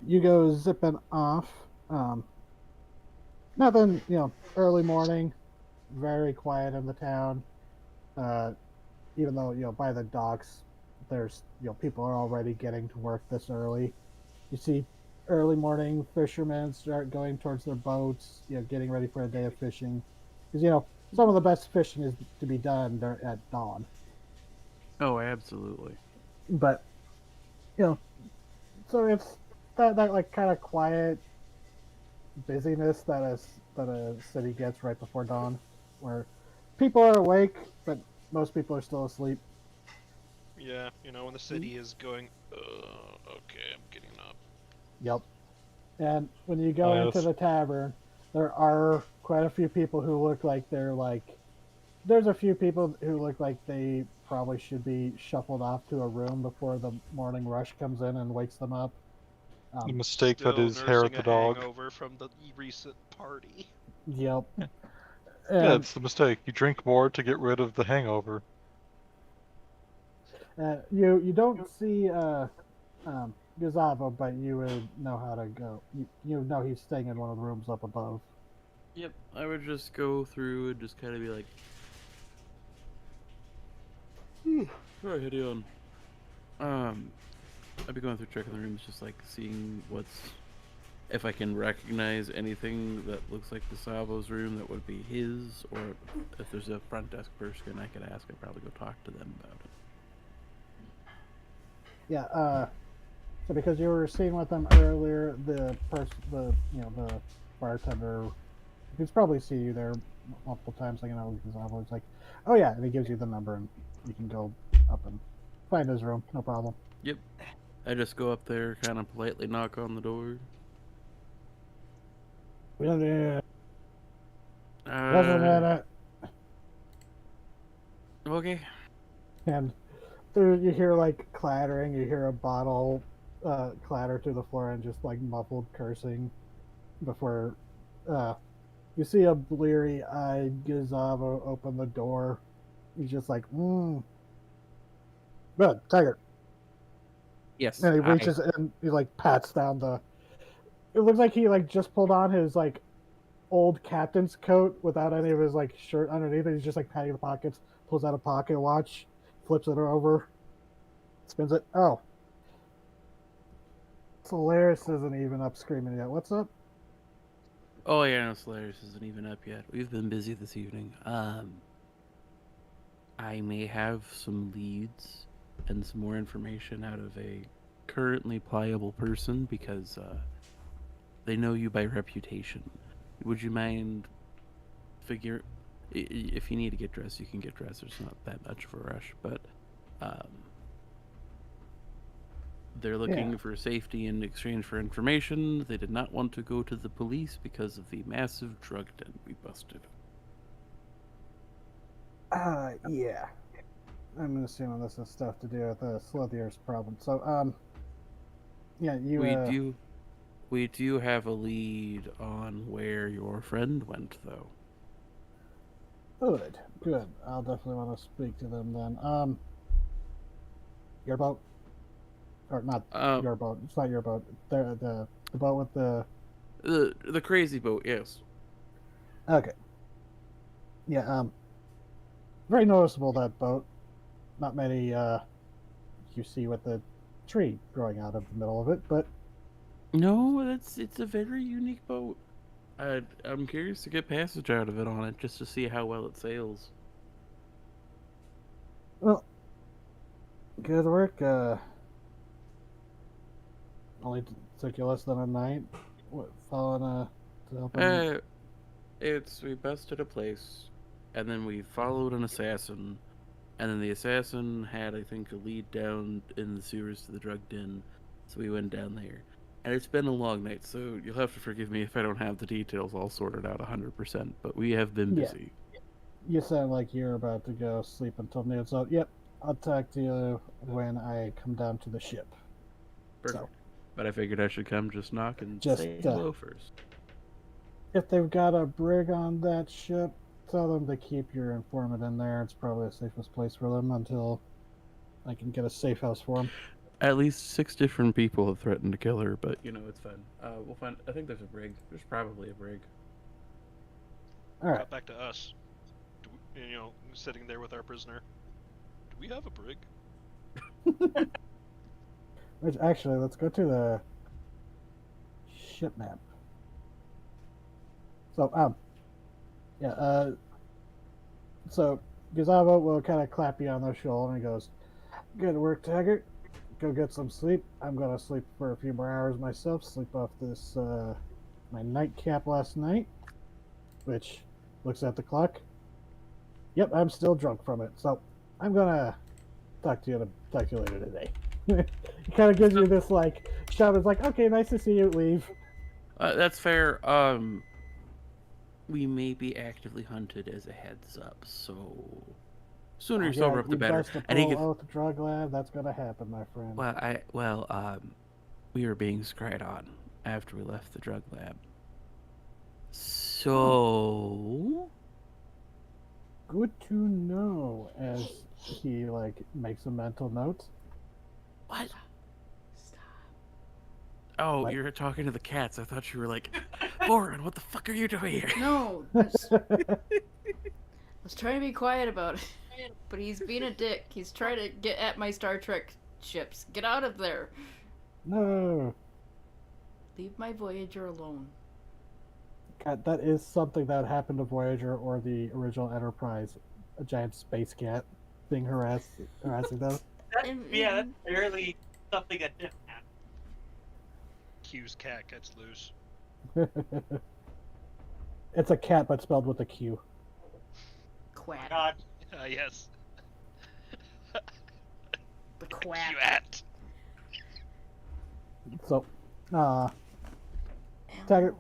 you go zipping off. Nothing, early morning, very quiet in the town. Uh, Even though, by the docks, there's, people are already getting to work this early. You see early morning fishermen start going towards their boats, getting ready for a day of fishing. Because, some of the best fishing is to be done at dawn. Oh, absolutely. But, you know, so it's that like kind of quiet busyness that a city gets right before dawn, where people are awake, but most people are still asleep. Yeah, when the city is going, okay, I'm getting up. Yep. And when you go into Yes. the tavern, there are quite a few people who look like they're like. There's a few people who look like they probably should be shuffled off to a room before the morning rush comes in and wakes them up. The mistake that Still is hair at nursing the a dog. hangover from the recent party. Yep. Yeah, And it's the mistake. You drink more to get rid of the hangover. you don't see Gazava, but you would know how to go. You know he's staying in one of the rooms up above. Yep, I would just go through and just kind of be like, alright, how you doing? I'd be going through checking the rooms, just like seeing if I can recognize anything that looks like Gustavo's room that would be his, or if there's a front desk person I could ask, I'd probably go talk to them about it. Yeah. So because you were seeing with them earlier, the bartender, he's probably see you there multiple times. Like, Gazava is like, oh yeah, and he gives you the number, and you can go up and find his room, no problem. Yep. I just go up there, kind of politely knock on the door. Just a minute. Okay. And there you hear like clattering. You hear a bottle clatter to the floor and just like muffled cursing before you see a bleary-eyed Gazavo open the door. He's just like, good, Tiger. Yes. And he reaches and he like pats down the. It looks like he like just pulled on his like old captain's coat without any of his like shirt underneath it. He's just like patting the pockets, pulls out a pocket watch, flips it over, spins it. Oh, Solaris isn't even up screaming yet. What's up? Oh yeah, no, Solaris isn't even up yet. We've been busy this evening. I may have some leads and some more information out of a currently pliable person because they know you by reputation. Would you mind if you need to get dressed, you can get dressed. There's not that much of a rush, but they're looking for safety in exchange for information. They did not want to go to the police because of the massive drug den we busted. Yeah. I'm assuming this has stuff to do with the Slithier's problem. So, yeah, you. We do have a lead on where your friend went, though. Good. I'll definitely want to speak to them then. Your boat, or not your boat? It's not your boat. The boat with the crazy boat. Yes. Okay. Yeah. Very noticeable, that boat. Not many you see with the tree growing out of the middle of it, but no, it's a very unique boat. I'm curious to get passage out of it on it just to see how well it sails. Well, good work. Only took you less than a night. What, following we busted a place, and then we followed an assassin, and then the assassin had, I think, a lead down in the sewers to the drug den, so we went down there. And it's been a long night, so you'll have to forgive me if I don't have the details all sorted out 100%, but we have been busy. You sound like you're about to go sleep until noon, so yep, I'll talk to you when I come down to the ship. Perfect. So, but I figured I should come just knock and say hello first. If they've got a brig on that ship, tell them to keep your informant in there. It's probably the safest place for them until I can get a safe house for them. At least 6 different people have threatened to kill her, but you know it's fine. We'll find. I think there's a brig. There's probably a brig. All right. Got back to us. Sitting there with our prisoner. Do we have a brig? Which actually, let's go to the ship map. So yeah. So Gazabo will kind of clap you on the shoulder and he goes, "Good work, Taggart. Go get some sleep. I'm gonna sleep for a few more hours myself. Sleep off this my nightcap last night." Which looks at the clock. Yep, I'm still drunk from it. So I'm gonna talk to you later today. He kind of gives you this like shove. It's like, okay, nice to see you. Leave. That's fair. We may be actively hunted as a heads up, so sooner you sober up the better. And he gets out the drug lab. That's gonna happen, my friend. We were being scryed on after we left the drug lab. So good to know. As he like makes a mental note. What? Stop. Oh, what? You're talking to the cats. I thought you were like, Boren, what the fuck are you doing here? No. I was trying to be quiet about it, but he's being a dick. He's trying to get at my Star Trek ships. Get out of there. No. Leave my Voyager alone. God, that is something that happened to Voyager or the original Enterprise. A giant space cat being harassing them. That's clearly something that didn't happen. Q's cat gets loose. It's a cat, but spelled with a Q. Quat. Oh God. Yes. The quack. Quat. So, Taggart,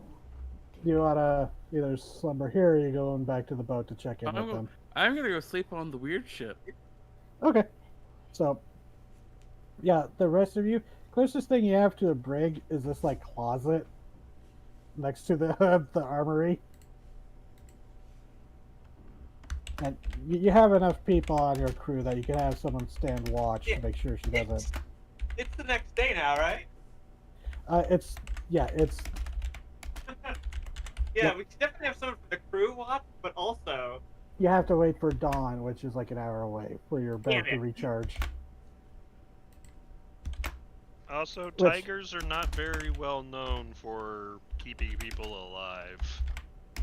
do you wanna either slumber here or are you going back to the boat to check in with them? I'm gonna go sleep on the weird ship. Okay. So, yeah, the rest of you, closest thing you have to a brig is this like closet next to the the armory. And you have enough people on your crew that you can have someone stand watch to make sure she doesn't. It's the next day now, right? It's. Yeah, we should definitely have someone from the crew watch, but also you have to wait for dawn, which is like an hour away, for your boat to recharge. Also, tigers are not very well known for keeping people alive.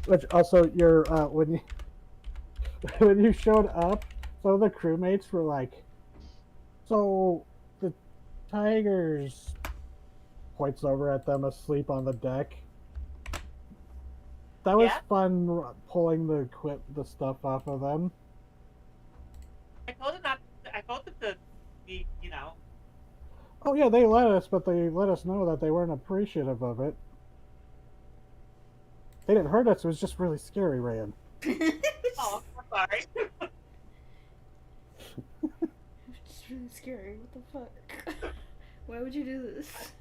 Which also, you're when you showed up, some of the crewmates were like, "So the tigers," points over at them asleep on the deck. That was fun pulling the stuff off of them. I told them to be, Oh yeah, they let us, but they let us know that they weren't appreciative of it. They didn't hurt us, it was just really scary, Ryan. Oh, I'm sorry. It's really scary. What the fuck? Why would you do this?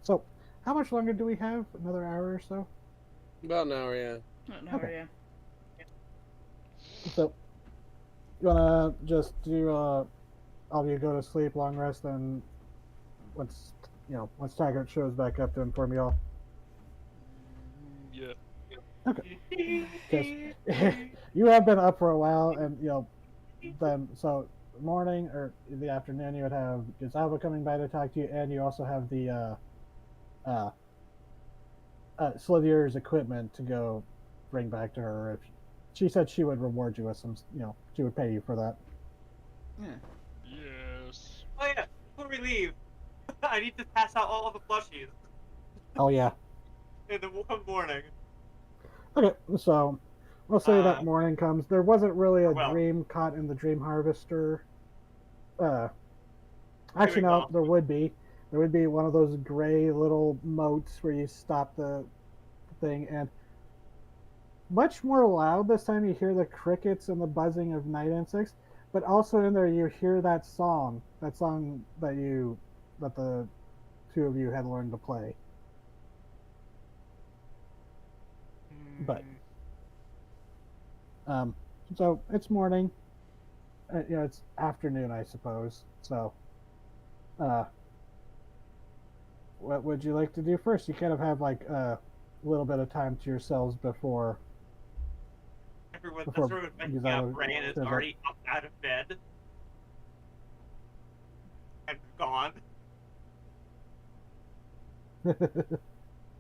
So, how much longer do we have? Another hour or so? About an hour, yeah. An hour, yeah. So, you wanna just do, all of you go to sleep, long rest, then once Taggart shows back up to inform you all. Yeah. Okay. Because you have been up for a while, and then so morning or in the afternoon you would have Gazaba coming by to talk to you, and you also have the Slithier's equipment to go bring back to her. If she said she would reward you with some, she would pay you for that. Yeah. Yes. Oh yeah, before we leave, I need to pass out all of the plushies Oh yeah. in the morning. Okay, so we'll say that morning comes. There wasn't really a well. dream caught in the dream harvester. Actually, no, there would be. There would be one of those gray little moats where you stop the thing, and much more loud this time. You hear the crickets and the buzzing of night insects, but also in there you hear that song that the two of you had learned to play. But So it's morning. It's afternoon, I suppose. So, uh, what would you like to do first? You kind of have like a little bit of time to yourselves before Everyone before that's you waking up, Brine is guys already up out of bed and gone.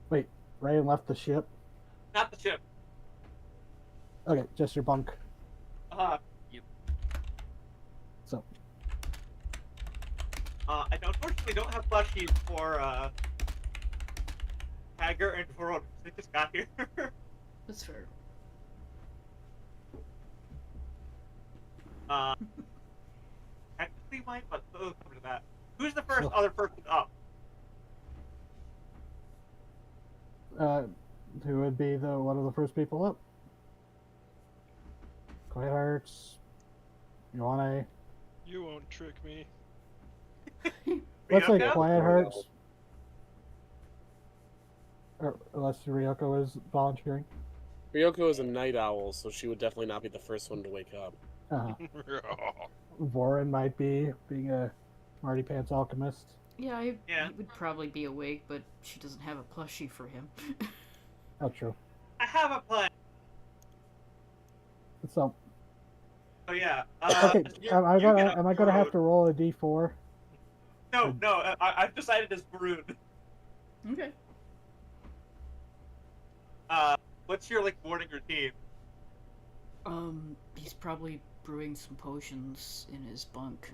Wait, Ryan left the ship. Not the ship. Okay, just your bunk. Yep. So, I unfortunately don't have plushies for Hager and Veron. They just got here. That's fair. Technically mine, but we'll come to that. Who's the first other person up? who would be the one of the first people up? Quiet Hearts. Ioane. You won't trick me. Let's say Ryoko? Quiet Hearts. Or unless Ryoko is volunteering. Ryoko is a night owl, so she would definitely not be the first one to wake up. Vorin might be, being a smarty pants alchemist. Yeah, Yeah. he would probably be awake, but she doesn't have a plushie for him. Oh, true. I have a plan. So, Oh yeah. okay, am I you get gonna have Varun. to roll a d4? No. I've decided as Varun. Okay. What's your morning routine? He's probably brewing some potions in his bunk.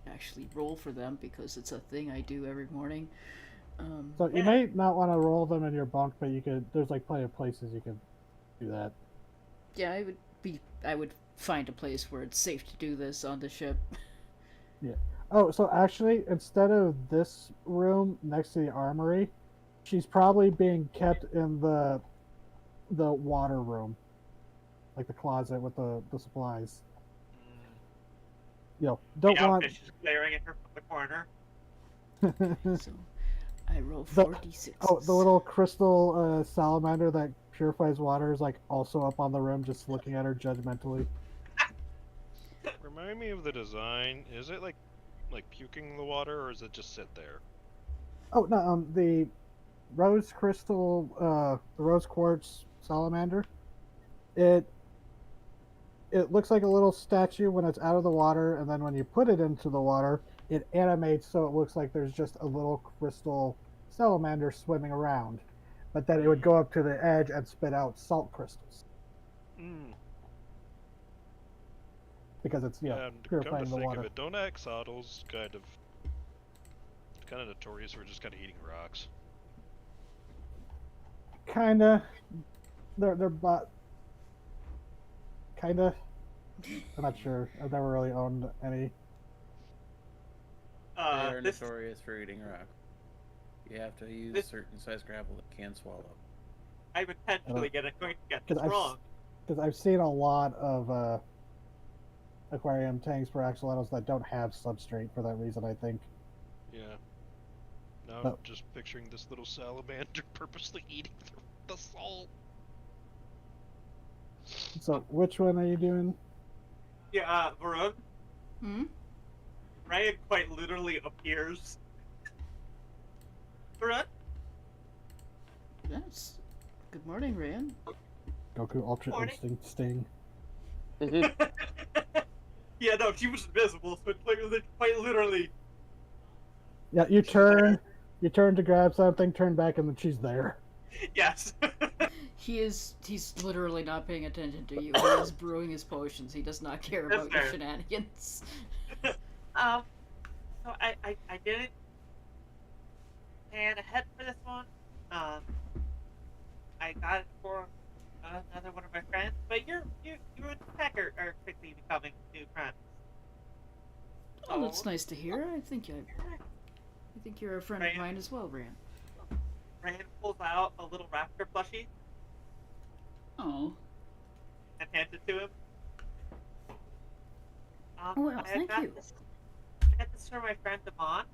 Actually roll for them because it's a thing I do every morning. So you may not want to roll them in your bunk, but you could. There's plenty of places you could do that. Yeah, I would find a place where it's safe to do this on the ship. Yeah. Oh, so actually, instead of this room next to the armory, she's probably being kept in the water room, like the closet with the supplies. Don't The want. outfish is glaring at her from the corner. So I roll The- 4d6. Oh, the little crystal salamander that purifies water is also up on the rim, just looking at her judgmentally. Remind me of the design. Is it like puking the water, or does it just sit there? Oh no, the rose crystal, the rose quartz salamander. It looks like a little statue when it's out of the water, and then when you put it into the water, it animates so it looks like there's just a little crystal salamander swimming around. But then it would go up to the edge and spit out salt crystals because it's And come purifying to the think water. of it, don't axolotls kind of notorious for just kind of eating rocks? Kinda, they're but kinda. I'm not sure. I've never really owned any. They are This notorious for eating rock. You have to use This- certain size gravel that can swallow. I'm intentionally going to get this Because wrong. I've seen a lot of aquarium tanks for axolotls that don't have substrate for that reason, I think. Yeah. Now Oh. I'm just picturing this little salamander purposely eating the salt. So, which one are you doing? Yeah, Varun, Hmm? Ryan quite literally appears. Varun? Yes. Good morning, Ryan. Goku Ultra Morning. Instinct Sting. Yeah, no, she was invisible, so it's quite literally. Yeah, you turn to grab something, turn back, and then she's there. Yes. He's literally not paying attention to you. He is brewing his potions. He does not care That's about your fair. shenanigans. So I didn't plan ahead for this one. I got it for another one of my friends, but you and Pecker are quickly becoming new friends. Oh, that's nice to hear. I think you're a friend of Ryan. mine as well, Ryan. Ryan pulls out a little raptor plushie Oh. and hands it to him. Oh, well, I thank got you. This, I got this for my friend Devon.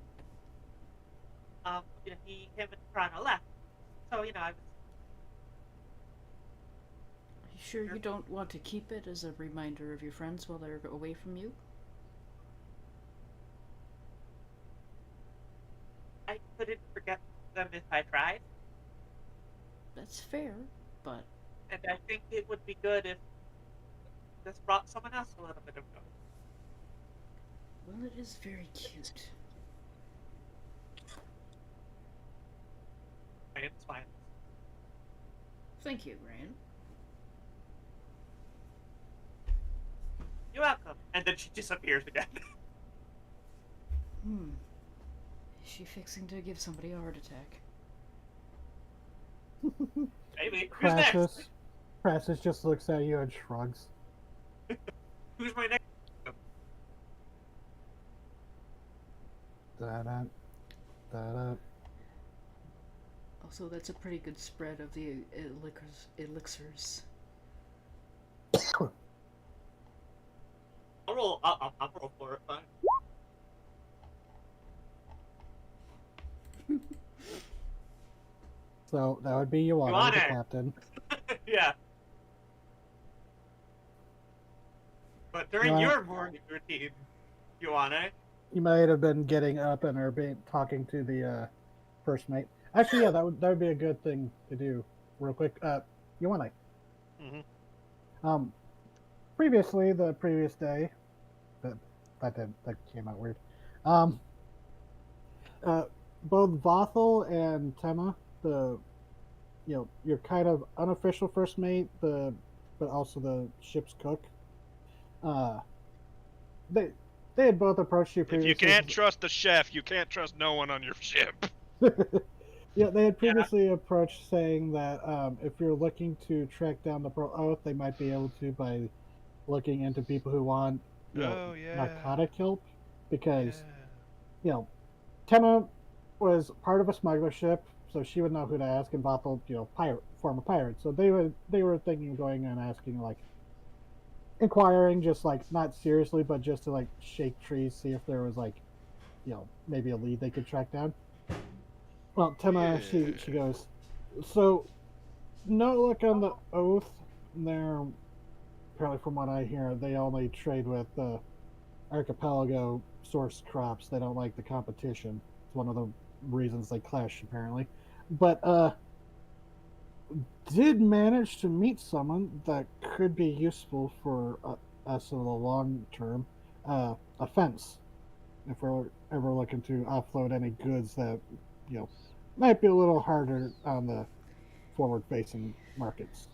Him and Prana left, so I was. sure you don't want to keep it as a reminder of your friends while they're away from you? I couldn't forget them if I tried, That's fair, but and I think it would be good if this brought someone else a little bit of joy. well, it is very cute. Ryan smiles. Thank you, Ryan. You're welcome. And then she disappears again. Is she fixing to give somebody a heart attack? Maybe. Who's next? Crassus just looks at you and shrugs. Who's my next? Da-da, da-da. Also, that's a pretty good spread of the elixirs. I'll roll. I'll roll for it. Fine. So that would be Ioana, the Ioana. captain. Yeah. But during Well- your morning routine, Ioana, You might have been getting up and are talking to the first mate. Actually, yeah, that would be a good thing to do, real quick. Ioana. Previously, the previous day, that came out weird. Both Vothel and Tema, your kind of unofficial first mate, but also the ship's cook. They had both approached you If previously. you can't trust the chef, you can't trust no one on your ship. Yeah, they had previously approached saying that if you're looking to track down the Pearl Oath, they might be able to by looking into people who want narcotic help, because Tema was part of a smuggler ship, so she would know who to ask, and Bothel, former pirate. So they were thinking of going and asking, like, inquiring, just like not seriously, but just to like shake trees, see if there was like, maybe a lead they could track down. Well, Tema, she goes, so no luck on the Oath. They're apparently, from what I hear, they only trade with archipelago source crops. They don't like the competition. It's one of the reasons they clash, apparently. But did manage to meet someone that could be useful for us in the long term. A fence, if we're ever looking to offload any goods that might be a little harder on the forward-facing markets.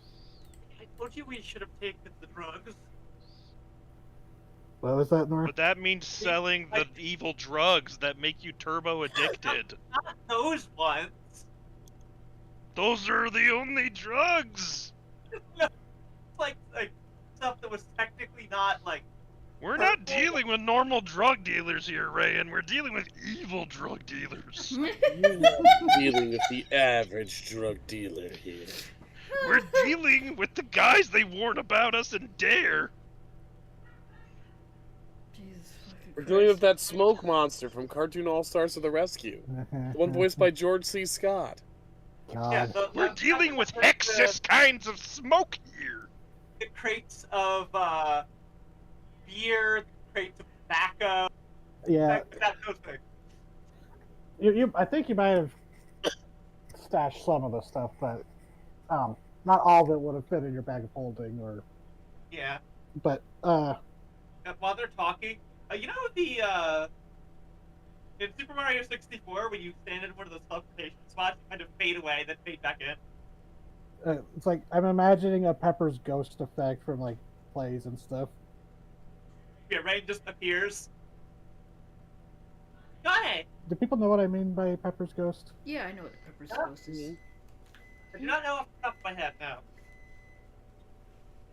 I told you we should have taken the drugs. What was that, Nora? But that means selling the evil drugs that make you turbo addicted. Not those ones. Those are the only drugs. like stuff that was technically not like. We're not dealing with normal drug dealers here, Rayan. We're dealing with evil drug dealers. Dealing with the average drug dealer here. We're dealing with the guys they warn about us in Dare. Jesus fucking We're dealing with that smoke monster from Cartoon All-Stars to the Rescue. The one voiced by George C. Scott. God. Yeah, We're dealing with Hexus kinds of smoke here. The crates of beer, crates of tobacco. Yeah. Those things. I think you might have stashed some of the stuff, but not all of it would have fit in your bag of holding, or. Yeah. But While they're talking, you know the in Super Mario 64 when you stand in one of those teleportation spots, you kind of fade away, then fade back in. It's like I'm imagining a Pepper's ghost effect from like plays and stuff. Yeah, Rain just appears. Got it. Do people know what I mean by Pepper's ghost? Yeah, I know what Pepper's Ghost is. I do not know off the top of my head now.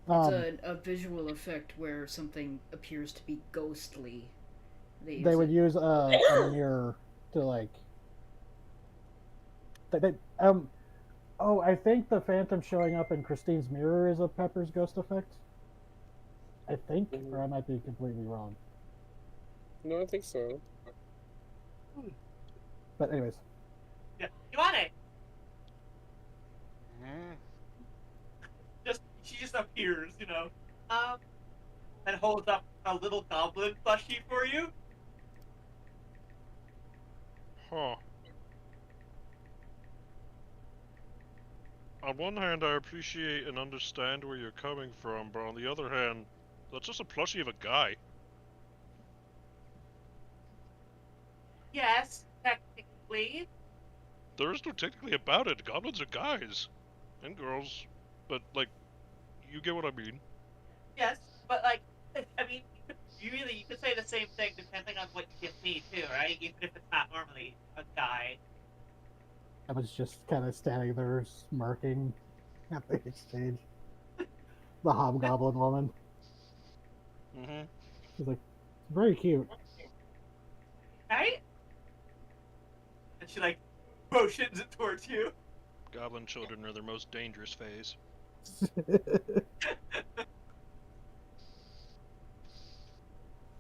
It's a visual effect where something appears to be ghostly. They would use a mirror to like. Oh, I think the Phantom showing up in Christine's mirror is a Pepper's ghost effect. I think, or I might be completely wrong. No, I think so. But anyways, Yeah, you want it? She just tears, you know. And holds up a little goblin plushie for you. Huh. On one hand, I appreciate and understand where you're coming from, but on the other hand, that's just a plushie of a guy. Yes, technically. There is no technically about it. Goblins are guys. And girls. But, like, you get what I mean. Yes, but like, I mean, you could say the same thing depending on what you give me too, right? Even if it's not normally a guy. I was just kind of standing there smirking at the exchange. The hobgoblin woman. Mm-hmm. She's like, very cute. Right? And she like motions it towards you. Goblin children are their most dangerous phase.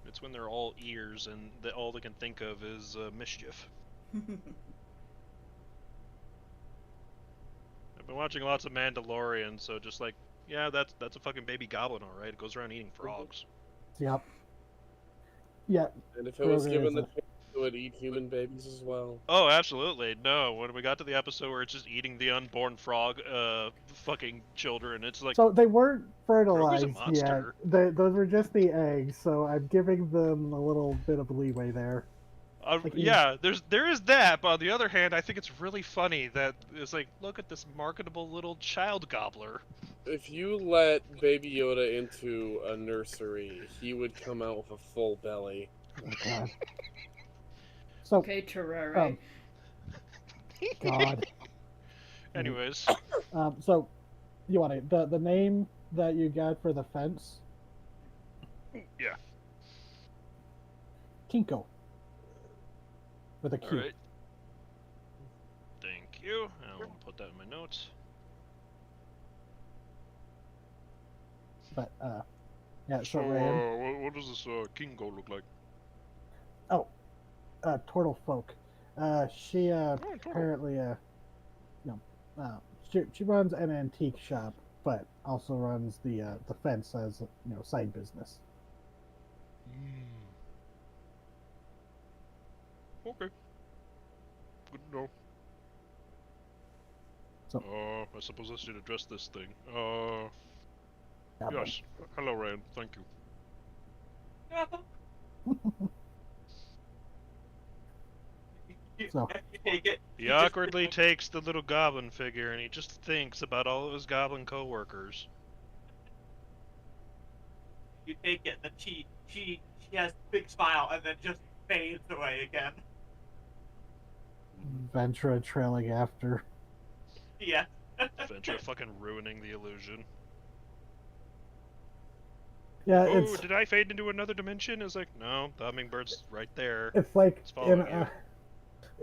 It's when they're all ears and all they can think of is mischief. I've been watching lots of Mandalorian, so just like, yeah, that's a fucking baby goblin, alright. It goes around eating frogs. Yep. Yeah. And if it was Kroger given is the a- chance, it would eat human babies as well. Oh, absolutely. No, when we got to the episode where it's just eating the unborn frog, fucking children, it's like, So they weren't Grogu's a fertilized yet. monster. Those were just the eggs, so I'm giving them a little bit of leeway there. Like, yeah, there is that, but on the other hand, I think it's really funny that it's like, look at this marketable little child gobbler. If you let Baby Yoda into a nursery, he would come out with a full belly. Oh, God. So, Okay, Terrare. God. Anyways, So, you want it? The name that you got for the fence? yeah. Kinko. With a Q. Alright. Thank you. I'll put that in my notes. But, yeah, so, So, Rand, what does this Kingo look like? Turtle Folk. She, Turtle. apparently, she runs an antique shop, but also runs the fence as, side business. Okay. Good to know. So- I suppose I should address this thing. Yeah, but- Yes. Hello, Rand. Thank you. You're welcome. So- You take it. He awkwardly takes the little goblin figure and he just thinks about all of his goblin co-workers. You take it, then she has a big smile and then just fades away again. Ventura trailing after. Yeah. Ventura fucking ruining the illusion. Yeah, Oh, it's did I fade into another dimension? It's like, no, the hummingbird's right there. it's like It's following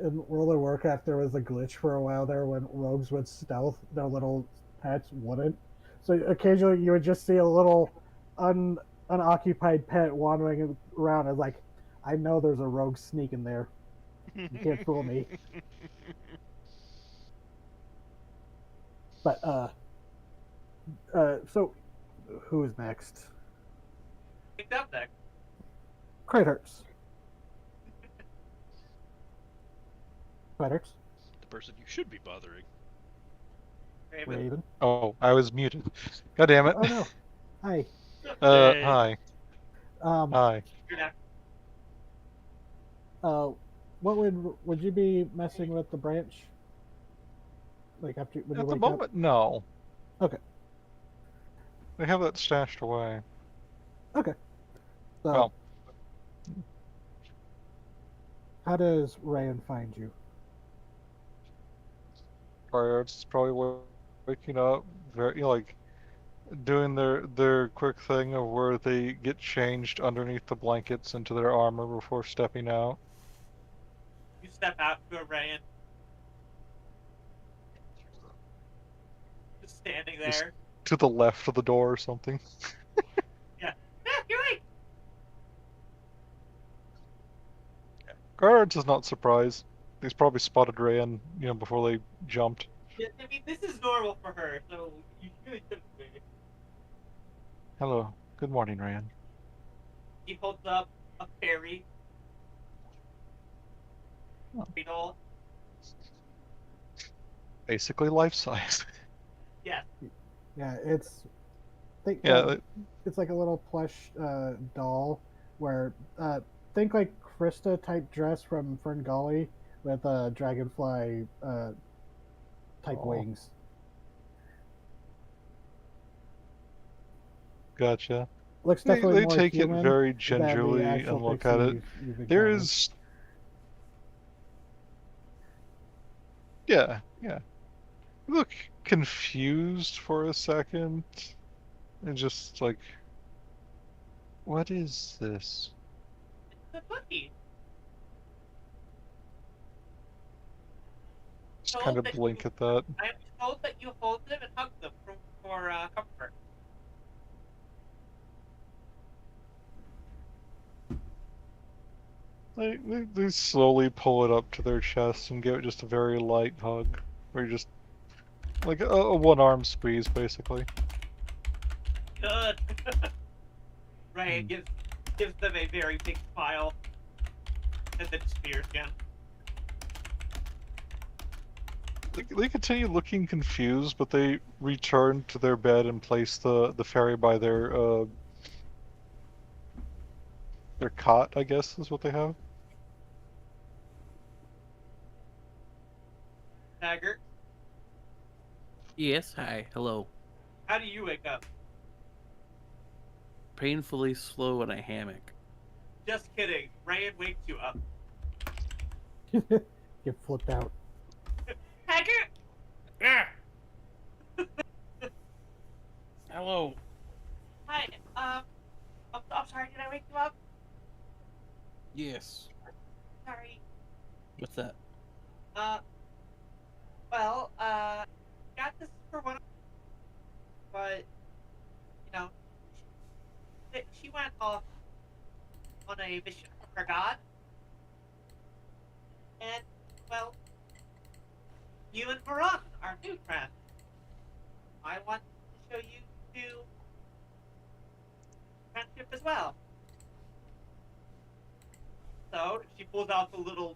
in World of Warcraft there was a glitch for a while there when rogues would stealth, their little pets wouldn't. So occasionally you would just see a little unoccupied pet wandering around. It's like, I know there's a rogue sneaking there. You can't fool me. But so who's next? Picked up next. Craters. Craters. The person you should be bothering. Raven. Raven. Oh, I was muted. God damn it. Oh no. Hi. Hey. Hi. Hi. You're next. What would you be messing with the branch? Like after when you At the wake up? moment, no. Okay. They have that stashed away. Okay. So, Well. how does Ryan find you? It's probably waking up, very like doing their quick thing of where they get changed underneath the blankets into their armor before stepping out. You step out to a Rayan. Just standing Just- there. To the left of the door or something. Yeah. Ah, you're right. Guards is not surprised. He's probably spotted Rayan, before they jumped. Yeah, I mean, this is normal for her, so you really shouldn't be. Hello. Good morning, Ryan. He holds up a fairy. Oh. Doll. Basically life size. Yes. Yeah, it's Yeah, it's like a little plush doll where think like Krista type dress from Ferngully with dragonfly type Oh. wings. gotcha. Looks They definitely more take it human very than the gingerly actual and look pixie at it. you've There encountered. is, yeah. You look confused for a second, and just like, what is this? It's a bunny. Just kind of blink at that. I am told that you hold them and hug them for comfort. They slowly pull it up to their chest and give it just a very light hug, where you just like a one-arm squeeze, basically. Good. Ryan gives them a very big smile, and then disappears again. They continue looking confused, but they return to their bed and place the fairy by their cot, I guess, is what they have. Taggart, Yes, hi, hello. how do you wake up? Painfully slow in a hammock. Just kidding. Ryan wakes you up. Get flipped out. Taggart! Ah! Hello. Hi, I'm sorry, did I wake you up? Yes. Sorry. What's that? Got this for one, but, you know, she went off on a mission for her god, and, well, you and Varun are new friends. I want to show you two friendship as well. So, she pulls out the little,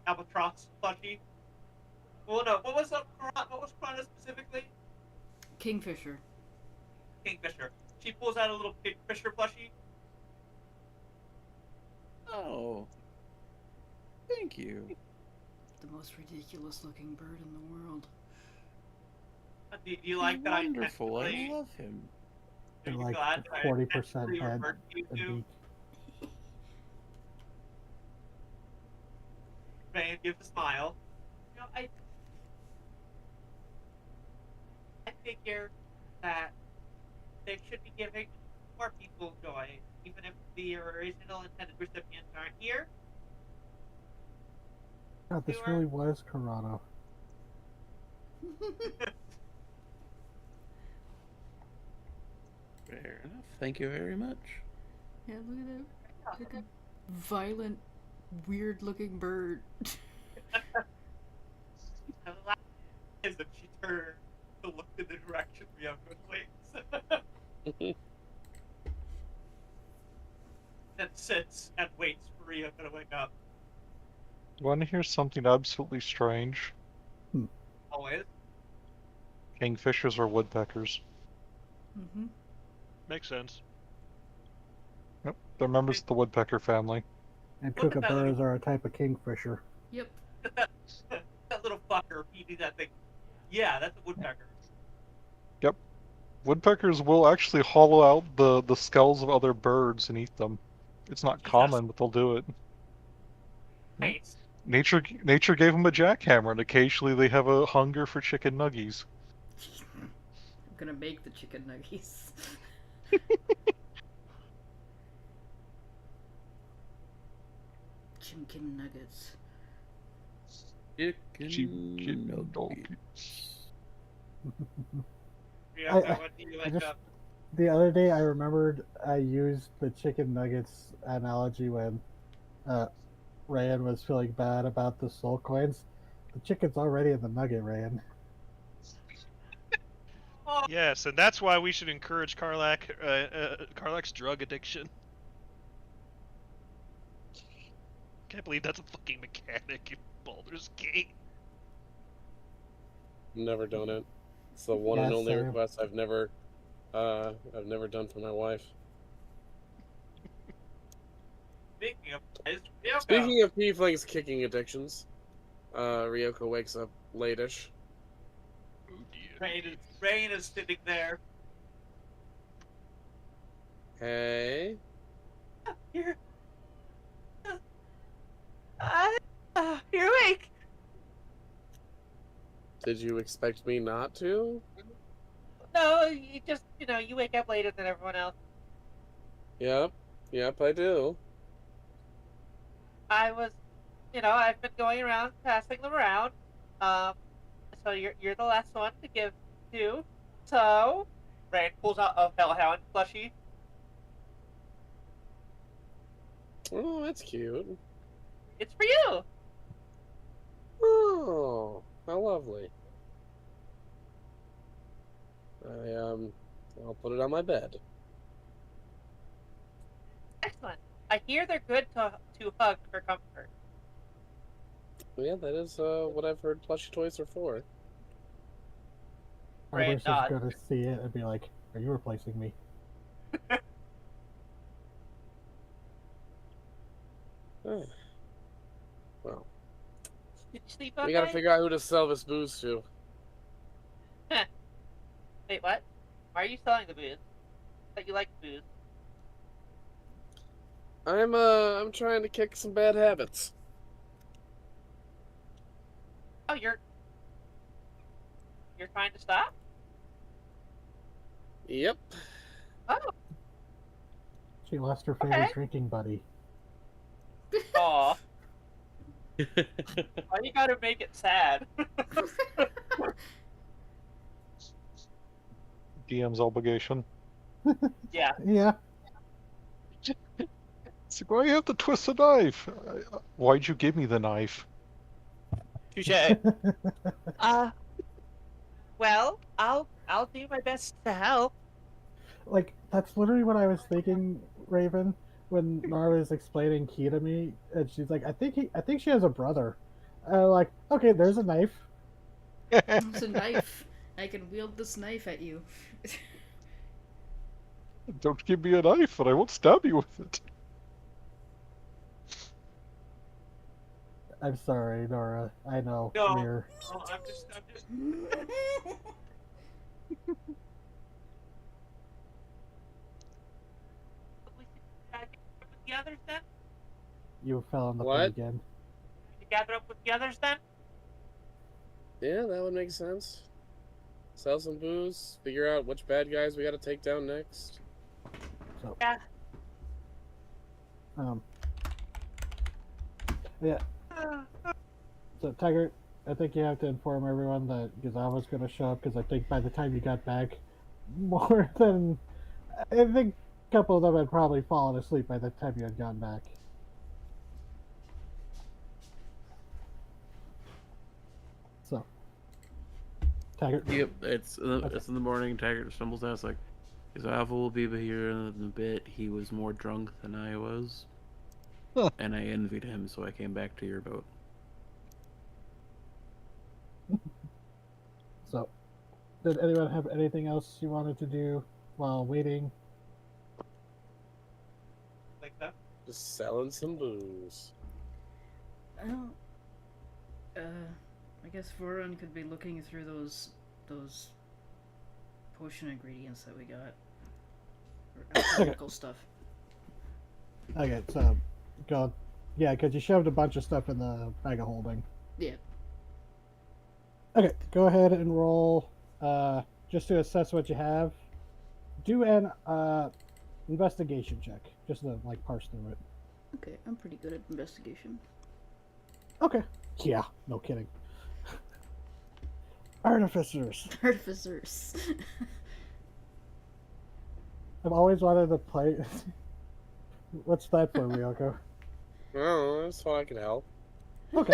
albatross plushie. Well, no, what was Piranha specifically? Kingfisher. Kingfisher. She pulls out a little Kingfisher plushie. Oh. Thank you. The most ridiculous looking bird in the world. Do you like that? Wonderful. I intentionally- love him. Are you Like glad that I 40% intentionally head referred to you and two? beak. Van gives a smile. You know, I figure that they should be giving more people joy, even if the original intended recipients aren't here. God, this You are- really was Corrado. Fair enough. Thank you very much. Yeah, look at that. Look at violent, weird looking bird. And the last is that she turned to look in the direction we have good wings. And sits and waits for Rio to wake up. Want to hear something absolutely strange? Always. Kingfishers are woodpeckers. Mm-hmm. Makes sense. Yep, they're members of the woodpecker family. And Look at that kookaburras are a type of kingfisher. Yep. That little fucker eating that thing. Yeah, that's a woodpecker. Yep. Woodpeckers will actually hollow out the skulls of other birds and eat them. It's not Jesus. common, but they'll do it. Nice. Nature gave them a jackhammer, and occasionally they have a hunger for chicken nuggies. I'm gonna make the chicken nuggies. Chicken nuggets. Chicken nuggets. Yeah, I when do you I wake just up? the other day I remembered I used the chicken nuggets analogy when Ryan was feeling bad about the soul coins. The chicken's already in the nugget, Ryan. Oh, Yes, and that's why we should encourage Karlak's drug addiction. Can't believe that's a fucking mechanic in Baldur's Gate. Never done it. It's the one Yeah, and only same. request I've never done for my wife. Speaking of guys, Ryoko. Speaking of tieflings kicking addictions, Ryoko wakes up late-ish. Oh dear. Rain is sitting there. Hey, You're. You're awake. did you expect me not to? No, you just, you wake up later than everyone else. Yep, I do. I was, I've been going around, passing them around. So you're the last one to give to. So, Rain pulls out a Hellhound plushie. Oh, that's cute. It's for you. Oh, how lovely. I'll put it on my bed. Excellent. I hear they're good to hug for comfort. Yeah, that is what I've heard plushie toys are for. I Rain wish I nods. was going to see it and be like, "Are you replacing me?" Well, Did you sleep okay? we gotta figure out who to sell this booze to. Wait, what? Why are you selling the booze? I thought you liked booze. I'm trying to kick some bad habits. Oh, you're trying to stop? Yep. Oh, She lost her favorite Okay. drinking buddy. aw. Why you gotta make it sad? DM's obligation. Yeah. Yeah. It's like, why you have to twist a knife? Why'd you give me the knife? Touche. Well, I'll do my best to help. Like, that's literally what I was thinking, Raven, when Nara was explaining Key to me, and she's like, I think she has a brother. Like, okay, there's a knife. It's a knife. I can wield this knife at you. Don't give me a knife, and I won't stab you with it. I'm sorry, Nora. I know. No. We're... Oh, I'm just. We should gather up with the others then. You fell on the What? bed again. We should gather up with the others then. Yeah, that would make sense. Sell some booze, figure out which bad guys we gotta take down next. So, Yeah. yeah. So, Tiger, I think you have to inform everyone that Gizawa's going to show up, because I think by the time you got back, more than... I think a couple of them had probably fallen asleep by the time you had gone back. So, Tiger. Yep, it's in the morning. Taggart stumbles out. It's like, his Alpha will be here in a bit. He was more drunk than I was, Huh. and I envied him, so I came back to your boat. So, did anyone have anything else you wanted to do while waiting? Like that. Just selling some booze. Well, I guess Voron could be looking through those potion ingredients that we got. Or alchemical stuff. Okay, so, go. Yeah, because you shoved a bunch of stuff in the bag of holding. Yeah. Okay, go ahead and roll, just to assess what you have. Do an investigation check, just to like parse through it. Okay, I'm pretty good at investigation. Okay. Yeah, no kidding. Artificers. Artificers. I've always wanted to play. What's that for, Ryoko? Oh, that's how I can help. Okay.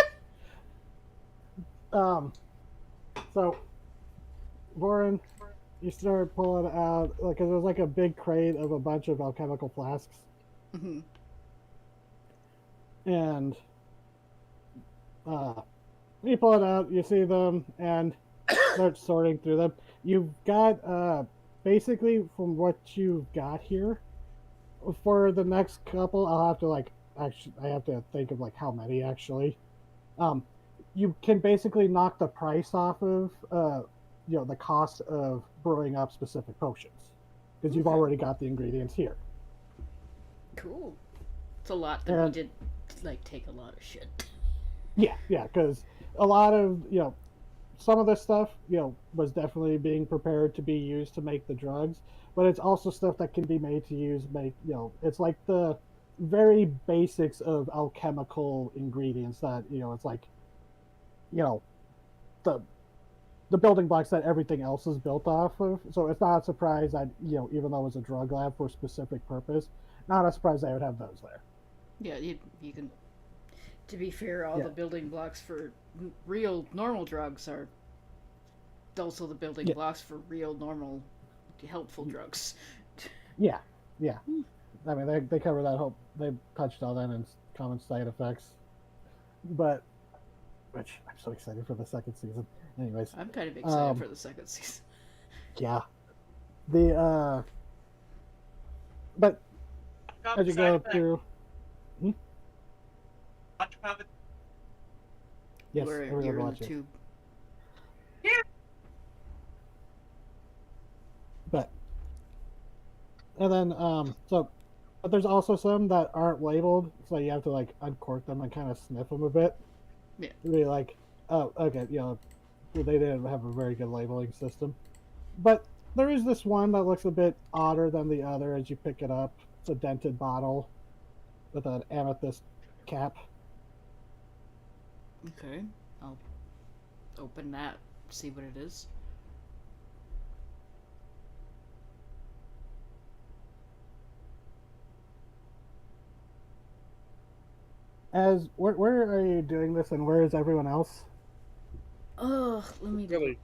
So, Voron, you start pulling out, like, 'cause there's like a big crate of a bunch of alchemical flasks, Hmm. and you pull it out, you see them, and start sorting through them. You've got basically from what you've got here for the next couple. I'll have to like actually I have to think of like how many actually. Um, you can basically knock the price off of the cost of brewing up specific potions because you've Okay. already got the ingredients here. Cool. It's a lot that we And did, like, take a lot of shit. yeah, because a lot of some of this stuff, was definitely being prepared to be used to make the drugs, but it's also stuff that can be made to it's like the very basics of alchemical ingredients that, it's like, you know, the building blocks that everything else is built off of. So it's not a surprise that, even though it was a drug lab for a specific purpose, not a surprise they would have those there. Yeah, you can. To be fair, all Yeah. the building blocks for real normal drugs are also the building Yeah. blocks for real normal helpful drugs. Yeah. I mean, they cover that whole, they touched on that in common side effects. But, which I'm so excited for the second season. Anyways, I'm kind of excited for the second season. yeah. But as you go through, yes, You're everyone in the watches. tube. But and then but there's also some that aren't labeled, so you have to like uncork them and kind of sniff them a bit. Yeah. To be like, oh, okay, they didn't have a very good labeling system. But there is this one that looks a bit odder than the other as you pick it up. It's a dented bottle with an amethyst cap. Okay, I'll open that, see what it is. As where are you doing this, and where is everyone else? Ugh, let me. Really?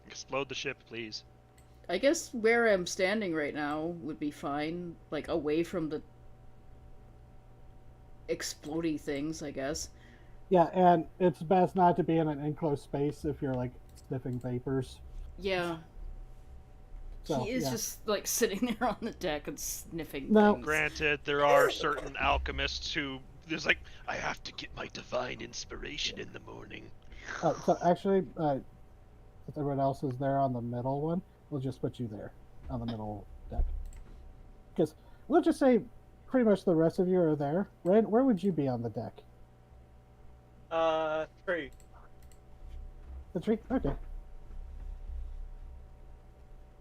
Explode the ship, please. I guess where I'm standing right now would be fine, like away from the explodey things, I guess. Yeah, and it's best not to be in an enclosed space if you're like sniffing vapors. Yeah. So, He is yeah. just like sitting there on the deck and sniffing No. things. Granted, there are certain alchemists who there's like, I have to get my divine inspiration in the morning. So actually, if everyone else is there on the middle one, we'll just put you there on the middle deck. Because we'll just say pretty much the rest of you are there. Red, where would you be on the deck? Tree. The tree? Okay.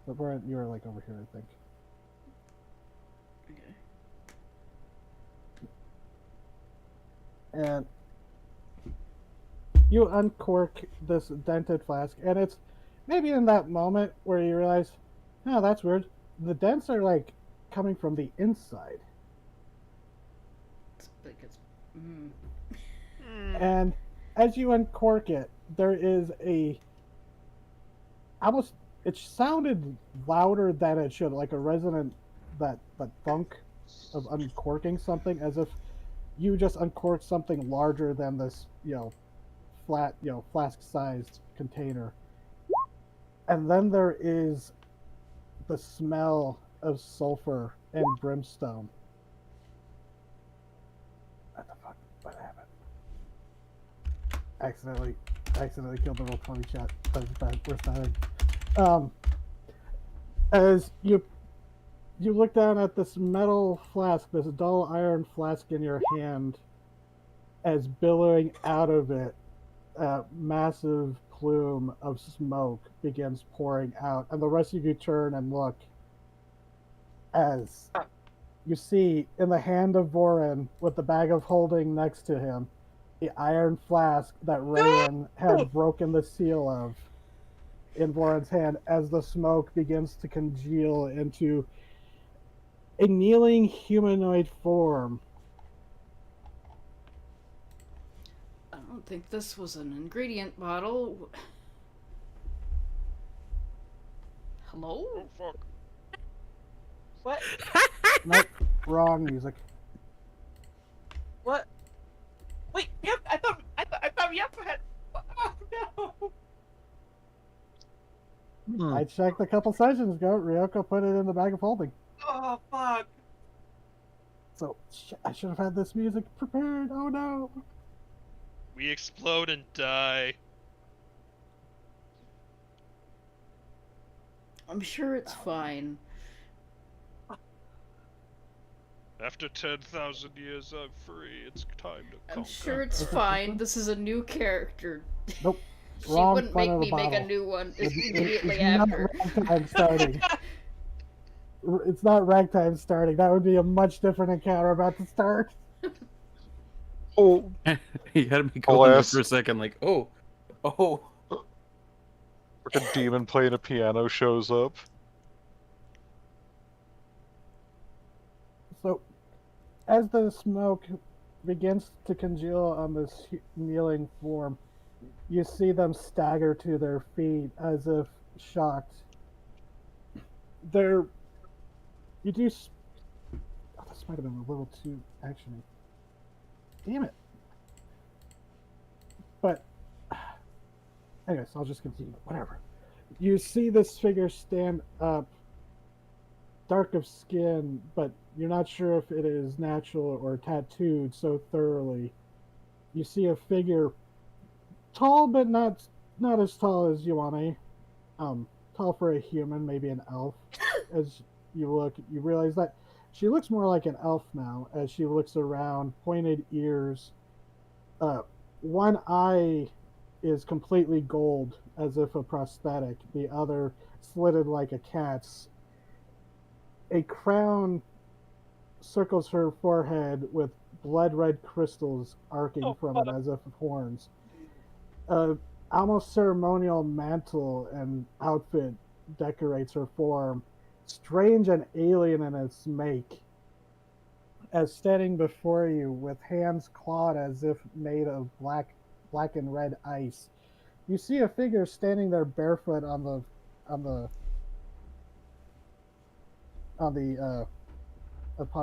But you were like over here, I think. Okay. And you uncork this dented flask, and it's maybe in that moment where you realize, oh, that's weird. The dents are like coming from the inside. It's like it's. And as you uncork it, there is almost, it sounded louder than it should, like a resonant that thunk of uncorking something, as if you just uncorked something larger than this, flat, flask-sized container. And then there is the smell of sulfur and brimstone. What the fuck? What happened? Accidentally killed the Roll20 chat. We're starting. As you look down at this metal flask, this dull iron flask in your hand, as billowing out of it, a massive plume of smoke begins pouring out, and the rest of you turn and look as you see in the hand of Vorin, with the bag of holding next to him, the iron flask that Rayan had broken the seal of in Vorin's hand, as the smoke begins to congeal into a kneeling humanoid form. I don't don't think this was an ingredient bottle. Hello? Oh fuck. What? Nope, wrong music. What? Wait, yep. I thought yep had. Oh no. Hmm. I checked a couple sessions ago. Ryoko put it in the bag of holding. Oh fuck. So I should have had this music prepared. Oh no. We explode and die. I'm sure it's fine. After 10,000 years, I'm free. It's time to I'm conquer. sure it's fine. This is a new character. Nope. She Wrong wouldn't front make of the me make a bottle. new one It's immediately not after. ragtime starting. It's not ragtime starting. That would be a much different encounter about to start. Oh, You had me going there for a second, like, oh. like a demon playing a piano shows up. So, as the smoke begins to congeal on this kneeling form, you see them stagger to their feet as if shocked. They're. You do. Oh, this might have been a little too actiony. Damn it. But. Anyways, I'll just continue. Whatever. You see this figure stand up, dark of skin, but you're not sure if it is natural or tattooed so thoroughly. You see a figure tall, but not as tall as Yuane. Tall for a human, maybe an elf. As you look, you realize that she looks more like an elf now. As she looks around, pointed ears. One eye is completely gold, as if a prosthetic. The other slitted like a cat's. A crown circles her forehead with blood red crystals arcing from it as if of horns. Almost ceremonial mantle and outfit decorates her form, strange and alien in its make. As standing before you with hands clawed as if made of black and red ice, you see a figure standing there barefoot upon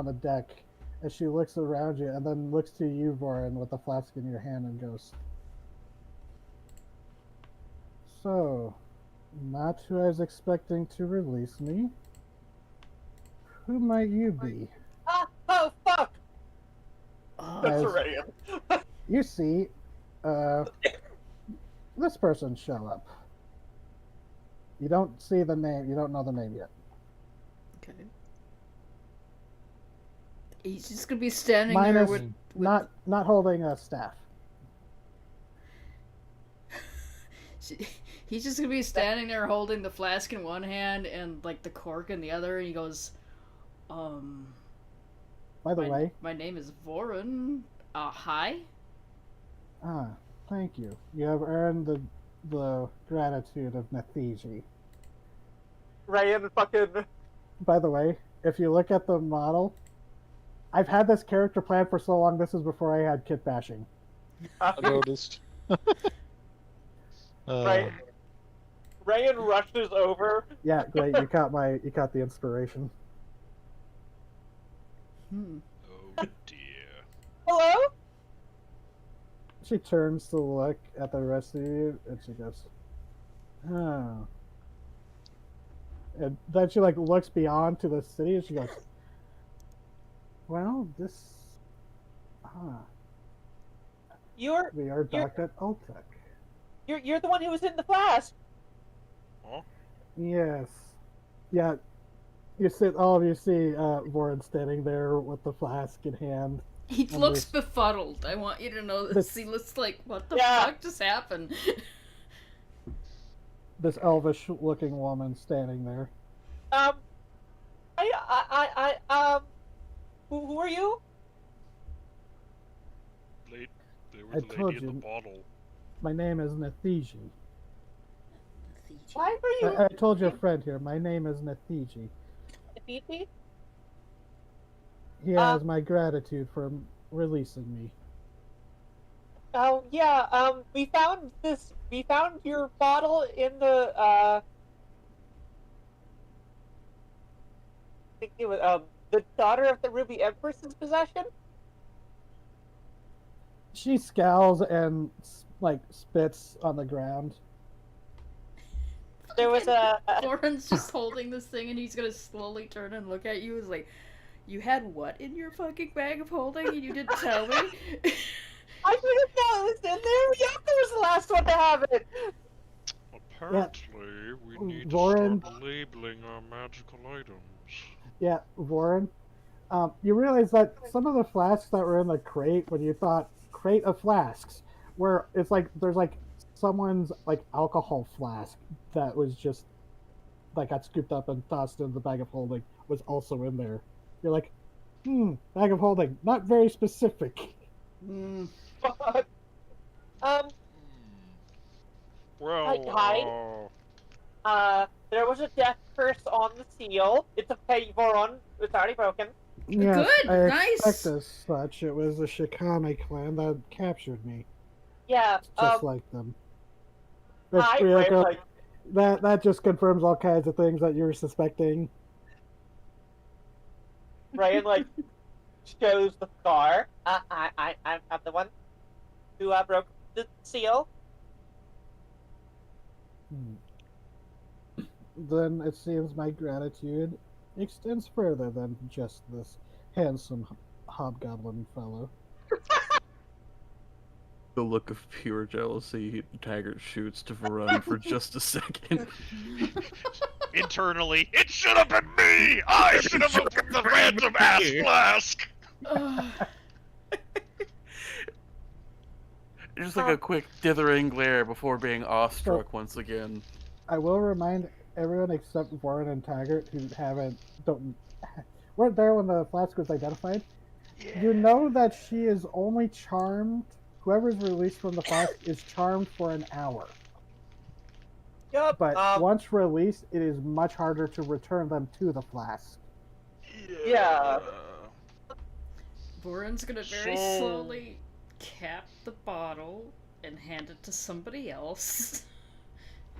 the deck as she looks around you and then looks to you, Vorin, with the flask in your hand and goes, "So, not who I was expecting to release me. Who might you be?" Oh fuck. That's As Ryan. you see, this person show up. You don't see the name. You don't know the name yet. Okay. He's just gonna be standing there Minus with not holding a staff. He's just gonna be standing there holding the flask in one hand and like the cork in the other, and he goes, By the way, my name is Vorin. Hi. Thank you. You have earned the gratitude of Nathiji. Ryan fucking. By the way, if you look at the model, I've had this character planned for so long. This is before I had kit bashing. I noticed. Ryan rushes over. Yeah, great. You caught the inspiration. Oh dear. Hello? She turns to look at the rest of you, and she goes, "Oh." And then she looks beyond to the city, and she goes, "Well, this, we are docked at Ultec." You're the one who was in the flask. Huh? Yes. Yeah. All of you see Vorin standing there with the flask in hand. He And looks befuddled. I want you to know this. He looks like, what the fuck just happened? This elvish-looking woman standing there. Who are you? They were I the told lady in you. the bottle. My name is Nathiji. Why were you? I told your friend here. My name is Nathiji. Nathiji? He has my gratitude for releasing me. Oh yeah, we found this. We found your bottle in the I think it was the daughter of the Ruby Empress's possession. She scowls and like spits on the ground. There was a Lauren's just holding this thing and he's gonna slowly turn and look at you. He's like, you had what in your fucking bag of holding and you didn't tell me? I didn't know it was in there. Yoko was the last one to have it. Apparently, we need to Voren- start labeling our magical items. Yeah, Voren. You realize that some of the flasks that were in the crate, when you thought crate of flasks, where it's like there's like someone's like alcohol flask that was just that got scooped up and tossed in the bag of holding was also in there. You're like, bag of holding, not very specific. Mm. Well, Hi. There was a death curse on the seal. It's a Voron. It's already broken. Yes, Good, I nice. expect as such. It was the Shikame clan that captured me, Yeah. just like them. Which, Hi, Ryoko, Ray, that just confirms all kinds of things that you were suspecting. Ryan shows the scar. I'm the one who broke the seal. Then it seems my gratitude extends further than just this handsome hobgoblin fellow. The look of pure jealousy Taggart shoots to Varun for just a second. Internally, it should have been me! I should have opened the random ass flask! Just like a quick dithering glare before being awestruck once again. I will remind everyone except Warren and Taggart who weren't there when the flask was identified. Yeah. You know that she is only charmed. Whoever's released from the flask is charmed for an hour. Yep. But once released, it is much harder to return them to the flask. Yeah. Boren's gonna very slowly cap the bottle and hand it to somebody else.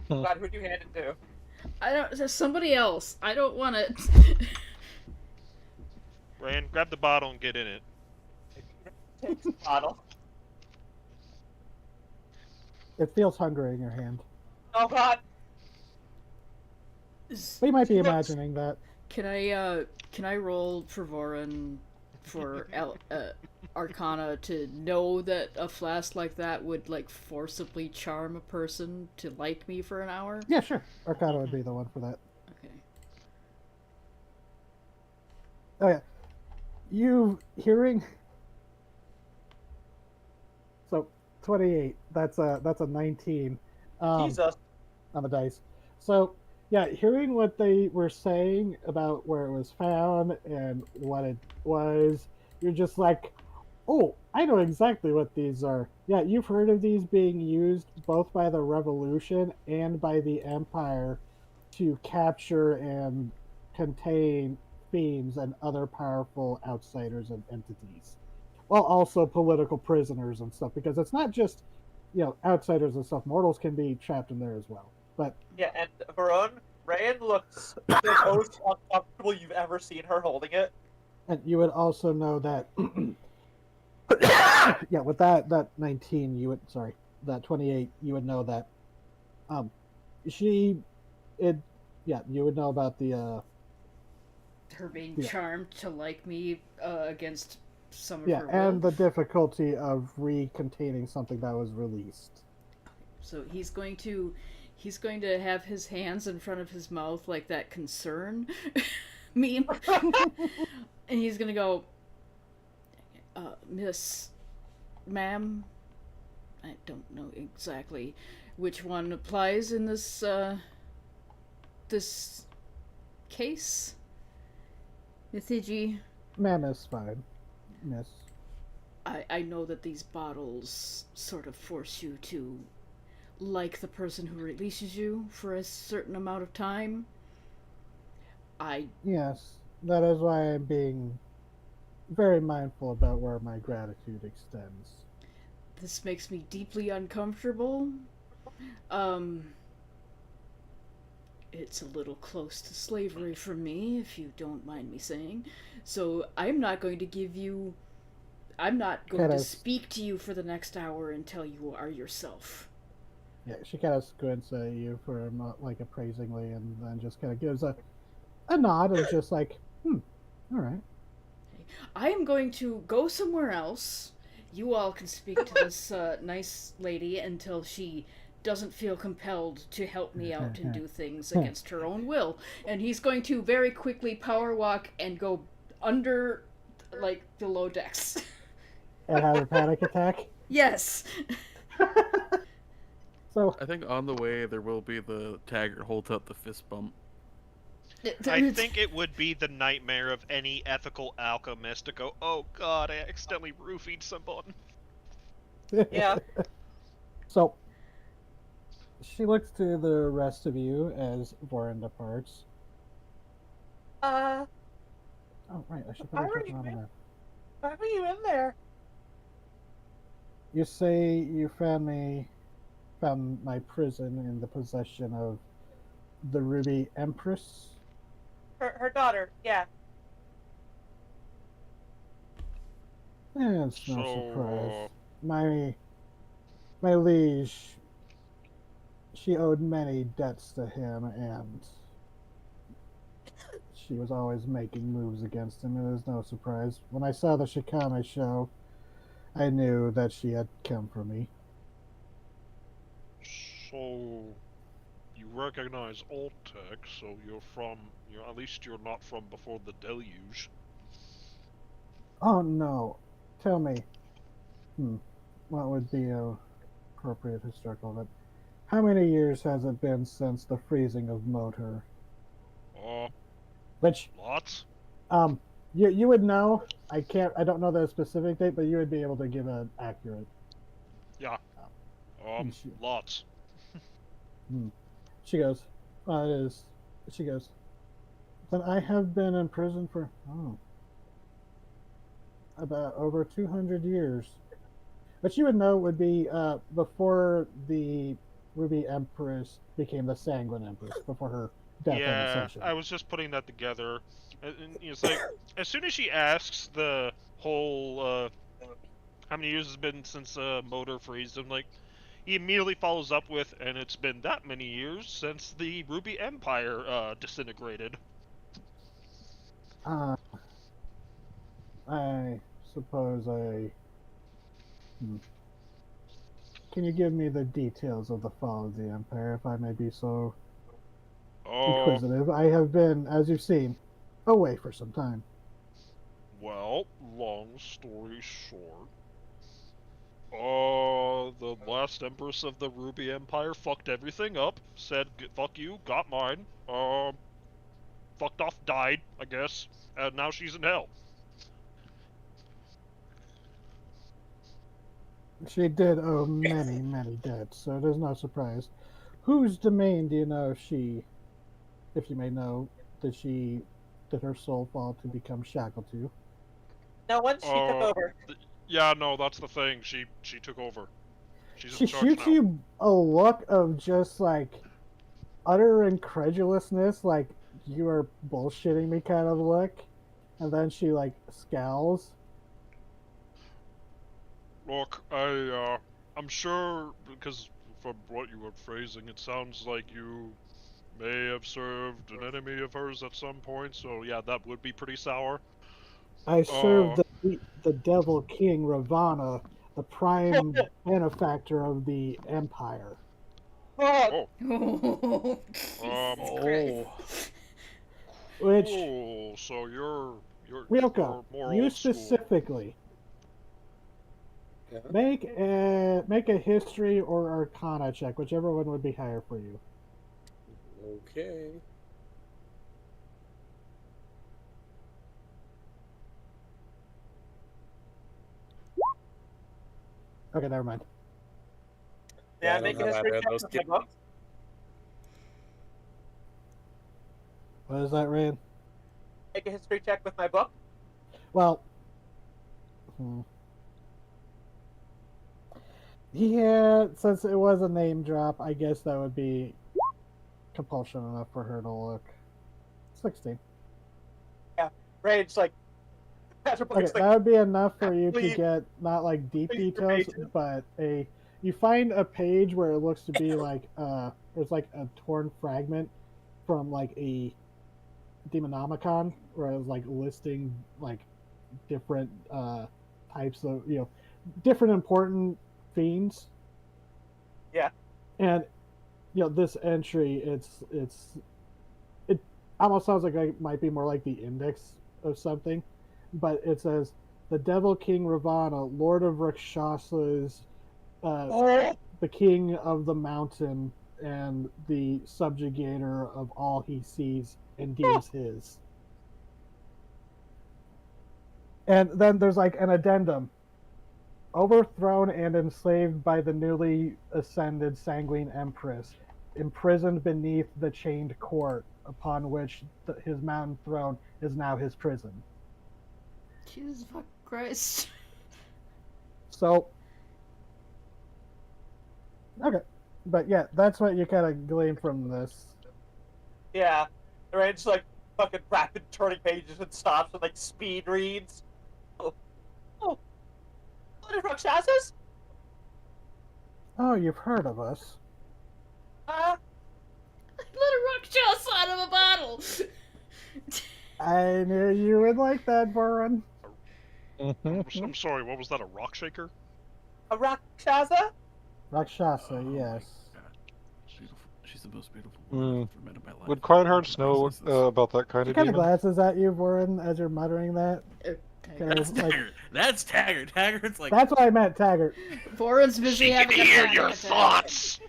God, who'd you hand it to? Somebody else. I don't want it. Rand, grab the bottle and get in it. Takes the bottle. It feels hungry in your hand. Oh God. We might be imagining that. Can I roll for Voren for Arcana to know that a flask like that would like forcibly charm a person to like me for an hour? Yeah, sure. Arcana would be the one for that. Okay. Oh yeah. You hearing? So 28. That's a 19. Jesus. On the dice. So yeah, hearing what they were saying about where it was found and what it was, you're just like, oh, I know exactly what these are. Yeah, you've heard of these being used both by the Revolution and by the Empire to capture and contain fiends and other powerful outsiders and entities, while also political prisoners and stuff, because it's not just, outsiders and stuff. Mortals can be trapped in there as well. But yeah, and Varun, Rand looks the most uncomfortable you've ever seen her holding it. And you would also know that, yeah, with that 19, that 28, you would know that, you would know about the, her being charmed to like me against some of her will. And the difficulty of recontaining something that was released. So he's going to have his hands in front of his mouth like that concern meme. And he's gonna go, ma'am, I don't know exactly which one applies in this case. Mithiji. Ma'am is fine, miss. I know that these bottles sort of force you to like the person who releases you for a certain amount of time. Yes, that is why I'm being very mindful about where my gratitude extends. This makes me deeply uncomfortable. It's a little close to slavery for me, if you don't mind me saying. So I'm not going to speak to you for the next hour until you are yourself. Yeah, she kind of squints at you for like appraisingly, and then just kind of gives a nod of just like, all right. I am going to go somewhere else. You all can speak to this nice lady until she doesn't feel compelled to help me out and do things against her own will. And he's going to very quickly power walk and go under, like, the low decks. And have a panic attack. Yes. So I think on the way there will be the Taggart holds up the fist bump. I think it would be the nightmare of any ethical alchemist to go, oh god, I accidentally roofied someone. Yeah. So she looks to the rest of you as Vorin departs. Oh, right, I should probably put it on the map. why were you in there? You say you found my prison in the possession of the Ruby Empress? Her daughter, yeah. It's no So, surprise. My liege, she owed many debts to him, and she was always making moves against him. It was no surprise. When I saw the Shikame show, I knew that she had come for me. So, you recognize Oltec, so at least you're not from before the deluge. Oh no. Tell me. What would be a appropriate historical event? How many years has it been since the freezing of Motor? Which Lots? you would know. I don't know the specific date, but you would be able to give an accurate. Yeah. Lots. She goes, it is. She goes, then I have been in prison for, about over 200 years. But you would know would be before the Ruby Empress became the Sanguine Empress, before her death and ascension. I was just putting that together. And it's like, as soon as she asks the whole, how many years has been since Motor freezed, I'm like, he immediately follows up with, and it's been that many years since the Ruby Empire disintegrated. I suppose Can you give me the details of the fall of the Empire, if I may be so inquisitive? I have been, as you've seen, away for some time. Well, long story short, the last Empress of the Ruby Empire fucked everything up, said, fuck you, got mine, fucked off, died, I guess, and now she's in hell. She did owe many, many debts, so it is no surprise. Whose domain do you know if you may know, did her soul fall to become shackled to? No, once she took over. Yeah, no, that's the thing. She took over. She's She in charge shoots now. you a look of just like utter incredulousness, like you are bullshitting me kind of look, and then she like scowls. Look, I'm sure, because from what you were phrasing, it sounds like you may have served an enemy of hers at some point, so yeah, that would be pretty sour. I served the Devil King Ravana, the prime benefactor of the Empire. Oh. Which, so you're Ryoko, more you old school. specifically, make a history or arcana check, whichever one would be higher for you. Okay. Okay, never mind. Yeah, make a history check with my book. What is that, Rand? Make a history check with my book. Well, Yeah, since it was a name drop, I guess that would be compulsion enough for her to look. 16. Rage like Patrick Okay, looks like that would be enough for you to please- get not like deep please details, verbatim. but you find a page where it looks to be like there's like a torn fragment from like a Demonomicon where it was like listing like different types of different important fiends. Yeah. And this entry it almost sounds like it might be more like the index of something, but it says the Devil King Ravana, Lord of Rakshasas, the King of the Mountain, and the subjugator of all he sees and deems his. And then there's like an addendum. Overthrown and enslaved by the newly ascended Sanguine Empress, imprisoned beneath the chained court, upon which his mountain throne is now his prison. Jesus fuck Christ. So, okay. But yeah, that's what you kind of glean from this. Yeah. Rage like fucking rapid turning pages and stops and like speed reads. Oh. What are Rakshasas? Oh, you've heard of us. Uh, Let a Rakshasa out of a bottle! I knew you would like that, Boren. I'm sorry, what was that, a rock shaker? a Rakshasa? Rakshasa, Oh my yes. God. Beautiful. She's the most beautiful woman I've ever met in my life. Would Quiet Hearts My know princess. about that kind She of kind of demon? glances at you, Boren, as you're muttering that. That's Like, Taggart. That's Taggart. Taggart's like. that's what I meant, Taggart. Boren's busy She can having a hear panic your attack. thoughts!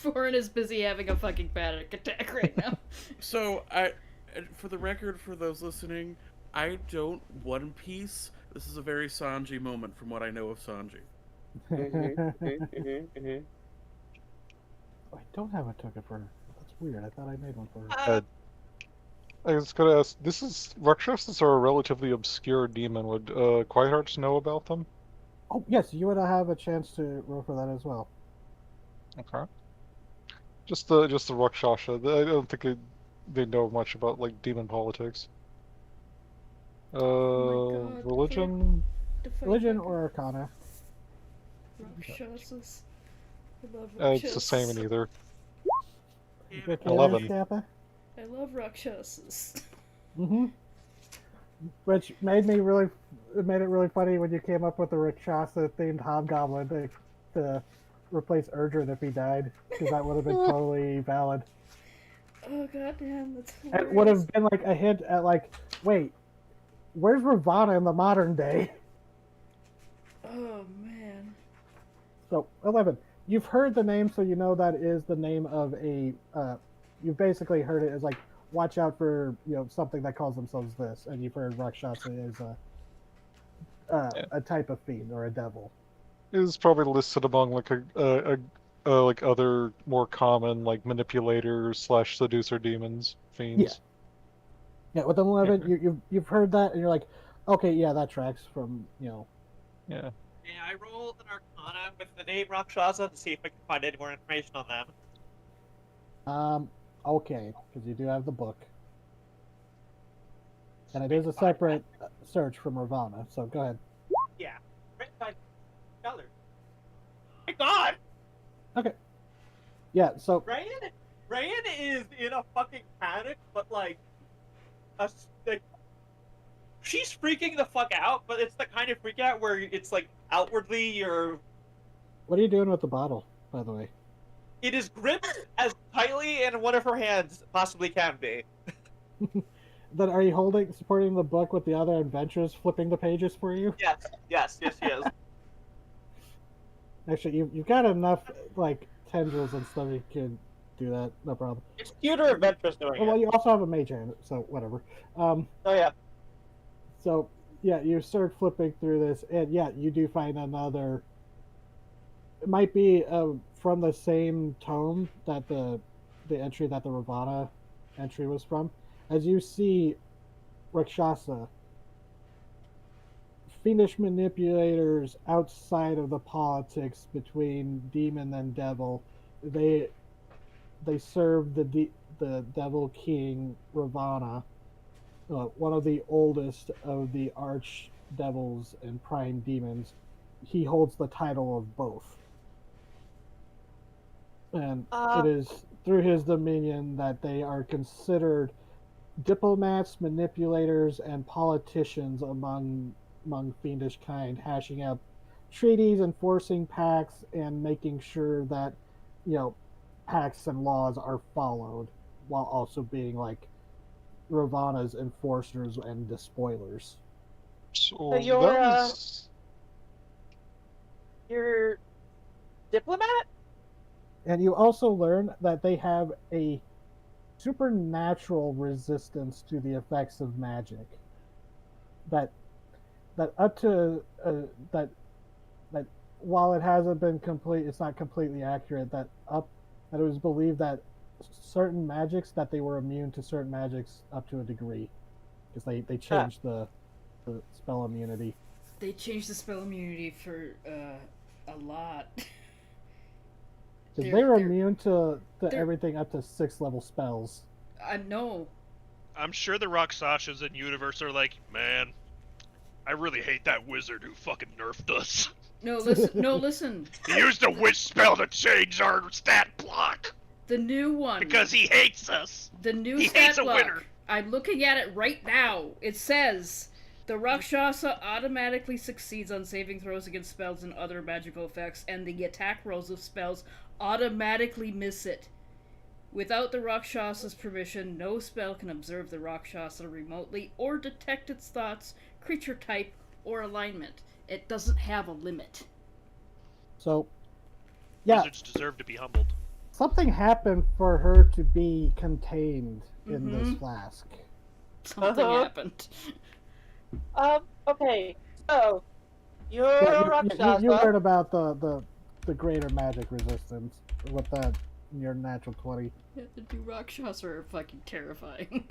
Boren is busy having a fucking panic attack right now. So for the record, for those listening, I don't One Piece. This is a very Sanji moment from what I know of Sanji. I don't have a token for her. That's weird. I thought I made one for her. I was gonna ask, Rakshasas are a relatively obscure demon. Would Quiet Hearts know about them? Oh, yes, you would have a chance to roll for that as well. Okay. Just the Rakshasa. I don't think they know much about like demon politics. Oh my God, Religion. Religion or Arcana? Rakshasas. I love Rakshasas. It's the same in either. Good 11. Kappa? I love Rakshasas. Mm-hmm. Which made it really funny when you came up with the Rakshasa themed hobgoblin to replace Erdrin if he died, because that would have been totally valid. Oh goddamn, that's hilarious. It would have been like a hint at like, wait, where's Ravana in the modern day? Oh man. So 11. You've heard the name, so you know that is the name of a. You've basically heard it as like, watch out for something that calls themselves this, and you've heard Rakshasa is a type of fiend or a devil. It was probably listed among like like other more common like manipulators / seducer demons, fiends. Yeah, with an 11, you've heard that, and you're like, okay, yeah, that tracks from Yeah. May I roll an Arcana with the name Rakshasa to see if I can find any more information on them? Okay, because you do have the book, and it is a separate search from Ravana. So go ahead. Yeah. Written by color. My God! Okay. Yeah. So Ryan is in a fucking panic, but like, she's freaking the fuck out, but it's the kind of freak out where it's like outwardly you're. what are you doing with the bottle, by the way? It is gripped as tightly in one of her hands possibly can be. Then are you supporting the book with the other adventures, flipping the pages for you? Yes, she is. Actually, you've got enough like tendrils and stuff. You can do that, no problem. It's cuter adventures doing Well, it. you also have a mage hand, so whatever. Oh yeah. So yeah, you start flipping through this, and yeah, you do find another. It might be from the same tome that the entry that the Ravana entry was from. As you see, Rakshasa fiendish manipulators outside of the politics between demon and devil. They serve the devil king Ravana, one of the oldest of the arch devils and prime demons. He holds the title of both. And it is through his dominion that they are considered diplomats, manipulators, and politicians among fiendish kind, hashing out treaties, enforcing pacts, and making sure that, pacts and laws are followed, while also being like Ravana's enforcers and despoilers. So you're, that was... You're diplomat? And you also learn that they have a supernatural resistance to the effects of magic. That up to that while it hasn't been complete, it's not completely accurate. That it was believed that certain magics, that they were immune to certain magics up to a degree, because they changed the spell immunity. They changed the spell immunity for a lot. Because they're immune to everything up to 6th level spells. I know. I'm sure the Rakshasas in universe are like, man, I really hate that wizard who fucking nerfed us. No, listen. He used a wish spell to change our stat block. The new one. Because he hates us. The new he stat hates block. a winner. I'm looking at it right now. It says the Rakshasa automatically succeeds on saving throws against spells and other magical effects, and the attack rolls of spells automatically miss it. Without the Rakshasa's permission, no spell can observe the Rakshasa remotely or detect its thoughts, creature type, or alignment. It doesn't have a limit. So, yeah. Wizards deserve to be humbled. Something happened for her to be contained in this flask. Something happened. Okay. So, you're a Rakshasa. You heard about the greater magic resistance with that your natural 20. Yeah, the new Rakshasa are fucking terrifying.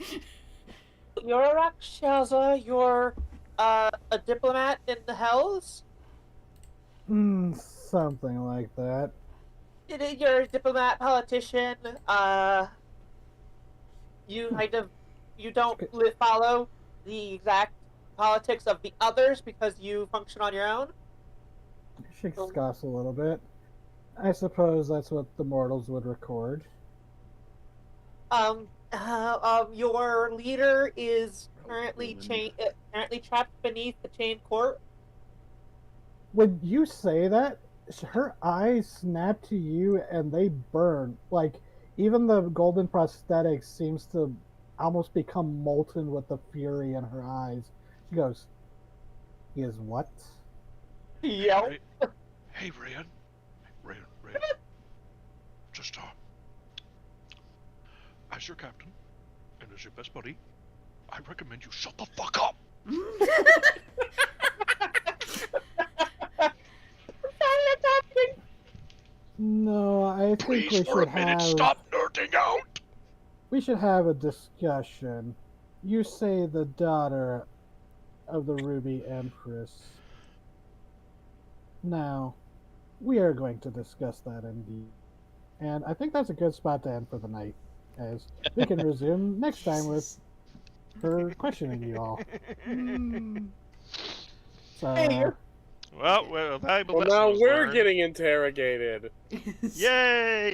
You're a Rakshasa. You're a diplomat in the Hells. Something like that. You're a diplomat, politician. You don't follow the exact politics of the others because you function on your own. She scoffs a little bit. I suppose that's what the mortals would record. Your leader is currently trapped beneath the chain court. When you say that, her eyes snap to you and they burn. Like, even the golden prosthetic seems to almost become molten with the fury in her eyes. She goes, "He is what?" Yep. Hey, Ryan. Ryan. Just as your captain and as your best buddy, I recommend you shut the fuck up. No, I think Please, we for should a minute, have. stop nerding out. We should have a discussion. You say the daughter of the Ruby Empress. Now, we are going to discuss that indeed. And I think that's a good spot to end for the night, as we can resume next time with her questioning you all. So, Well, valuable Well, now lesson was we're learned. getting interrogated. Yay!